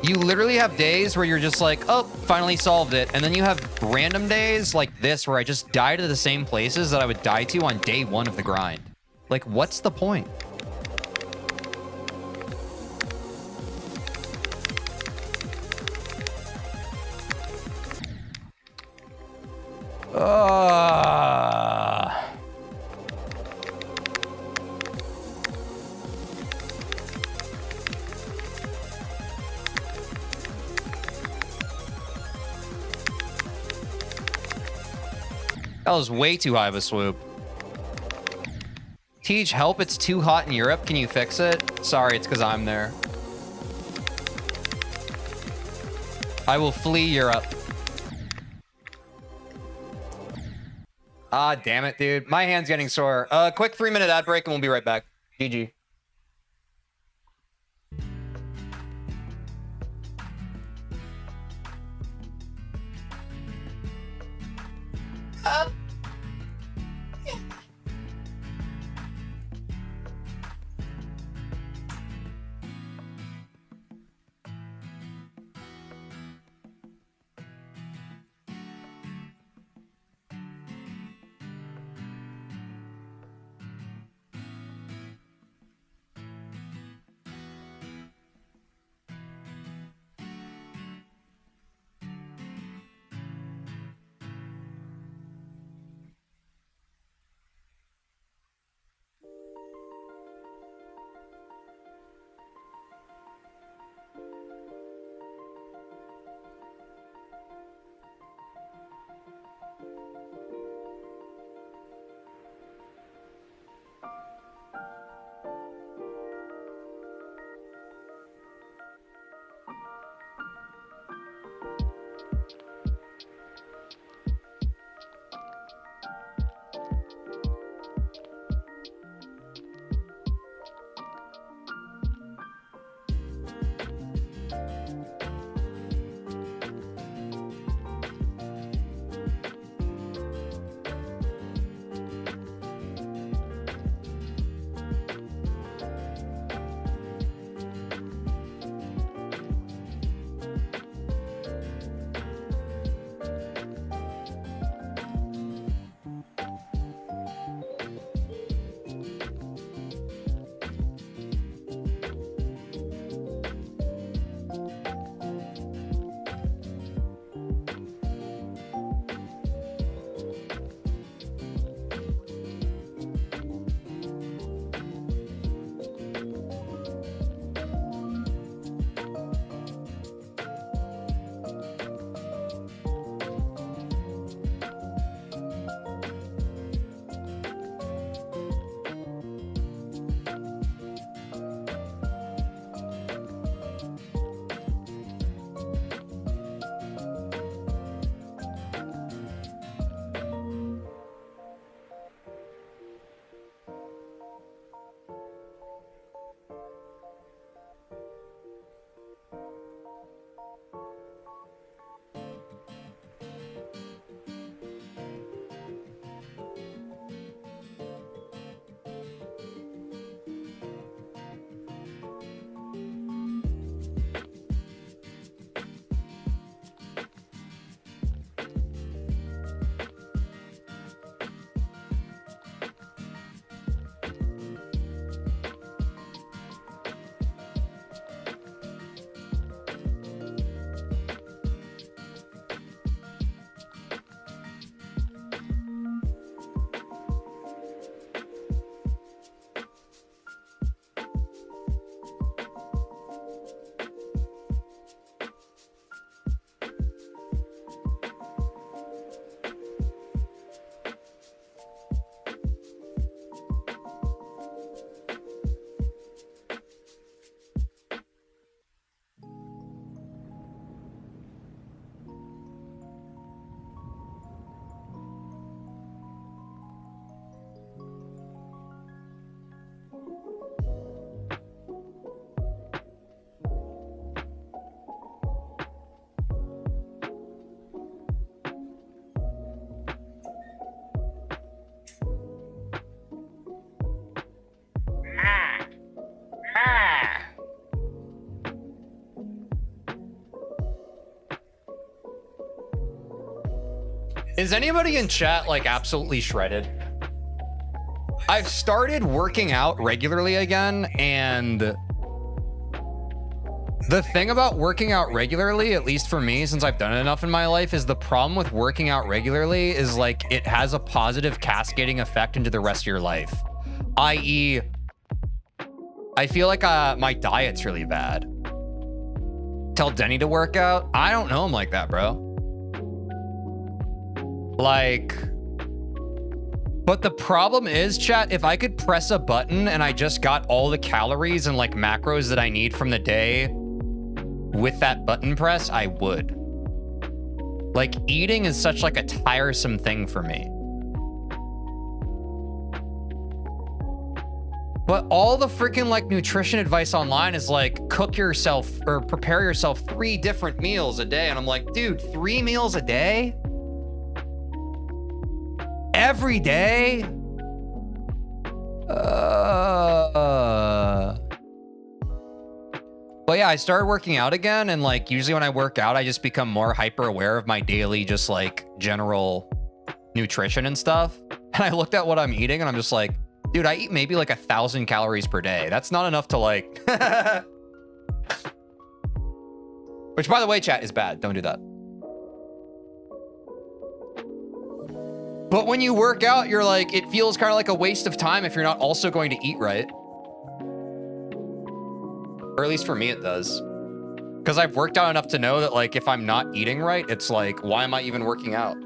You literally have days where you're just like, oh, finally solved it. And then you have random days like this where I just die to the same places that I would die to on day 1 of the grind. Like, what's the point? That was way too high of a swoop. Teej, help, it's too hot in Europe. Can you fix it? Sorry, it's because I'm there. I will flee Europe. Ah, damn it, dude. My hand's getting sore. Quick 3-minute ad break and we'll be right back. GG. Is anybody in chat like absolutely shredded? I've started working out regularly again, and the thing about working out regularly, at least for me, since I've done it enough in my life, is the problem with working out regularly is like it has a positive cascading effect into the rest of your life. I.e., I feel like my diet's really bad. Tell Denny to work out? I don't know him like that, bro. Like, but the problem is, chat, if I could press a button and I just got all the calories and like macros that I need from the day with that button press, I would. Like, eating is such like a tiresome thing for me. But all the freaking like nutrition advice online is like cook yourself or prepare yourself 3 different meals a day. And I'm like, dude, 3 meals a day? Every day? But yeah, I started working out again. And like, usually when I work out, I just become more hyper aware of my daily, just like general nutrition and stuff. And I looked at what I'm eating and I'm just like, dude, I eat maybe like 1,000 calories per day. That's not enough to like... Which, by the way, chat, is bad. Don't do that. But when you work out, you're like, it feels kind of like a waste of time if you're not also going to eat right. Or at least for me, it does. Because I've worked out enough to know that like, if I'm not eating right, it's like, why am I even working out?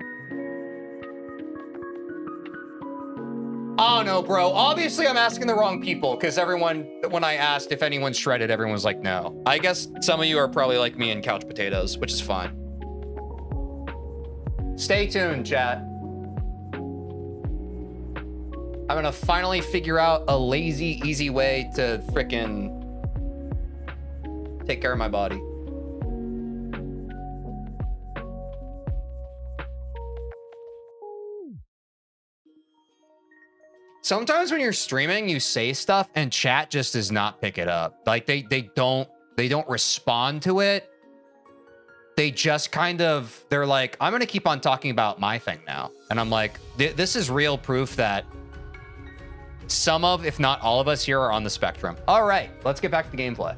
Oh no, bro. Obviously, I'm asking the wrong people because everyone, when I asked if anyone's shredded, everyone was like, no. I guess some of you are probably like me and couch potatoes, which is fine. Stay tuned, chat. I'm gonna finally figure out a lazy, easy way to frickin' take care of my body. Sometimes when you're streaming, you say stuff and chat just does not pick it up. Like they don't respond to it. They just kind of, they're like, I'm gonna keep on talking about my thing now. And I'm like, this is real proof that some of, if not all of us here are on the spectrum. All right, let's get back to the gameplay.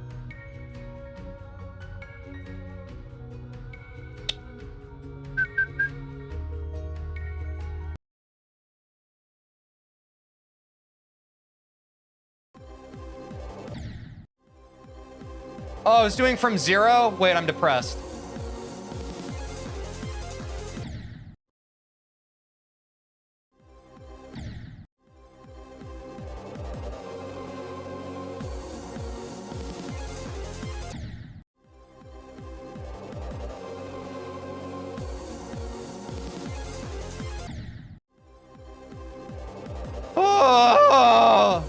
Oh, I was doing from 0? Wait, I'm depressed. Oh!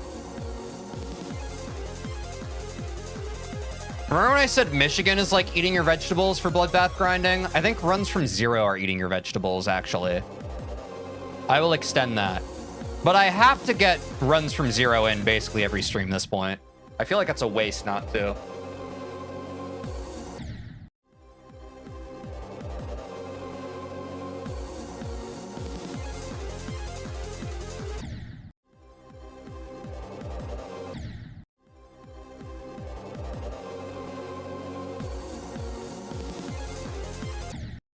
Remember when I said Michigan is like eating your vegetables for bloodbath grinding? I think runs from 0 are eating your vegetables, actually. I will extend that. But I have to get runs from 0 in basically every stream at this point. I feel like that's a waste not to.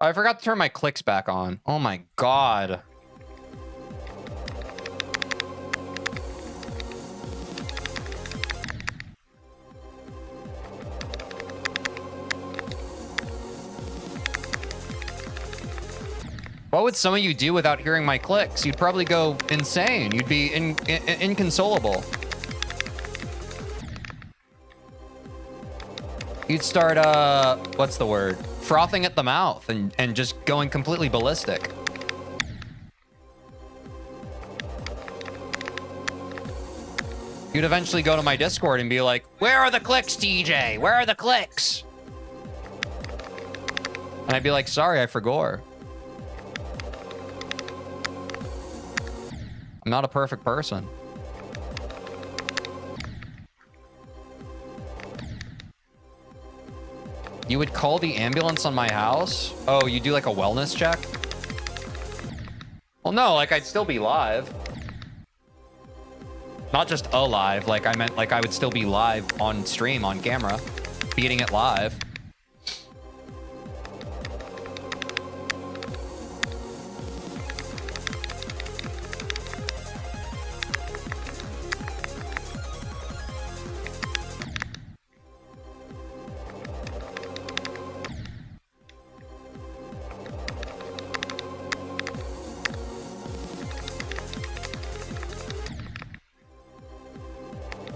I forgot to turn my clicks back on. Oh my god. What would some of you do without hearing my clicks? You'd probably go insane. You'd be inconsolable. You'd start, what's the word? Frothing at the mouth and just going completely ballistic. You'd eventually go to my Discord and be like, where are the clicks, TJ? Where are the clicks? And I'd be like, sorry, I forgot. I'm not a perfect person. You would call the ambulance on my house? Oh, you do like a wellness check? Well, no, like I'd still be live. Not just alive, like I meant like I would still be live on stream, on camera, beating it live.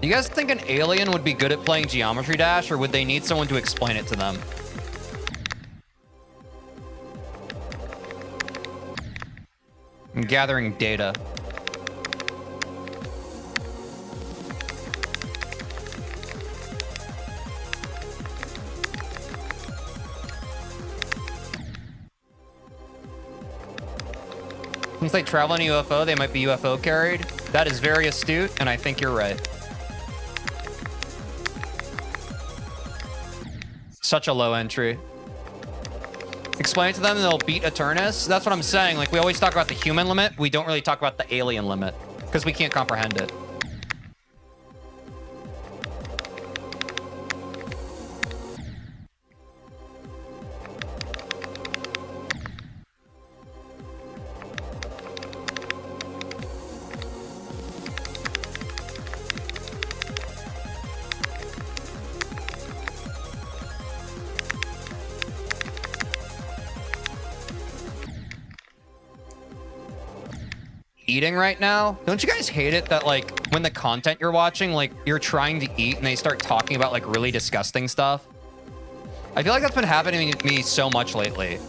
You guys think an alien would be good at playing Geometry Dash, or would they need someone to explain it to them? I'm gathering data. Since they travel in a UFO, they might be UFO carried. That is very astute, and I think you're right. Such a low entry. Explain it to them and they'll beat Eternus. That's what I'm saying. Like, we always talk about the human limit. We don't really talk about the alien limit because we can't comprehend it. Eating right now. Don't you guys hate it that like when the content you're watching, like you're trying to eat and they start talking about like really disgusting stuff? I feel like that's been happening to me so much lately.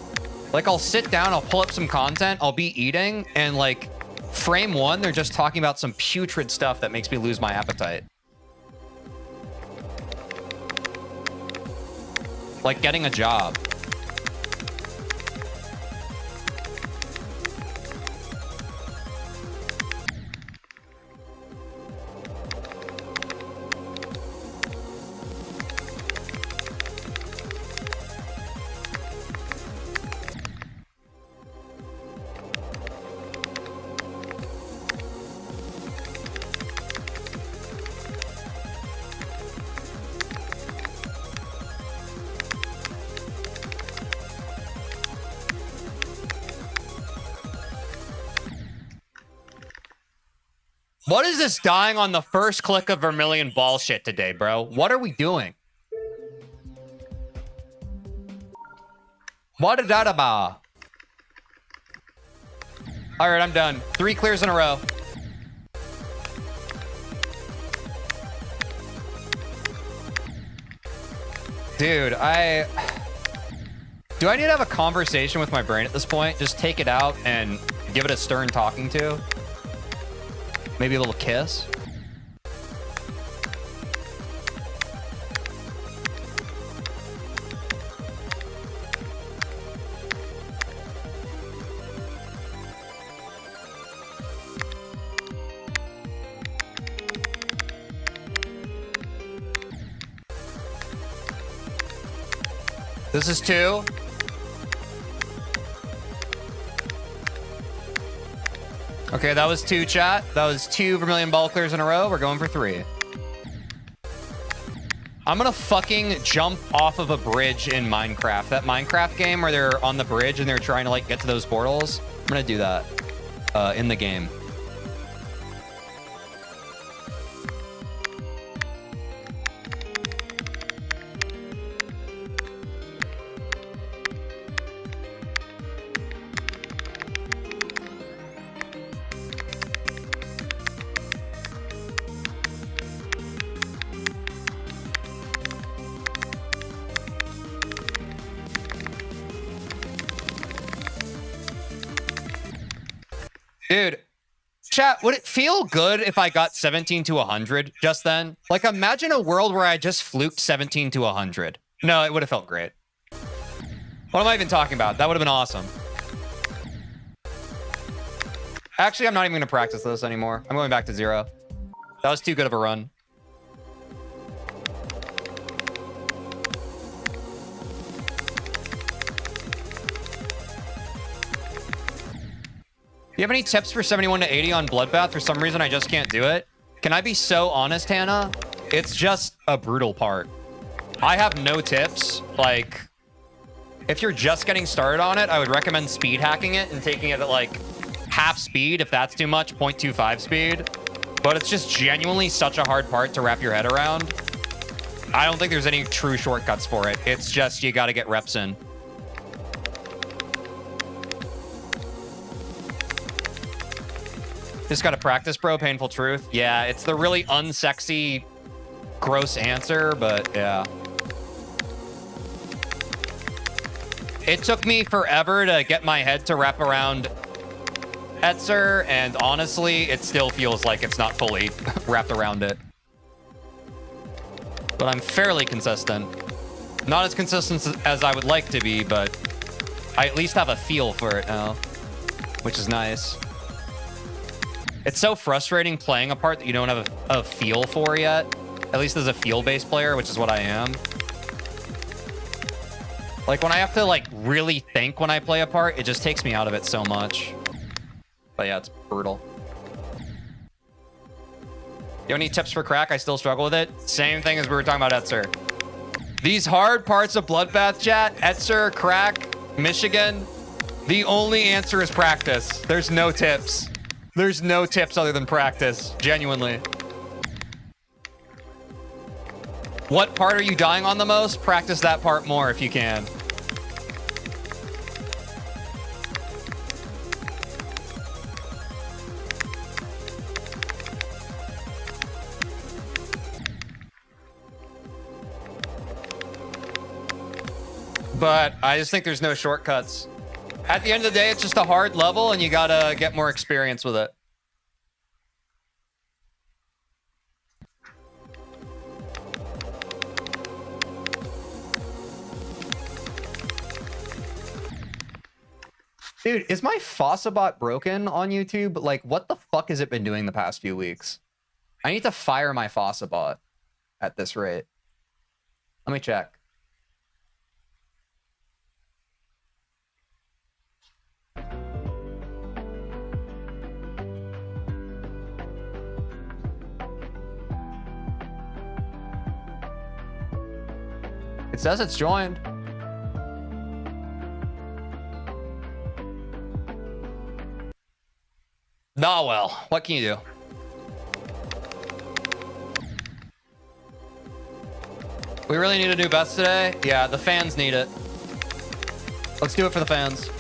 Like I'll sit down, I'll pull up some content, I'll be eating, and like frame one, they're just talking about some putrid stuff that makes me lose my appetite. Like getting a job. What is this dying on the first click of Vermilion ball shit today, bro? What are we doing? What a data ba. All right, I'm done. 3 clears in a row. Dude, do I need to have a conversation with my brain at this point? Just take it out and give it a stern talking to? Maybe a little kiss? This is 2. Okay, that was 2, chat. That was 2 Vermilion ball clears in a row. We're going for 3. I'm gonna fucking jump off of a bridge in Minecraft. That Minecraft game where they're on the bridge and they're trying to like get to those portals. I'm gonna do that in the game. Dude, chat, would it feel good if I got 17 to 100 just then? Like, imagine a world where I just fluked 17 to 100. No, it would have felt great. What am I even talking about? That would have been awesome. Actually, I'm not even going to practice this anymore. I'm going back to 0. That was too good of a run. Do you have any tips for 71 to 80 on Bloodbath? For some reason, I just can't do it. Can I be so honest, Hannah? It's just a brutal part. I have no tips. Like, if you're just getting started on it, I would recommend speed hacking it and taking it at like half speed. If that's too much, 0.25 speed. But it's just genuinely such a hard part to wrap your head around. I don't think there's any true shortcuts for it. It's just you got to get reps in. Just gotta practice, bro. Painful truth. Yeah, it's the really unsexy, gross answer, but yeah. It took me forever to get my head to wrap around Etzer, and honestly, it still feels like it's not fully wrapped around it. But I'm fairly consistent. Not as consistent as I would like to be, but I at least have a feel for it now, which is nice. It's so frustrating playing a part that you don't have a feel for yet. At least as a feel-based player, which is what I am. Like, when I have to, like, really think when I play a part, it just takes me out of it so much. But yeah, it's brutal. You have any tips for crack? I still struggle with it. Same thing as we were talking about Etzer. These hard parts of Bloodbath chat, Etzer, crack, Michigan, the only answer is practice. There's no tips. There's no tips other than practice. Genuinely. What part are you dying on the most? Practice that part more if you can. But I just think there's no shortcuts. At the end of the day, it's just a hard level and you gotta get more experience with it. Dude, is my Fossabot broken on YouTube? Like, what the fuck has it been doing the past few weeks? I need to fire my Fossabot at this rate. Let me check. It says it's joined. Nah, well, what can you do? We really need a new best today? Yeah, the fans need it. Let's do it for the fans.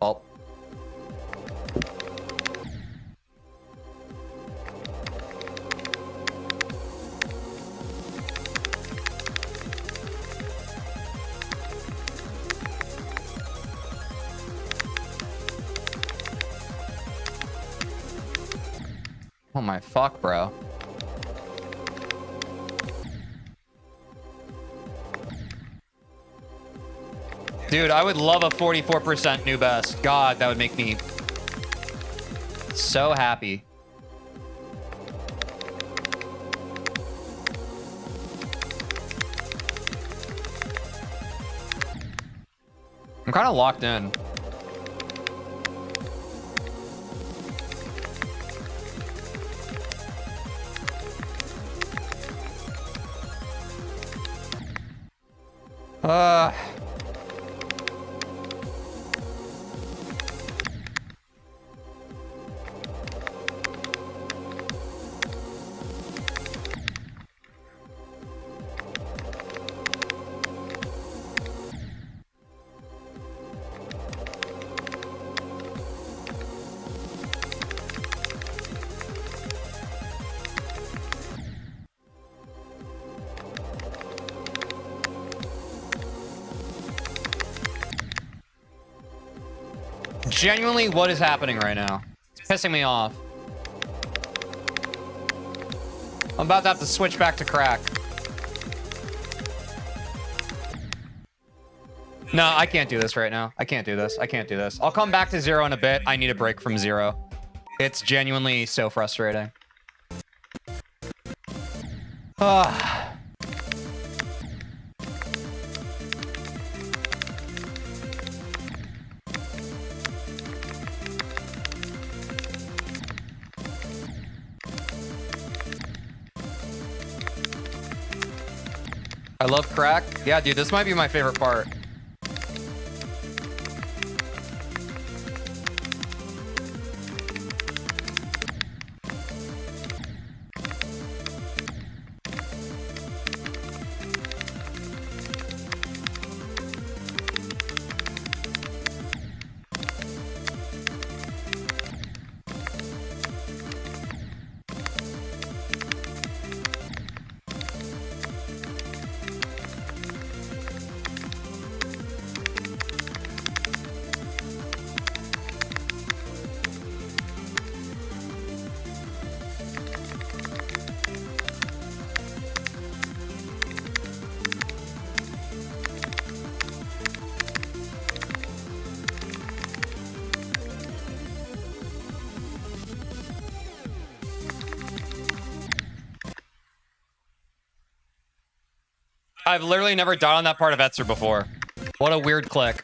Oh. Oh my fuck, bro. Dude, I would love a 44% new best. God, that would make me so happy. I'm kind of locked in. Genuinely, what is happening right now? It's pissing me off. I'm about to have to switch back to crack. No, I can't do this right now. I can't do this. I can't do this. I'll come back to 0 in a bit. I need a break from 0. It's genuinely so frustrating. I love crack. Yeah, dude, this might be my favorite part. I've literally never died on that part of Etzer before. What a weird click.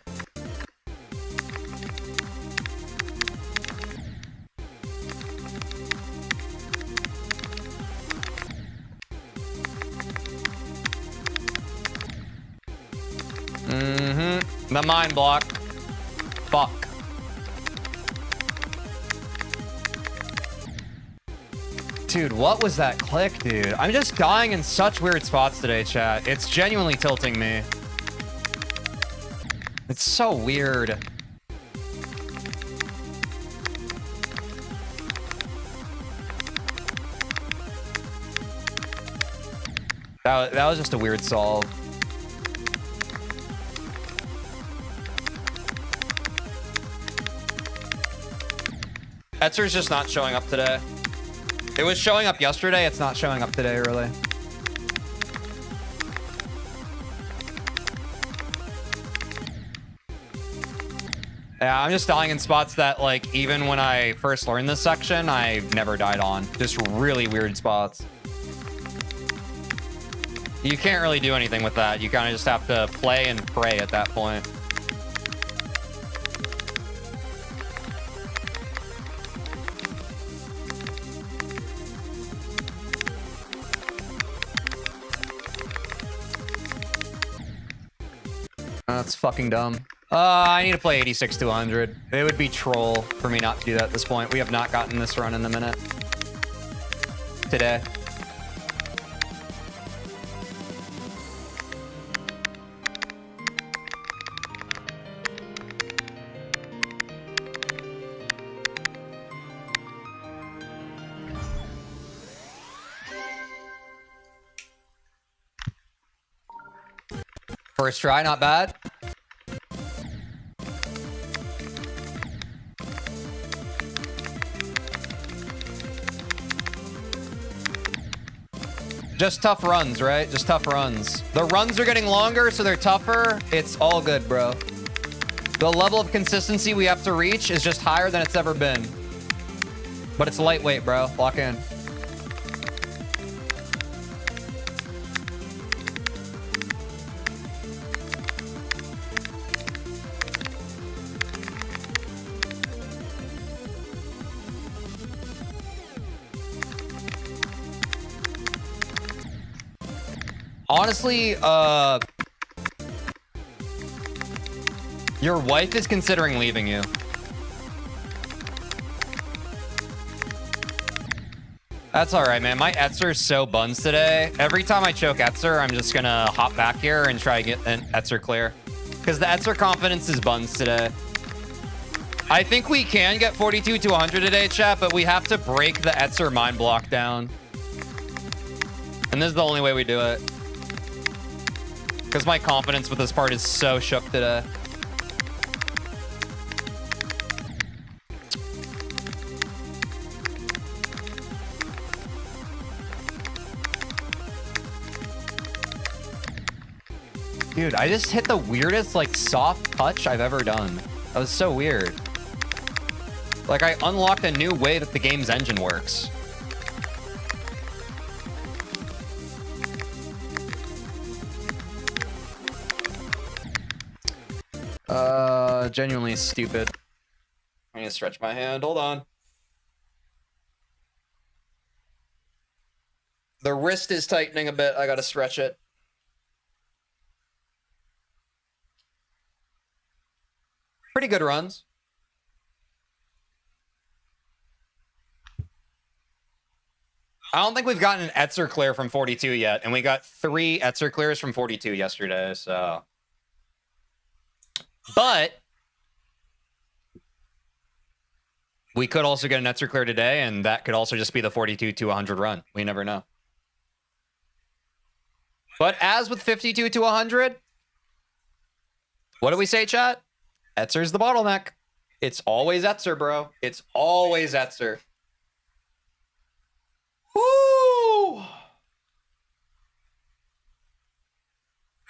The mind block. Fuck. Dude, what was that click, dude? I'm just dying in such weird spots today, chat. It's genuinely tilting me. It's so weird. That was just a weird solve. Etzer's just not showing up today. It was showing up yesterday. It's not showing up today, really. Yeah, I'm just dying in spots that, like, even when I first learned this section, I've never died on. Just really weird spots. You can't really do anything with that. You kind of just have to play and pray at that point. That's fucking dumb. I need to play 86 to 100. It would be troll for me not to do that at this point. We have not gotten this run in a minute. Today. First try, not bad. Just tough runs, right? Just tough runs. The runs are getting longer, so they're tougher. It's all good, bro. The level of consistency we have to reach is just higher than it's ever been. But it's lightweight, bro. Lock in. Honestly, your wife is considering leaving you. That's all right, man. My Etzer is so buns today. Every time I choke Etzer, I'm just gonna hop back here and try to get an Etzer clear. Because the Etzer confidence is buns today. I think we can get 42 to 100 today, chat, but we have to break the Etzer mind block down. And this is the only way we do it. Because my confidence with this part is so shook today. Dude, I just hit the weirdest, like, soft touch I've ever done. That was so weird. Like, I unlocked a new way that the game's engine works. Genuinely stupid. I need to stretch my hand. Hold on. The wrist is tightening a bit. I gotta stretch it. Pretty good runs. I don't think we've gotten an Etzer clear from 42 yet, and we got 3 Etzer clears from 42 yesterday, so... But we could also get an Etzer clear today, and that could also just be the 42 to 100 run. We never know. But as with 52 to 100, what do we say, chat? Etzer's the bottleneck. It's always Etzer, bro. It's always Etzer. Woo!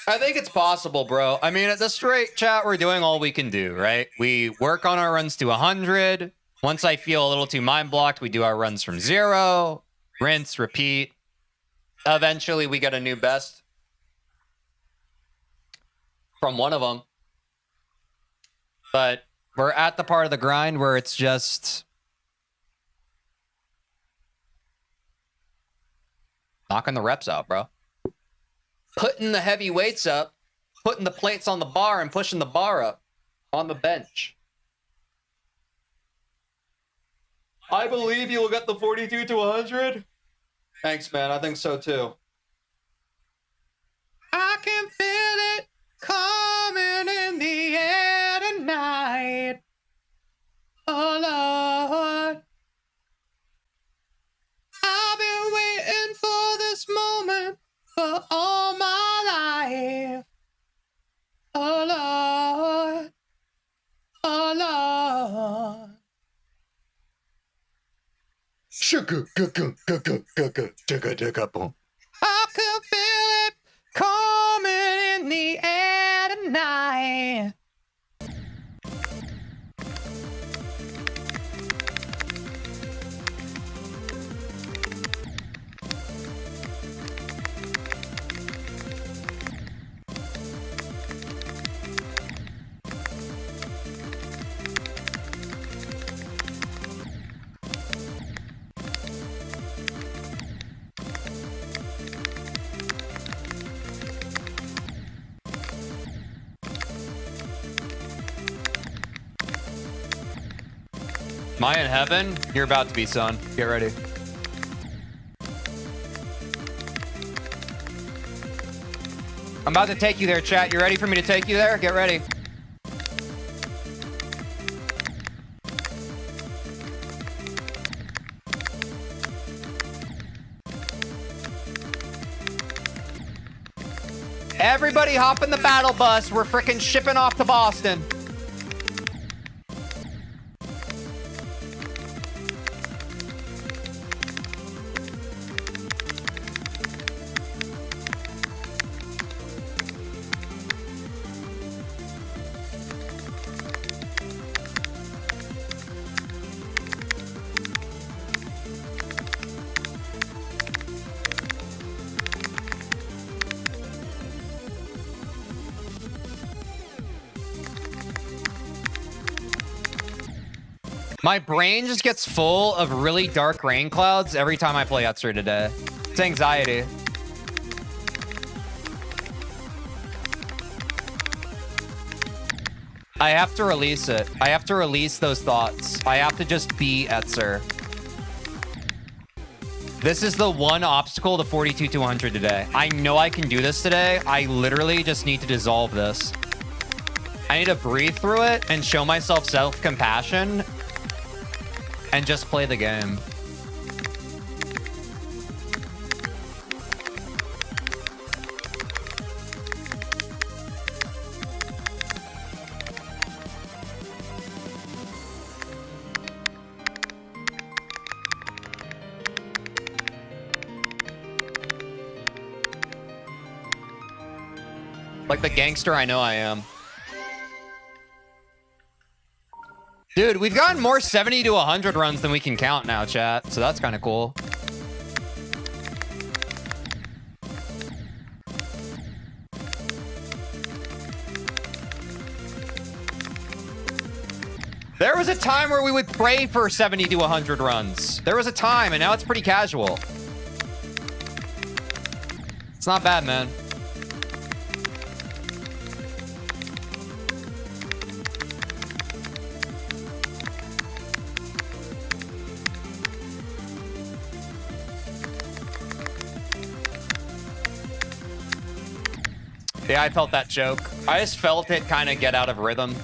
I think it's possible, bro. I mean, at this rate, chat, we're doing all we can do, right? We work on our runs to 100. Once I feel a little too mind blocked, we do our runs from 0. Rinse, repeat. Eventually, we get a new best. from one of them. But we're at the part of the grind where it's just knocking the reps out, bro. Putting the heavy weights up, putting the plates on the bar and pushing the bar up on the bench. I believe you will get the 42 to 100. Thanks, man. I think so too. I can feel it coming in the air tonight. Oh, Lord. I've been waiting for this moment for all my life. Oh, Lord. Oh, Lord. Sugar, I can feel it coming in the air tonight. Am I in heaven? You're about to be, son. Get ready. I'm about to take you there, chat. You ready for me to take you there? Get ready. Everybody hop in the battle bus. We're freaking shipping off to Boston. My brain just gets full of really dark rain clouds every time I play Etzer today. It's anxiety. I have to release it. I have to release those thoughts. I have to just be Etzer. This is the one obstacle to 42 to 100 today. I know I can do this today. I literally just need to dissolve this. I need to breathe through it and show myself self-compassion and just play the game. Like the gangster I know I am. Dude, we've gotten more 70 to 100 runs than we can count now, chat. So that's kind of cool. There was a time where we would pray for 70 to 100 runs. There was a time, and now it's pretty casual. It's not bad, man. Yeah, I felt that joke. I just felt it kind of get out of rhythm.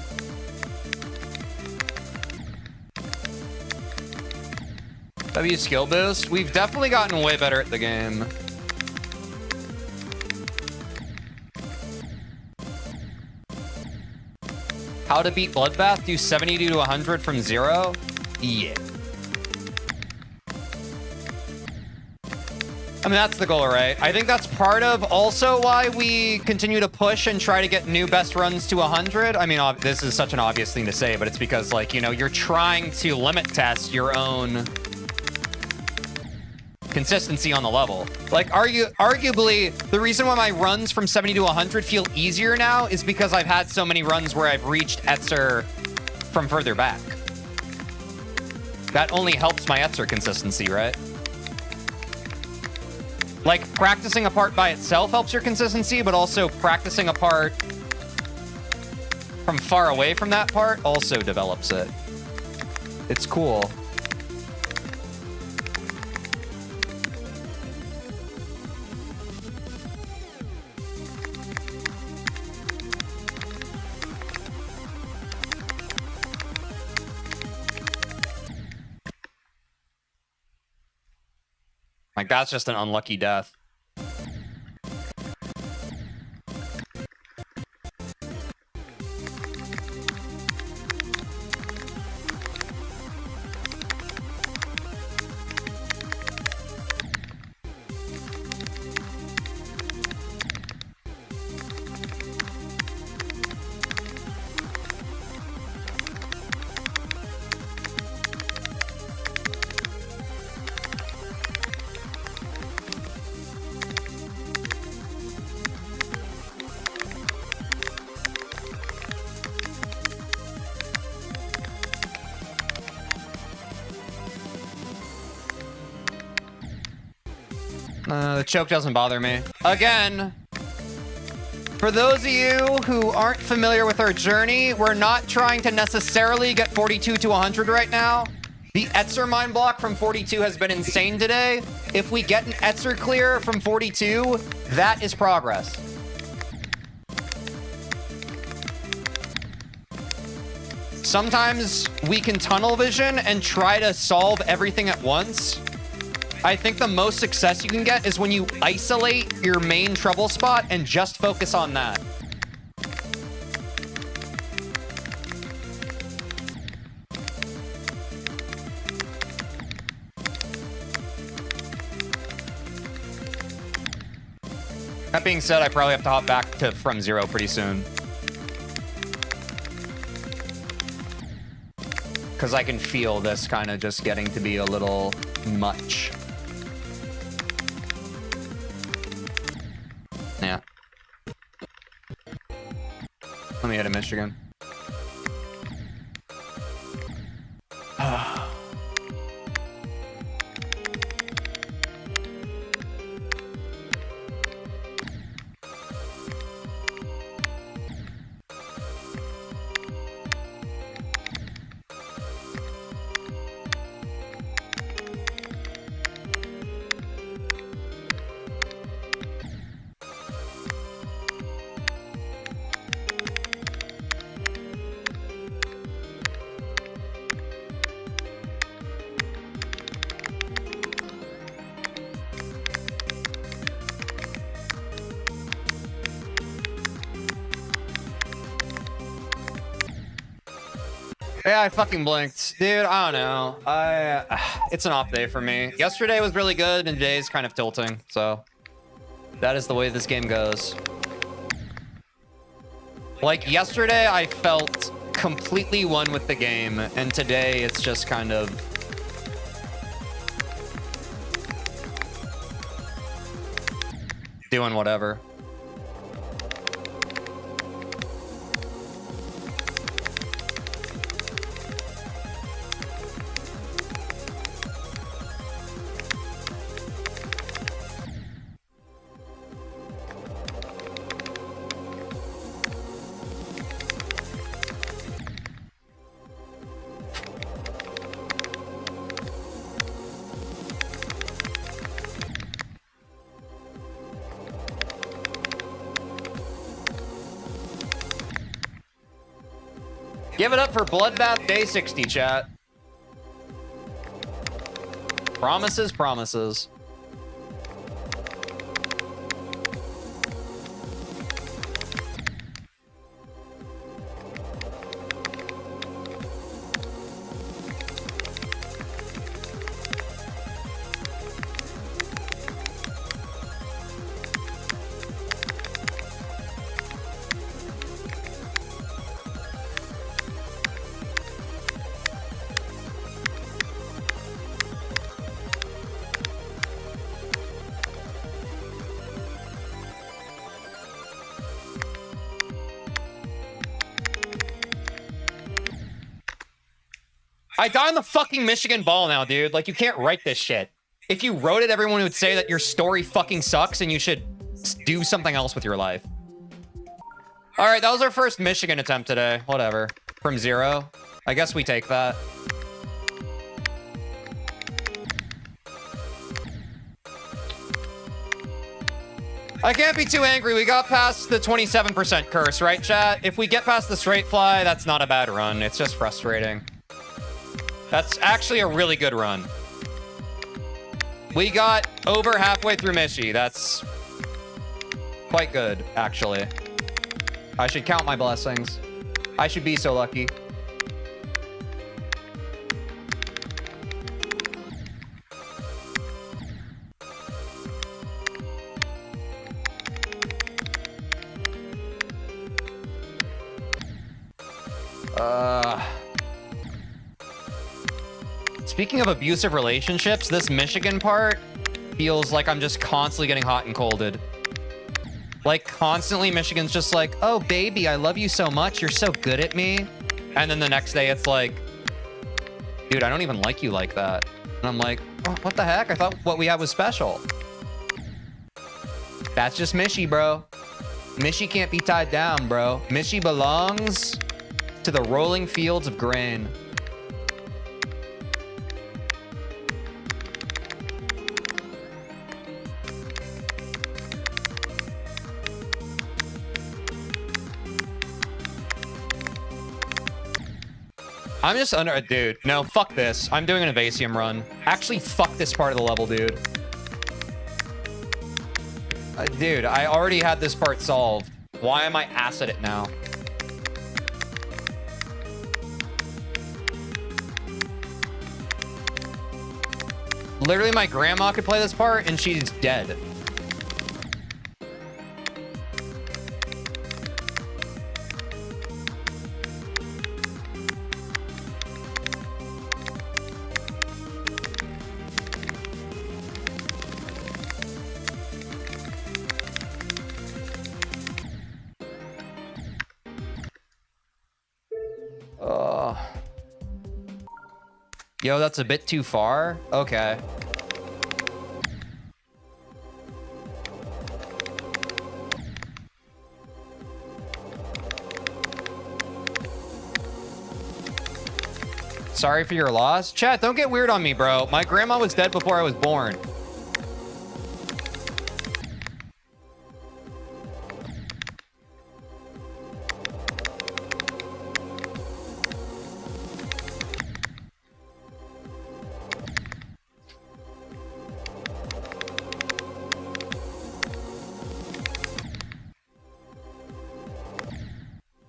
W skill boost. We've definitely gotten way better at the game. How to beat Bloodbath? Do 70 to 100 from 0? Yeah. I mean, that's the goal, right? I think that's part of also why we continue to push and try to get new best runs to 100. I mean, this is such an obvious thing to say, but it's because, like, you know, you're trying to limit test your own consistency on the level. Like, arguably, the reason why my runs from 70 to 100 feel easier now is because I've had so many runs where I've reached Etzer from further back. That only helps my Etzer consistency, right? Like, practicing a part by itself helps your consistency, but also practicing a part from far away from that part also develops it. It's cool. Like, that's just an unlucky death. The choke doesn't bother me. Again, for those of you who aren't familiar with our journey, we're not trying to necessarily get 42 to 100 right now. The Etzer mine block from 42 has been insane today. If we get an Etzer clear from 42, that is progress. Sometimes we can tunnel vision and try to solve everything at once. I think the most success you can get is when you isolate your main trouble spot and just focus on that. That being said, I probably have to hop back to from zero pretty soon. Because I can feel this kind of just getting to be a little much. Yeah. Let me hit a Michigan. Yeah, I fucking blinked. Dude, I don't know. It's an off day for me. Yesterday was really good, and today's kind of tilting. So, that is the way this game goes. Like, yesterday, I felt completely one with the game, and today, it's just kind of... doing whatever. Give it up for Bloodbath Day 60, chat. Promises, promises. I die on the fucking Michigan ball now, dude. Like, you can't write this shit. If you wrote it, everyone would say that your story fucking sucks and you should do something else with your life. All right, that was our first Michigan attempt today. Whatever. From 0. I guess we take that. I can't be too angry. We got past the 27% curse, right, chat? If we get past the straight fly, that's not a bad run. It's just frustrating. That's actually a really good run. We got over halfway through Mishi. That's quite good, actually. I should count my blessings. I should be so lucky. Speaking of abusive relationships, this Michigan part feels like I'm just constantly getting hot and colded. Like, constantly Michigan's just like, oh, baby, I love you so much. You're so good at me. And then the next day it's like, dude, I don't even like you like that. And I'm like, oh, what the heck? I thought what we had was special. That's just Mishi, bro. Mishi can't be tied down, bro. Mishi belongs to the rolling fields of grain. I'm just under... Dude, no, fuck this. I'm doing an Evasium run. Actually, fuck this part of the level, dude. Dude, I already had this part solved. Why am I ass at it now? Literally, my grandma could play this part, and she's dead. Yo, that's a bit too far. Okay. Sorry for your loss. Chat, don't get weird on me, bro. My grandma was dead before I was born.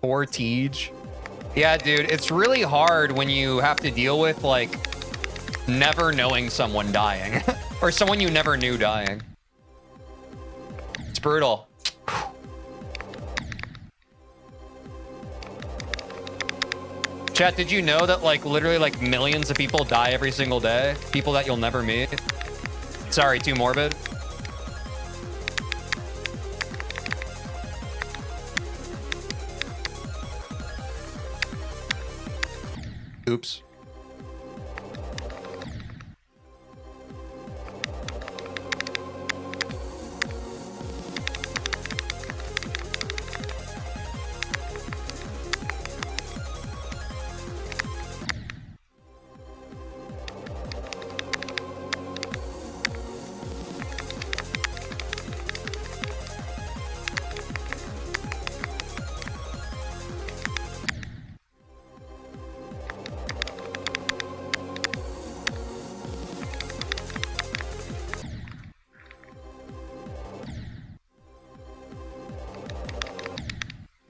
Poor Teej. Yeah, dude, it's really hard when you have to deal with, like, never knowing someone dying. Or someone you never knew dying. It's brutal. Chat, did you know that, like, literally, like, millions of people die every single day? People that you'll never meet? Sorry, too morbid. Oops.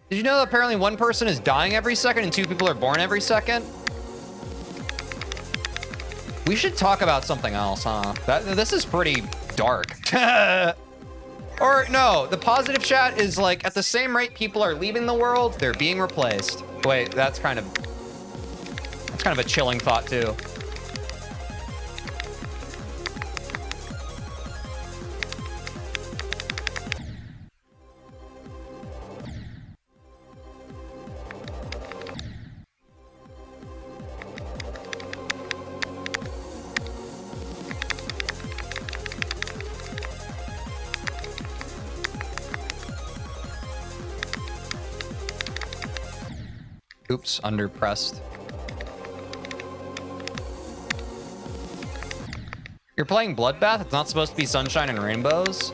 Did you know that apparently one person is dying every second and 2 people are born every second? We should talk about something else, huh? This is pretty dark. Or no, the positive chat is like, at the same rate people are leaving the world, they're being replaced. Wait, that's kind of a chilling thought too. Oops, underpressed. You're playing Bloodbath? It's not supposed to be sunshine and rainbows?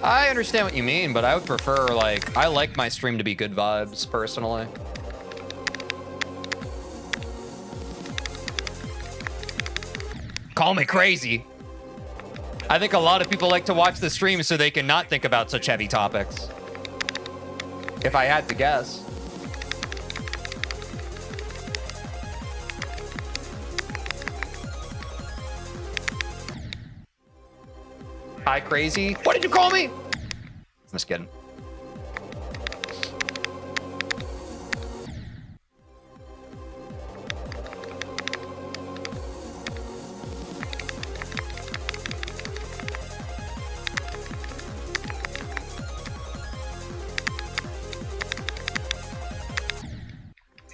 I understand what you mean, but I would prefer, like, I like my stream to be good vibes, personally. Call me crazy. I think a lot of people like to watch the stream so they can not think about such heavy topics. If I had to guess. Hi, crazy. What did you call me? I'm just kidding.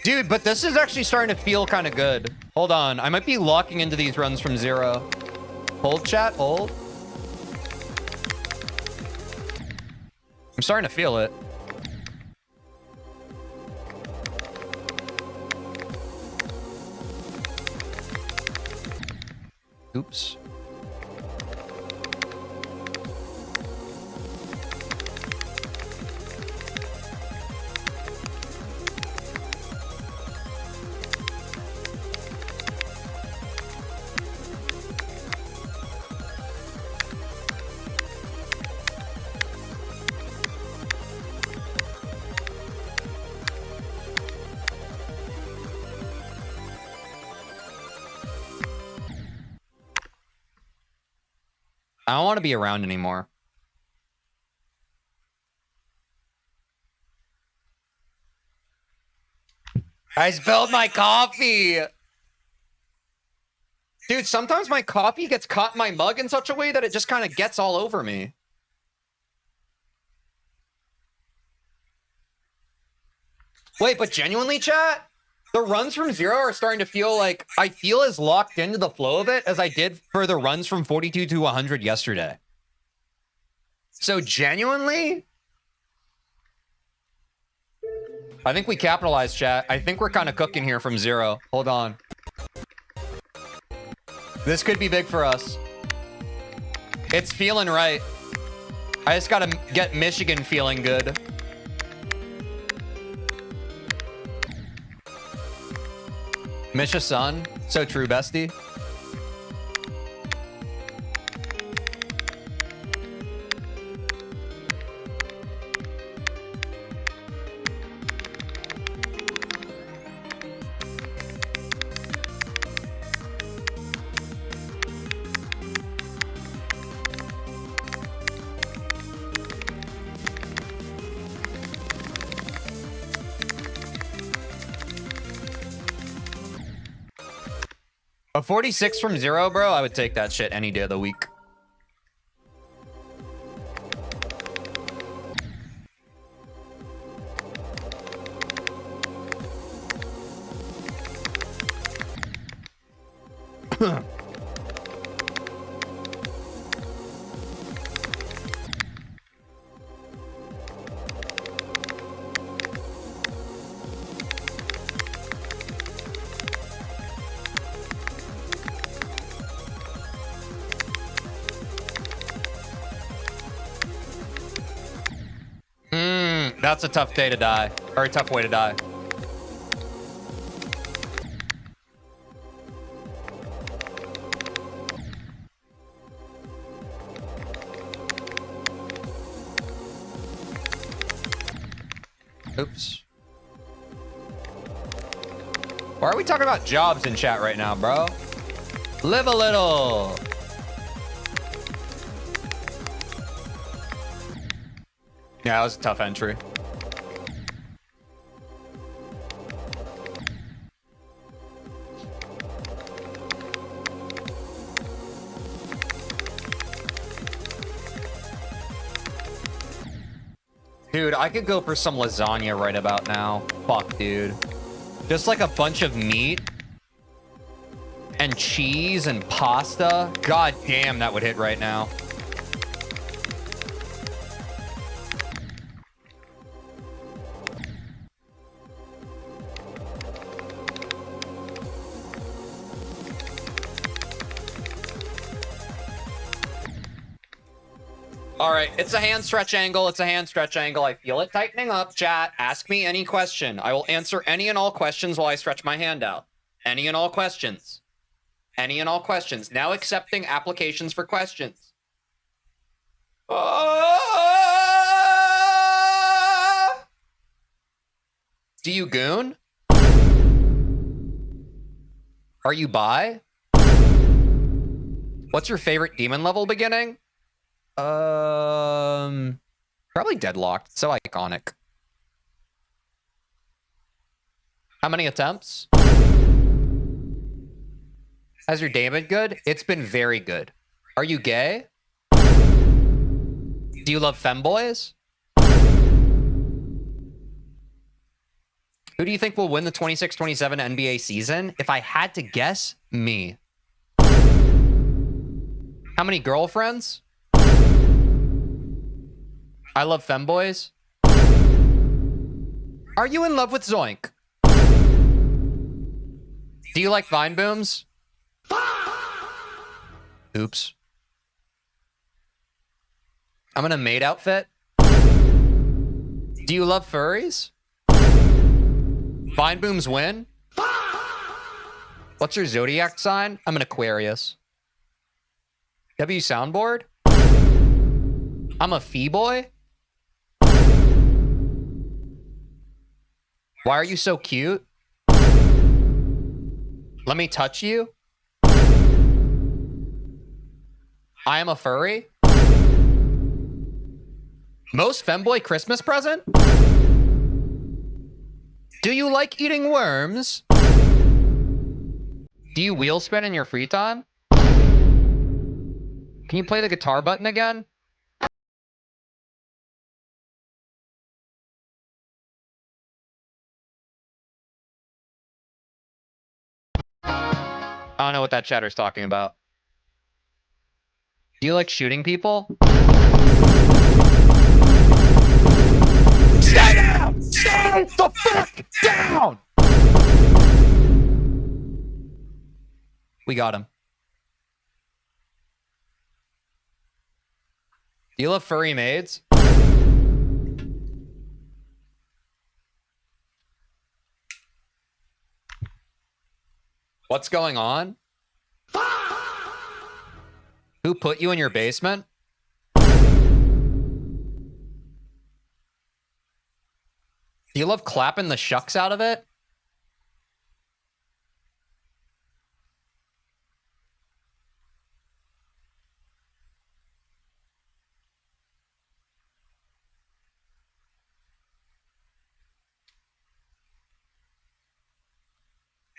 Dude, but this is actually starting to feel kind of good. Hold on. I might be locking into these runs from 0. Hold, chat. Hold. I'm starting to feel it. Oops. I don't want to be around anymore. I spilled my coffee. Dude, sometimes my coffee gets caught in my mug in such a way that it just kind of gets all over me. Wait, but genuinely, chat? The runs from 0 are starting to feel like I feel as locked into the flow of it as I did for the runs from 42 to 100 yesterday. So genuinely, I think we capitalized, chat. I think we're kind of cooking here from 0. Hold on. This could be big for us. It's feeling right. I just got to get Michigan feeling good. Misha Sun, so true, bestie. A 46 from 0, bro? I would take that shit any day of the week. That's a tough day to die. Or a tough way to die. Oops. Why are we talking about jobs in chat right now, bro? Live a little. Yeah, that was a tough entry. Dude, I could go for some lasagna right about now. Fuck, dude. Just like a bunch of meat and cheese and pasta. God damn, that would hit right now. All right, it's a hand stretch angle. It's a hand stretch angle. I feel it tightening up, chat. Ask me any question. I will answer any and all questions while I stretch my hand out. Any and all questions. Any and all questions. Now accepting applications for questions. Do you goon? Are you bi? What's your favorite demon level beginning? Probably Deadlocked. So iconic. How many attempts? Has your day been good? It's been very good. Are you gay? Do you love femboys? Who do you think will win the 26-27 NBA season? If I had to guess, me. How many girlfriends? I love femboys. Are you in love with Zoink? Do you like Vine Booms? Oops. I'm in a maid outfit. Do you love furries? Vine Booms win? What's your zodiac sign? I'm an Aquarius. W soundboard? I'm a fee boy? Why are you so cute? Let me touch you? I am a furry? Most femboy Christmas present? Do you like eating worms? Do you wheel spin in your free time? Can you play the guitar button again? I don't know what that chatter's talking about. Do you like shooting people? Stay down! Stay the fuck down! We got him. Do you love furry maids? What's going on? Who put you in your basement? Do you love clapping the shucks out of it?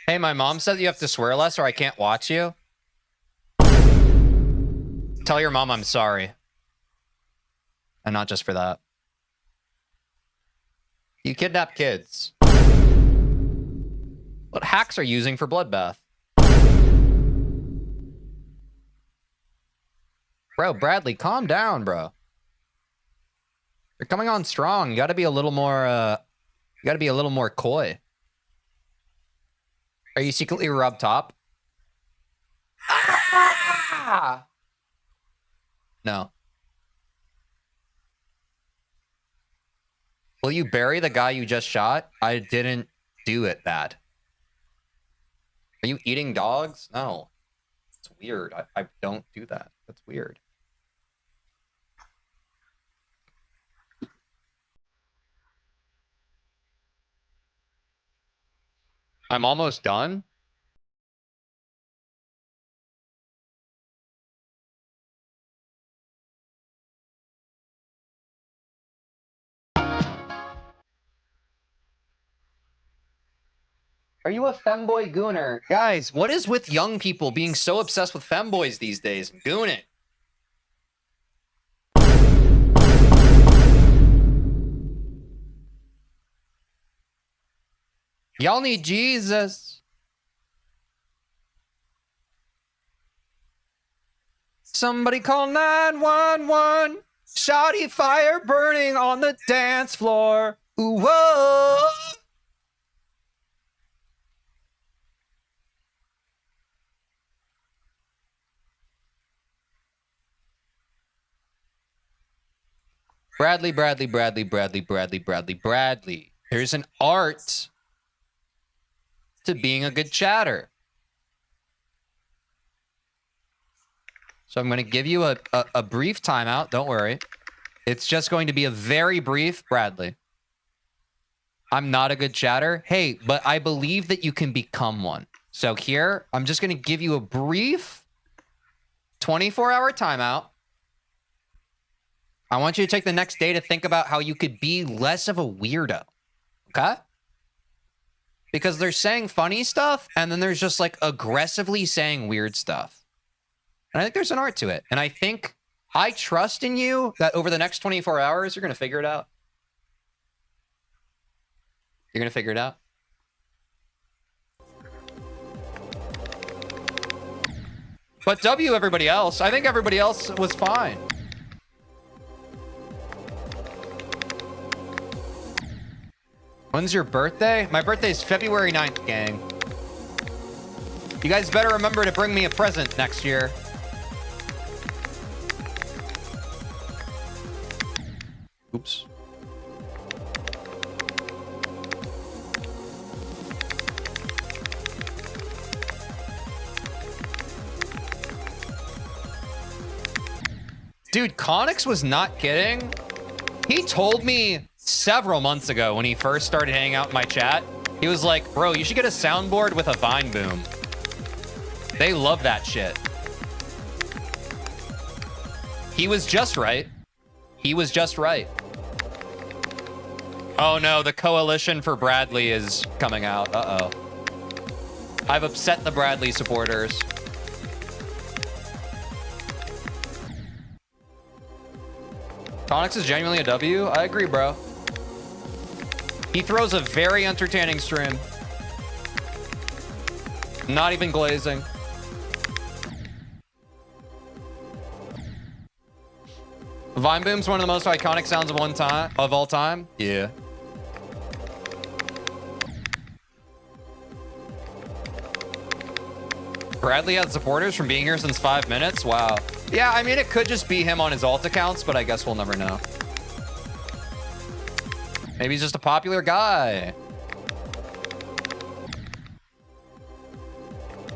Hey, my mom said you have to swear less or I can't watch you. Tell your mom I'm sorry. And not just for that. You kidnap kids. What hacks are you using for Bloodbath? Bro, Bradley, calm down, bro. You're coming on strong. You gotta be a little more, coy. Are you secretly rub top? Ah! No. Will you bury the guy you just shot? I didn't do it bad. Are you eating dogs? No. It's weird. I don't do that. That's weird. I'm almost done. Are you a femboy gooner? Guys, what is with young people being so obsessed with femboys these days? Goon it. Y'all need Jesus. Somebody call 911. Shawty fire burning on the dance floor. Ooh, whoa. Bradley, Bradley, Bradley, Bradley, Bradley, Bradley, Bradley. There's an art to being a good chatter. So I'm going to give you a brief timeout. Don't worry. It's just going to be a very brief, Bradley. I'm not a good chatter. Hey, but I believe that you can become one. So here, I'm just going to give you a brief 24-hour timeout. I want you to take the next day to think about how you could be less of a weirdo. Okay? Because they're saying funny stuff, and then there's just like aggressively saying weird stuff. And I think there's an art to it. And I trust in you that over the next 24 hours, you're going to figure it out. You're going to figure it out. But W everybody else. I think everybody else was fine. When's your birthday? My birthday is February 9th, gang. You guys better remember to bring me a present next year. Oops. Dude, Connix was not kidding. He told me several months ago when he first started hanging out in my chat, he was like, bro, you should get a soundboard with a Vine boom. They love that shit. He was just right. He was just right. Oh no, the coalition for Bradley is coming out. Uh-oh. I've upset the Bradley supporters. Connix is genuinely a W? I agree, bro. He throws a very entertaining stream. Not even glazing. Vine Boom's one of the most iconic sounds of all time. Yeah. Bradley had supporters from being here since 5 minutes. Wow. Yeah, I mean, it could just be him on his alt accounts, but I guess we'll never know. Maybe he's just a popular guy.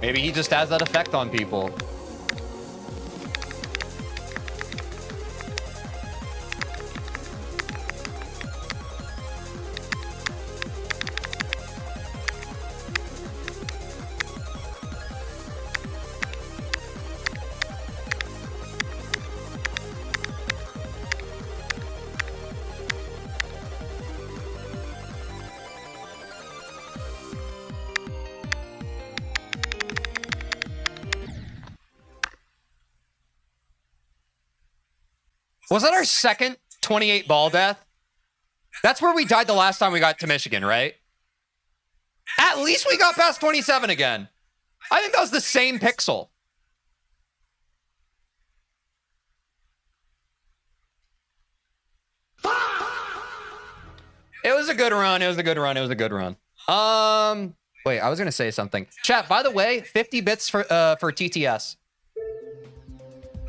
Maybe he just has that effect on people. Was that our second 28 ball death? That's where we died the last time we got to Michigan, right? At least we got past 27 again. I think that was the same pixel. It was a good run. It was a good run. It was a good run. Wait, I was going to say something. Chat, by the way, 50 bits for TTS.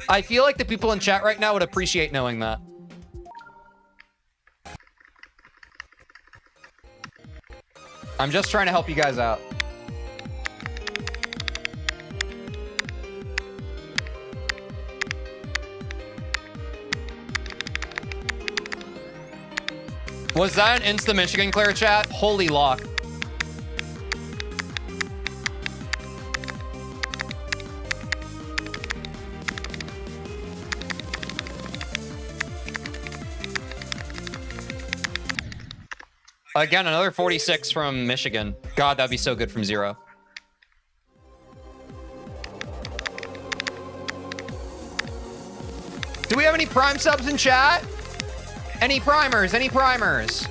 I feel like the people in chat right now would appreciate knowing that. I'm just trying to help you guys out. Was that an Insta Michigan clear chat? Holy lock. Again, another 46 from Michigan. God, that'd be so good from 0. Do we have any Prime subs in chat? Any primers? Any primers?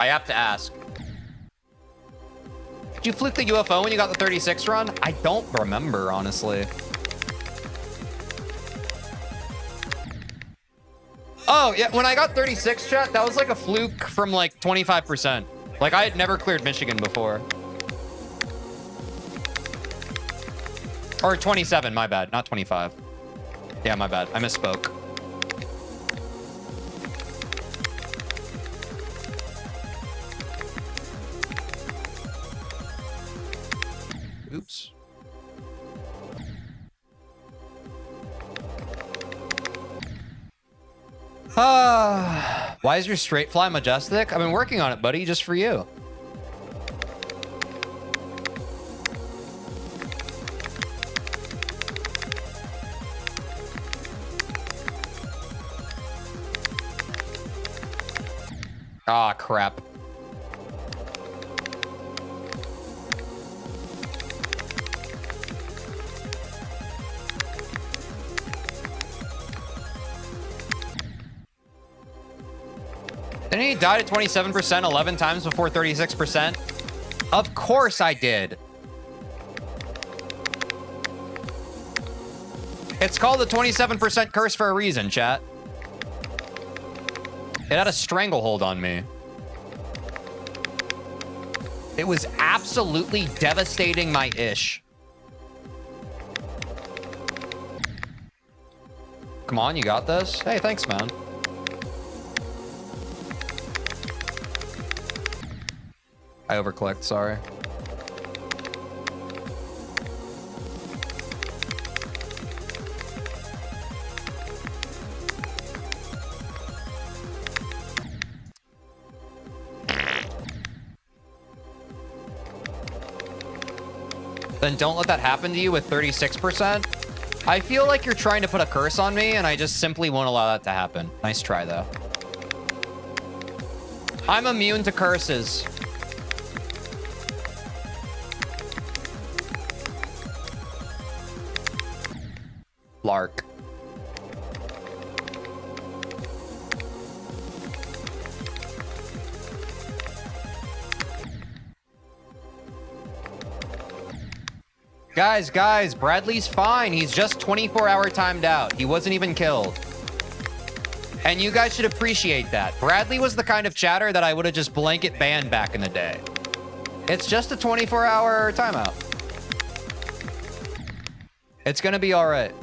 I have to ask. Did you fluke the UFO when you got the 36 run? I don't remember, honestly. Oh, yeah, when I got 36, chat, that was like a fluke from like 25%. Like, I had never cleared Michigan before. Or 27, my bad, not 25. Yeah, my bad, I misspoke. Oops. Why is your straight fly majestic? I've been working on it, buddy, just for you. Ah, crap. Didn't he die at 27% 11 times before 36%? Of course I did. It's called the 27% curse for a reason, chat. It had a stranglehold on me. It was absolutely devastating my ish. Come on, you got this? Hey, thanks, man. I overclicked, sorry. Then don't let that happen to you with 36%. I feel like you're trying to put a curse on me, and I just simply won't allow that to happen. Nice try, though. I'm immune to curses. Lark. Guys, Bradley's fine. He's just 24-hour timed out. He wasn't even killed. And you guys should appreciate that. Bradley was the kind of chatter that I would have just blanket banned back in the day. It's just a 24-hour timeout. It's gonna be all right.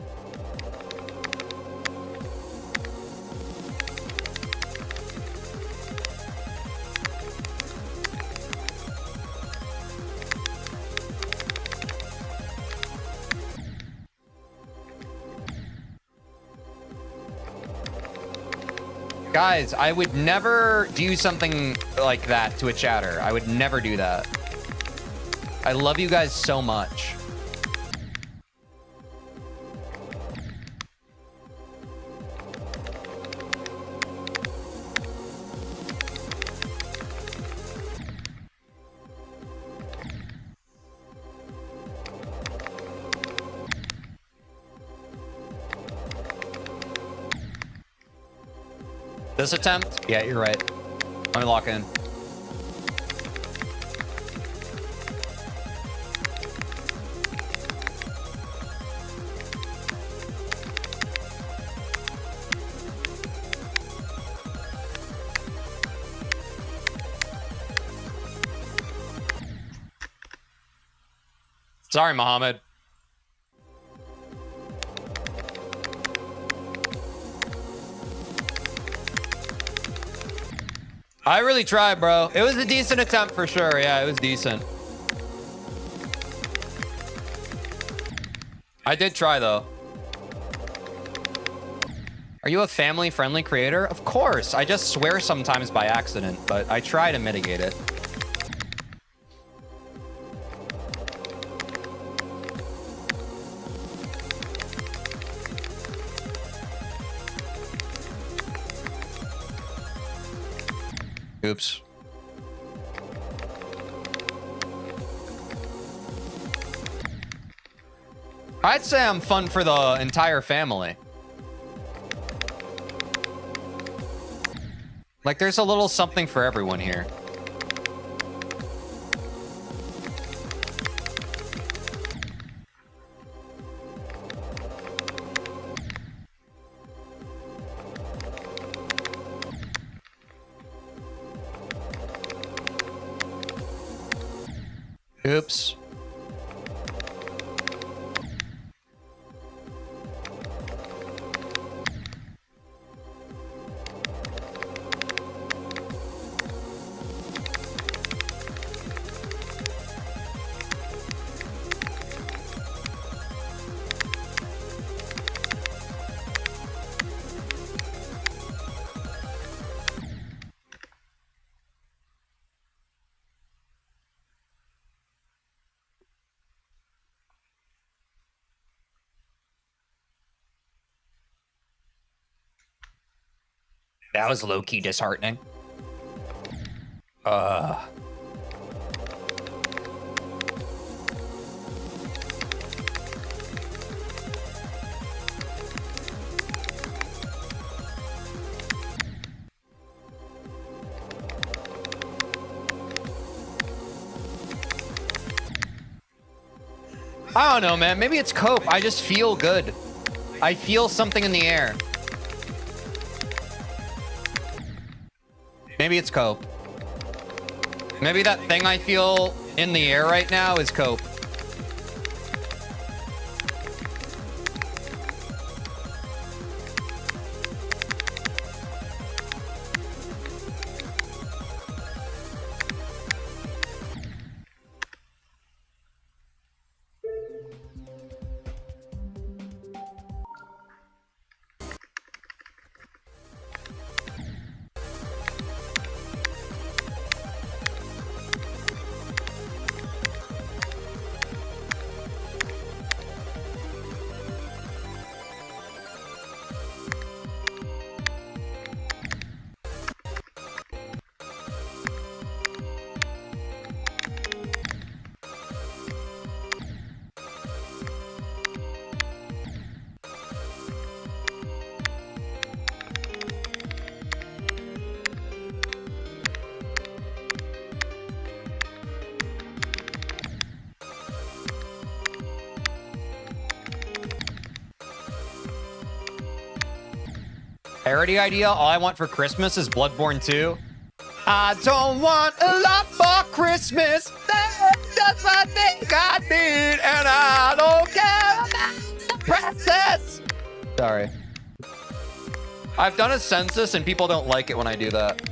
Guys, I would never do something like that to a chatter. I would never do that. I love you guys so much. This attempt? Yeah, you're right. Let me lock in. Sorry, Mohammed. I really tried, bro. It was a decent attempt for sure. Yeah, it was decent. I did try, though. Are you a family-friendly creator? Of course. I just swear sometimes by accident, but I try to mitigate it. Oops. I'd say I'm fun for the entire family. Like, there's a little something for everyone here. Oops. That was low-key disheartening. I don't know, man. Maybe it's cope. I just feel good. I feel something in the air. Maybe it's cope. Maybe that thing I feel in the air right now is cope. Parody idea, all I want for Christmas is Bloodborne 2. I don't want a lot for Christmas. That's just what I think I need, and I don't care about the process. Sorry. I've done a census and people don't like it when I do that.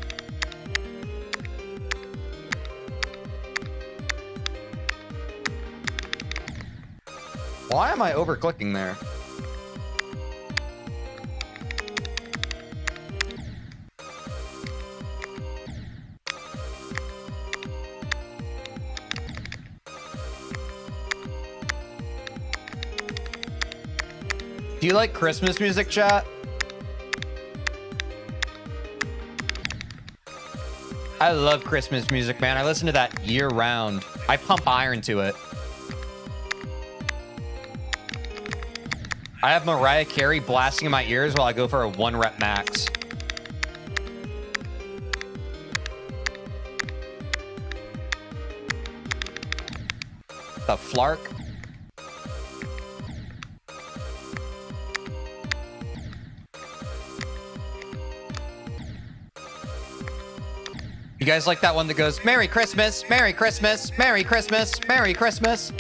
Why am I over-clicking there? Do you like Christmas music, chat? I love Christmas music, man. I listen to that year round. I pump iron to it. I have Mariah Carey blasting in my ears while I go for a 1-rep max. The flark. You guys like that one that goes, Merry Christmas, Merry Christmas, Merry Christmas, Merry Christmas?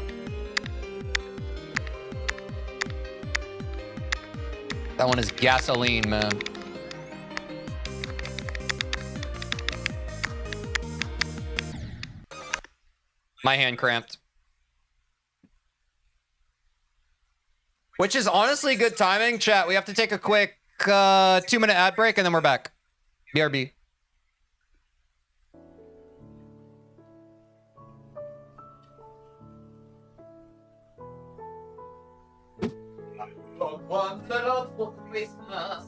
That one is gasoline, man. My hand cramped. Which is honestly good timing. Chat, we have to take a quick 2-minute ad break and then we're back. BRB. One little for Christmas.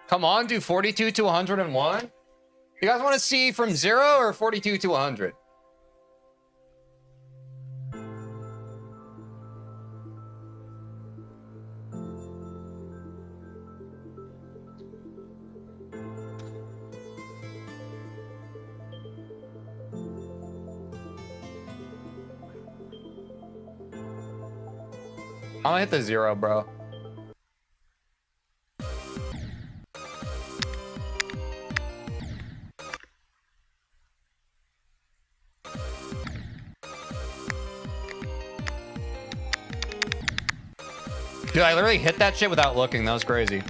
Come on, do 42 to 101. You guys want to see from 0 or 42 to 100? I'm gonna hit the 0, bro. Dude, I literally hit that shit without looking. That was crazy.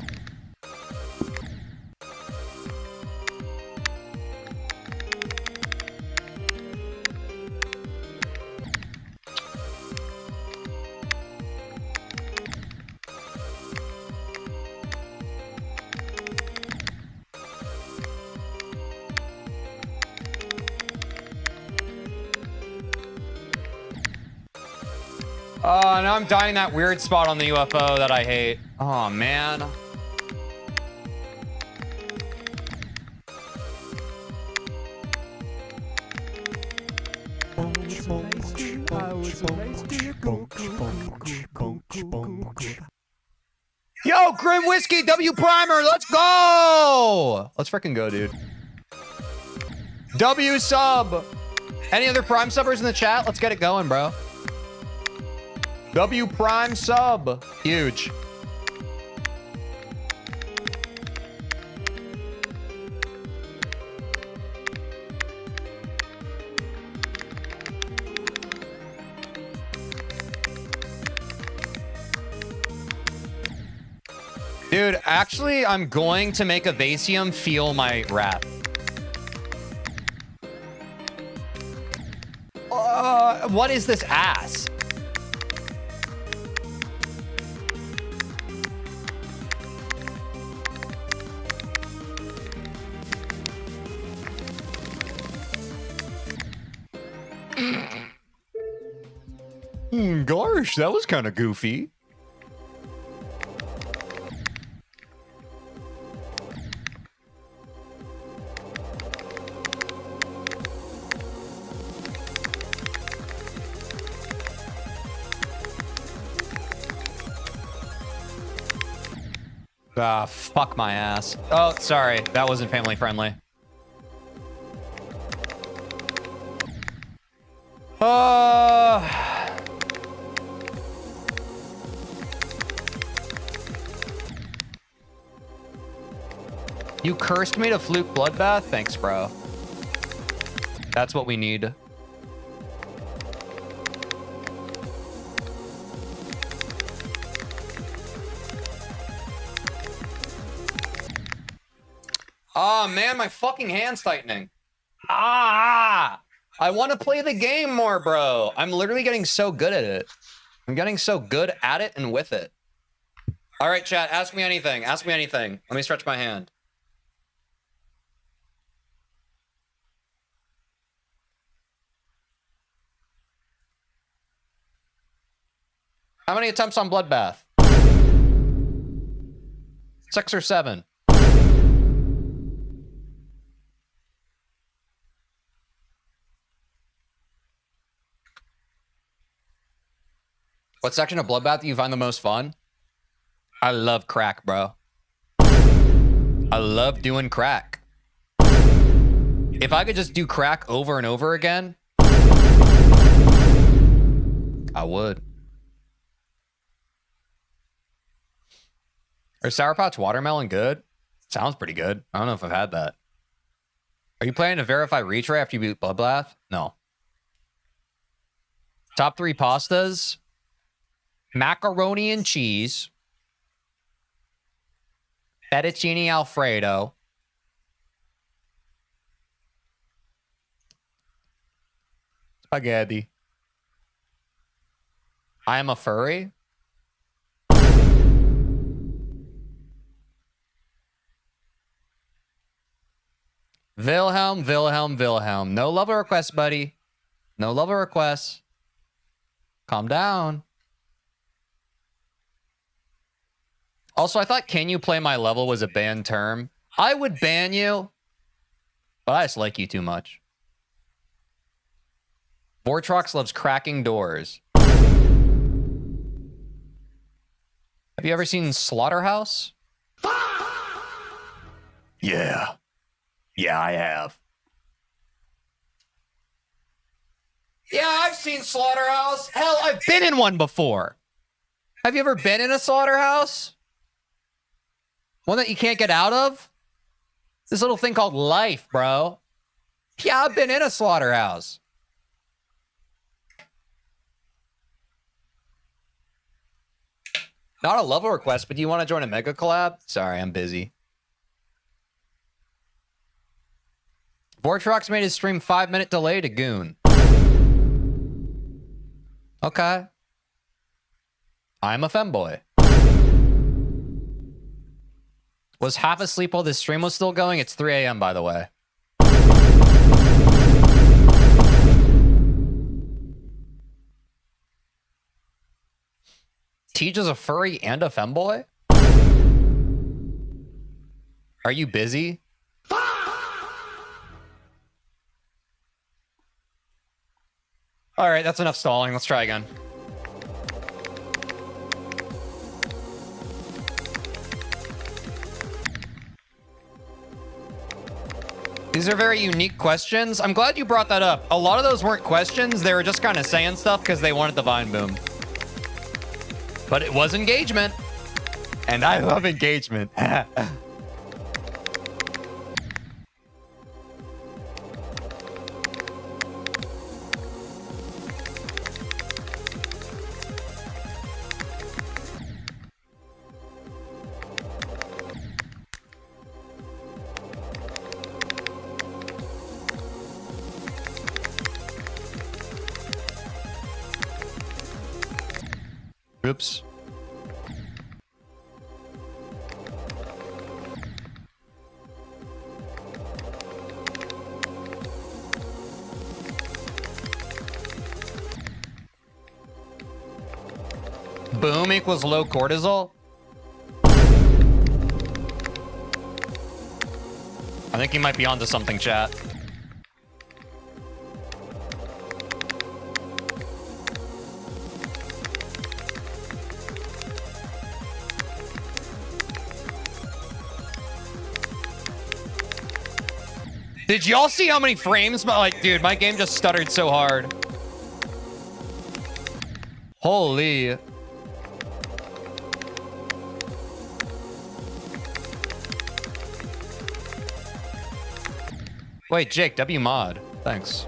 Oh, now I'm dying that weird spot on the UFO that I hate. Oh, man. Yo, Grim Whiskey, W Primer, let's go! Let's freaking go, dude. W sub. Any other Prime subbers in the chat? Let's get it going, bro. W Prime sub. Huge. Dude, actually, I'm going to make a Vasium feel my wrath. What is this ass? Gosh, that was kind of goofy. Ah, fuck my ass. Oh, sorry. That wasn't family friendly. You cursed me to fluke Bloodbath? Thanks, bro. That's what we need. Oh, man, my fucking hand's tightening. Ah! I want to play the game more, bro. I'm literally getting so good at it. I'm getting so good at it and with it. All right, chat, ask me anything. Ask me anything. Let me stretch my hand. How many attempts on Bloodbath? 6 or 7? What section of Bloodbath do you find the most fun? I love crack, bro. I love doing crack. If I could just do crack over and over again, I would. Are Sour Patch Watermelon good? Sounds pretty good. I don't know if I've had that. Are you planning to verify retry after you beat Bloodbath? No. Top 3 pastas. Macaroni and cheese. Fettuccine Alfredo. Spaghetti. I am a furry? Wilhelm, Wilhelm, Wilhelm. No lover requests, buddy. No lover requests. Calm down. Also, I thought "can you play my level" was a banned term. I would ban you, but I just like you too much. Vortrox loves cracking doors. Have you ever seen Slaughterhouse? Yeah. Yeah, I have. Yeah, I've seen Slaughterhouse. Hell, I've been in one before. Have you ever been in a slaughterhouse? One that you can't get out of? This little thing called life, bro. Yeah, I've been in a slaughterhouse. Not a level request, but do you want to join a mega collab? Sorry, I'm busy. Vortrox made his stream 5-minute delay to Goon. Okay. I'm a femboy. Was half asleep while this stream was still going? It's 3 a.m. by the way. Teej is a furry and a femboy? Are you busy? All right, that's enough stalling. Let's try again. These are very unique questions. I'm glad you brought that up. A lot of those weren't questions. They were just kind of saying stuff because they wanted the Vine boom. But it was engagement. And I love engagement. Oops. Boom equals low cortisol? I think you might be onto something, chat. Did y'all see how many frames? Like, dude, my game just stuttered so hard. Holy. Wait, Jake, W mod. Thanks.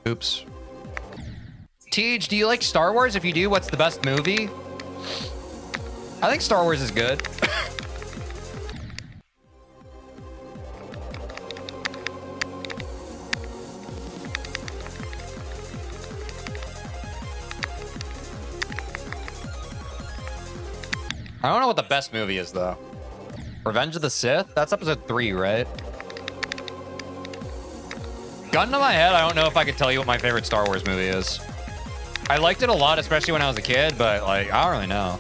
Oops. Teej, do you like Star Wars? If you do, what's the best movie? I think Star Wars is good. I don't know what the best movie is, though. Revenge of the Sith? That's episode 3, right? Gun to my head, I don't know if I could tell you what my favorite Star Wars movie is. I liked it a lot, especially when I was a kid, but, like, I don't really know.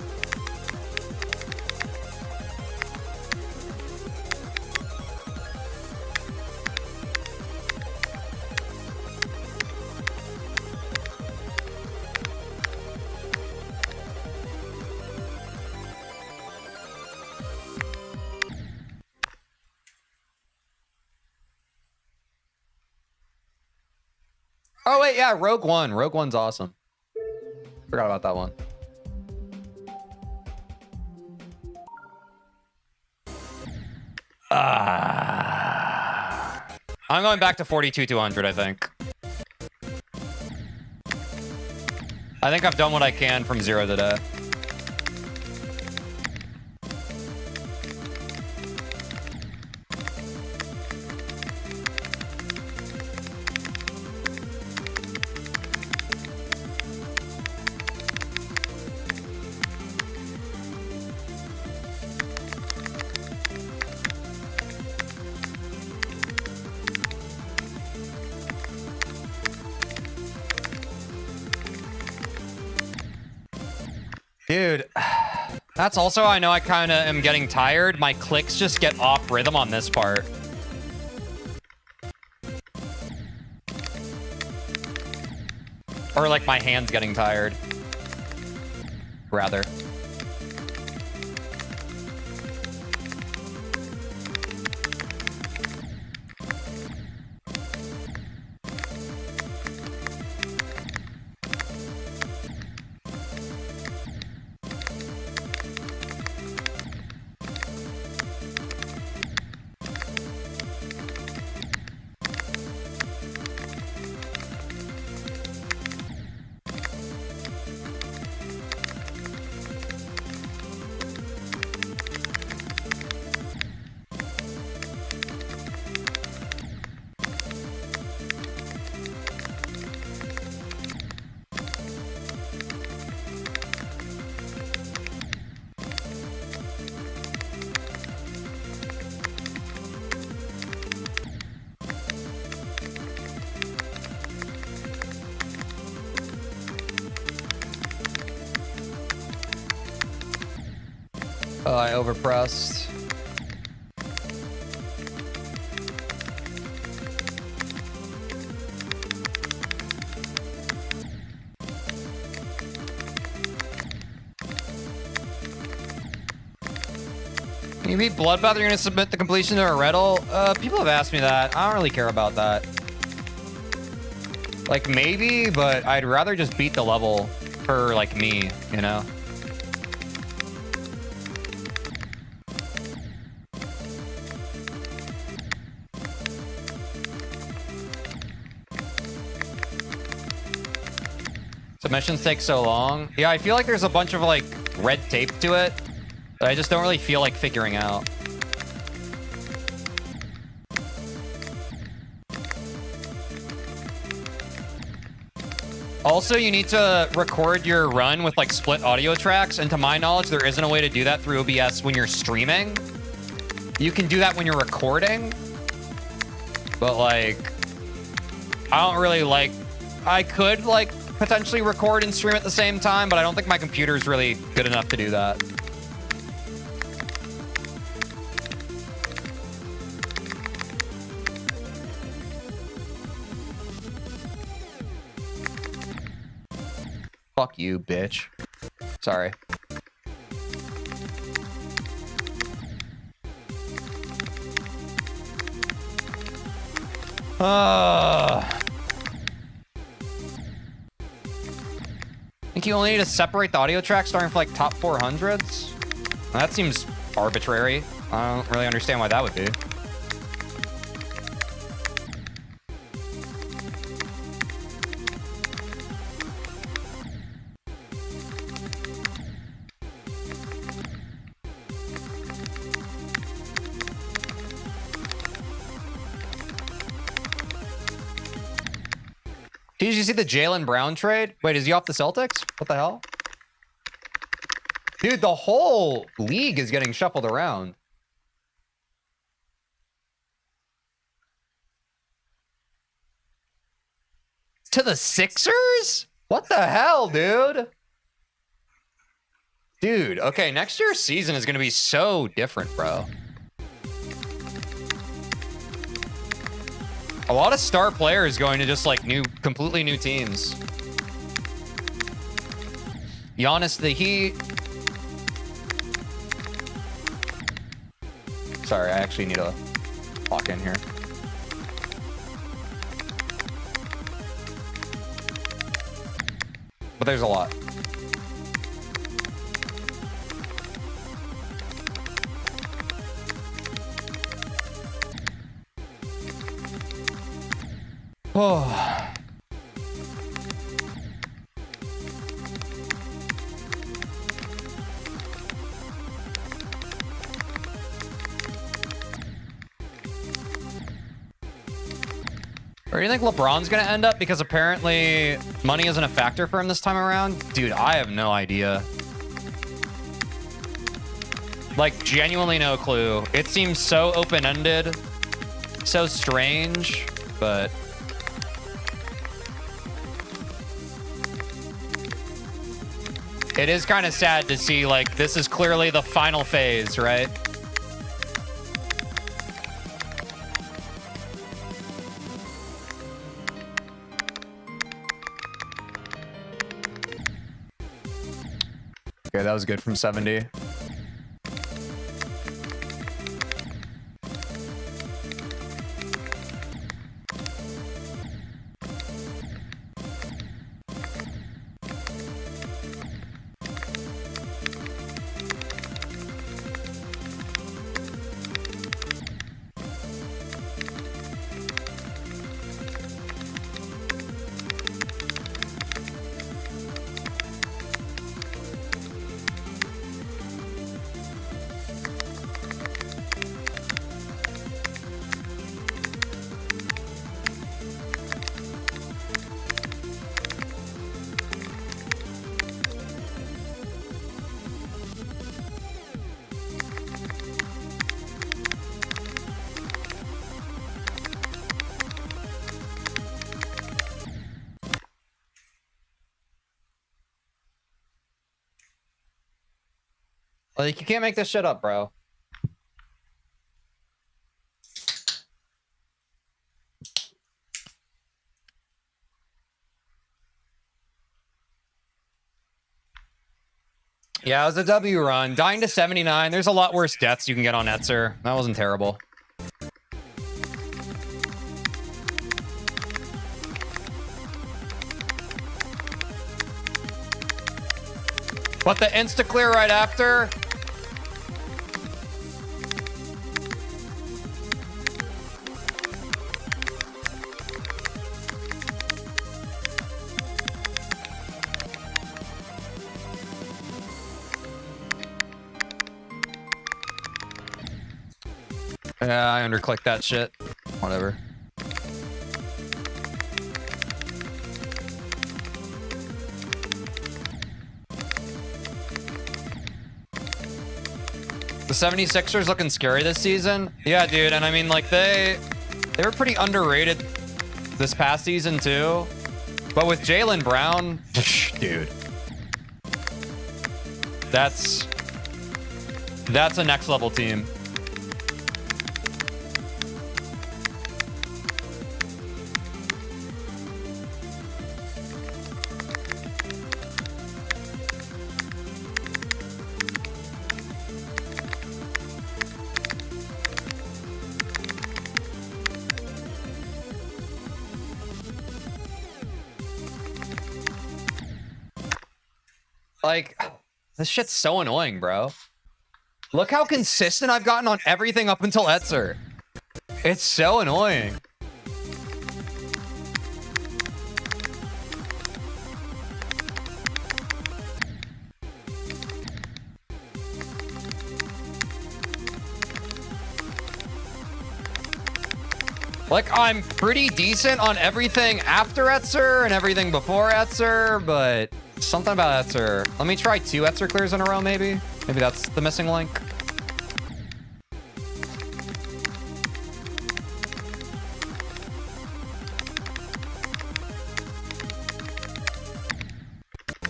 Oh, wait, yeah, Rogue One. Rogue One's awesome. Forgot about that one. I'm going back to 42-200, I think. I think I've done what I can from 0 today. That's also how I know I kind of am getting tired. My clicks just get off rhythm on this part. Or like my hand's getting tired. Rather. Oh, I overpressed. Can you beat Bloodbath? You're gonna submit the completion to a riddle? People have asked me that. I don't really care about that. Like, maybe, but I'd rather just beat the level for, like, me, you know? Submissions take so long. Yeah, I feel like there's a bunch of, like, red tape to it that I just don't really feel like figuring out. Also, you need to record your run with, like, split audio tracks, and to my knowledge, there isn't a way to do that through OBS when you're streaming. You can do that when you're recording, but, like, I don't really like... I could, like, potentially record and stream at the same time, but I don't think my computer's really good enough to do that. Fuck you, bitch. Sorry. I think you only need to separate the audio tracks starting for like top 400s. That seems arbitrary. I don't really understand why that would be. Did you see the Jaylen Brown trade? Wait, is he off the Celtics? What the hell? Dude, the whole league is getting shuffled around. To the Sixers? What the hell, dude? Dude, okay, next year's season is going to be so different, bro. A lot of star players going to just like completely new teams. Giannis, the Heat. Sorry, I actually need to walk in here. But there's a lot. Oh. Where do you think LeBron's gonna end up? Because apparently money isn't a factor for him this time around. Dude, I have no idea. Like, genuinely no clue. It seems so open-ended, so strange, but... It is kind of sad to see, like, this is clearly the final phase, right? Okay, that was good from 70. Like, you can't make this shit up, bro. Yeah, it was a W run. Dying to 79. There's a lot worse deaths you can get on Etzer. That wasn't terrible. But the insta-clear right after... Yeah, I underclicked that shit. Whatever. The 76ers looking scary this season. Yeah, dude, and I mean, like, they were pretty underrated this past season too. But with Jaylen Brown, dude, that's a next level team. Like, this shit's so annoying, bro. Look how consistent I've gotten on everything up until Etzer. It's so annoying. Like, I'm pretty decent on everything after Etzer and everything before Etzer, but something about Etzer. Let me try 2 Etzer clears in a row, maybe. Maybe that's the missing link.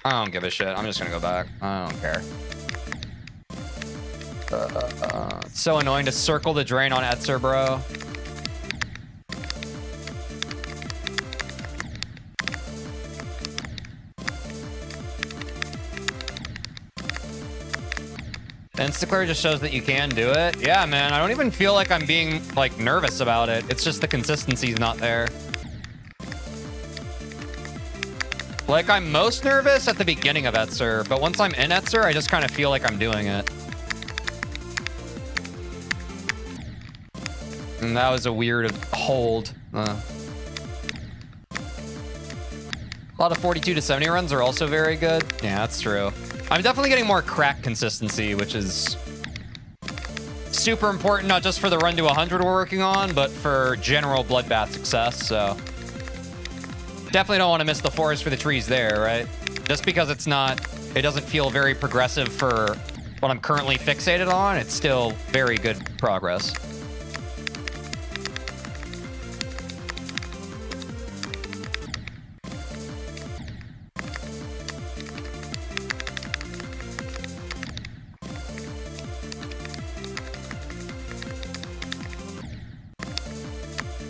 I don't give a shit. I'm just gonna go back. I don't care. It's so annoying to circle the drain on Etzer, bro. Instaclear just shows that you can do it. Yeah, man. I don't even feel like I'm being, like, nervous about it. It's just the consistency's not there. Like, I'm most nervous at the beginning of Etzer, but once I'm in Etzer, I just kind of feel like I'm doing it. And that was a weird hold. A lot of 42 to 70 runs are also very good. Yeah, that's true. I'm definitely getting more crack consistency, which is super important, not just for the run to 100 we're working on, but for general Bloodbath success, so. Definitely don't want to miss the forest for the trees there, right? Just because it doesn't feel very progressive for what I'm currently fixated on, it's still very good progress.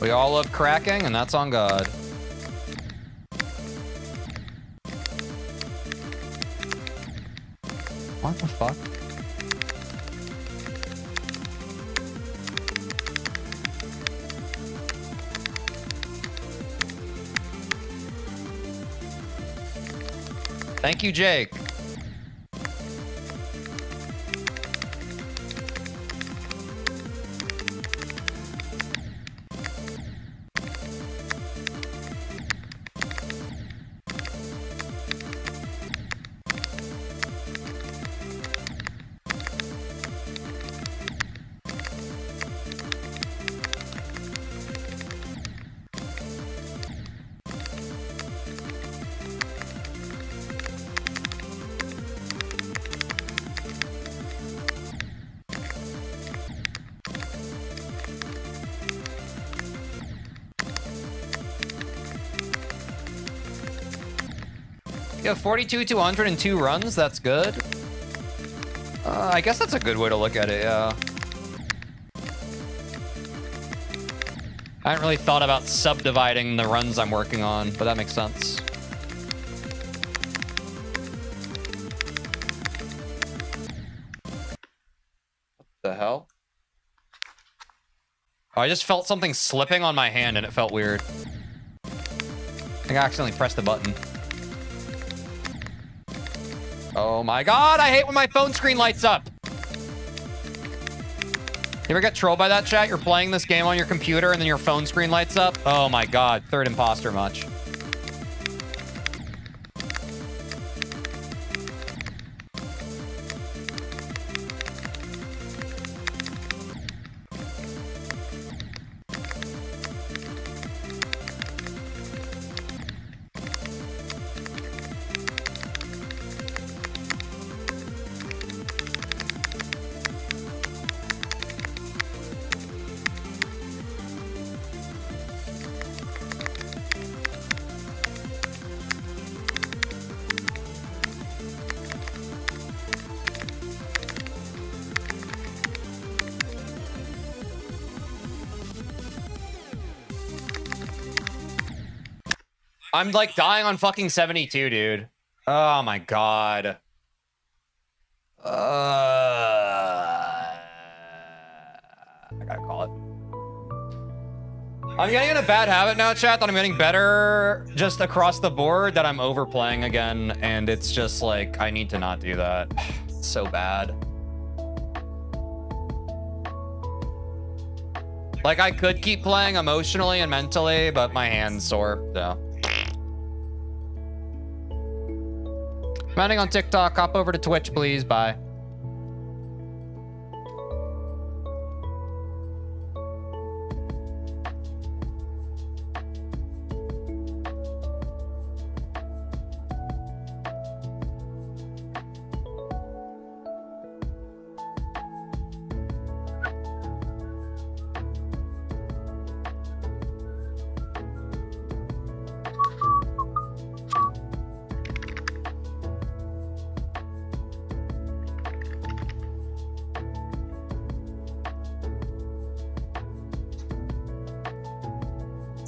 We all love cracking, and that's on God. What the fuck? Thank you, Jake. You have 42, 200, and 2 runs. That's good. I guess that's a good way to look at it, yeah. I hadn't really thought about subdividing the runs I'm working on, but that makes sense. What the hell? Oh, I just felt something slipping on my hand and it felt weird. I think I accidentally pressed the button. Oh my God, I hate when my phone screen lights up. You ever get trolled by that, chat? You're playing this game on your computer and then your phone screen lights up? Oh my God, third imposter much. I'm like dying on fucking 72, dude. Oh my God. I gotta call it. I'm getting in a bad habit now, chat, that I'm getting better just across the board, that I'm overplaying again, and it's just like, I need to not do that. It's so bad. Like, I could keep playing emotionally and mentally, but my hand's sore, so. Commenting on TikTok, hop over to Twitch, please. Bye.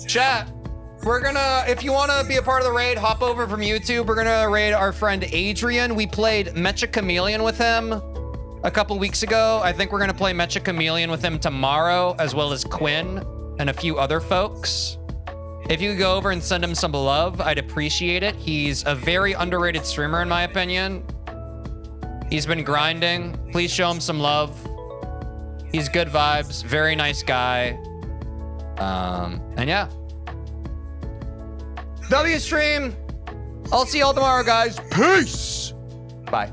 Chat, we're gonna, if you want to be a part of the raid, hop over from YouTube. We're gonna raid our friend Adrian. We played Mecha Chameleon with him a couple weeks ago. I think we're gonna play Mecha Chameleon with him tomorrow, as well as Quinn and a few other folks. If you could go over and send him some love, I'd appreciate it. He's a very underrated streamer, in my opinion. He's been grinding. Please show him some love. He's good vibes, very nice guy. And yeah. W stream. I'll see y'all tomorrow, guys. Peace. Bye.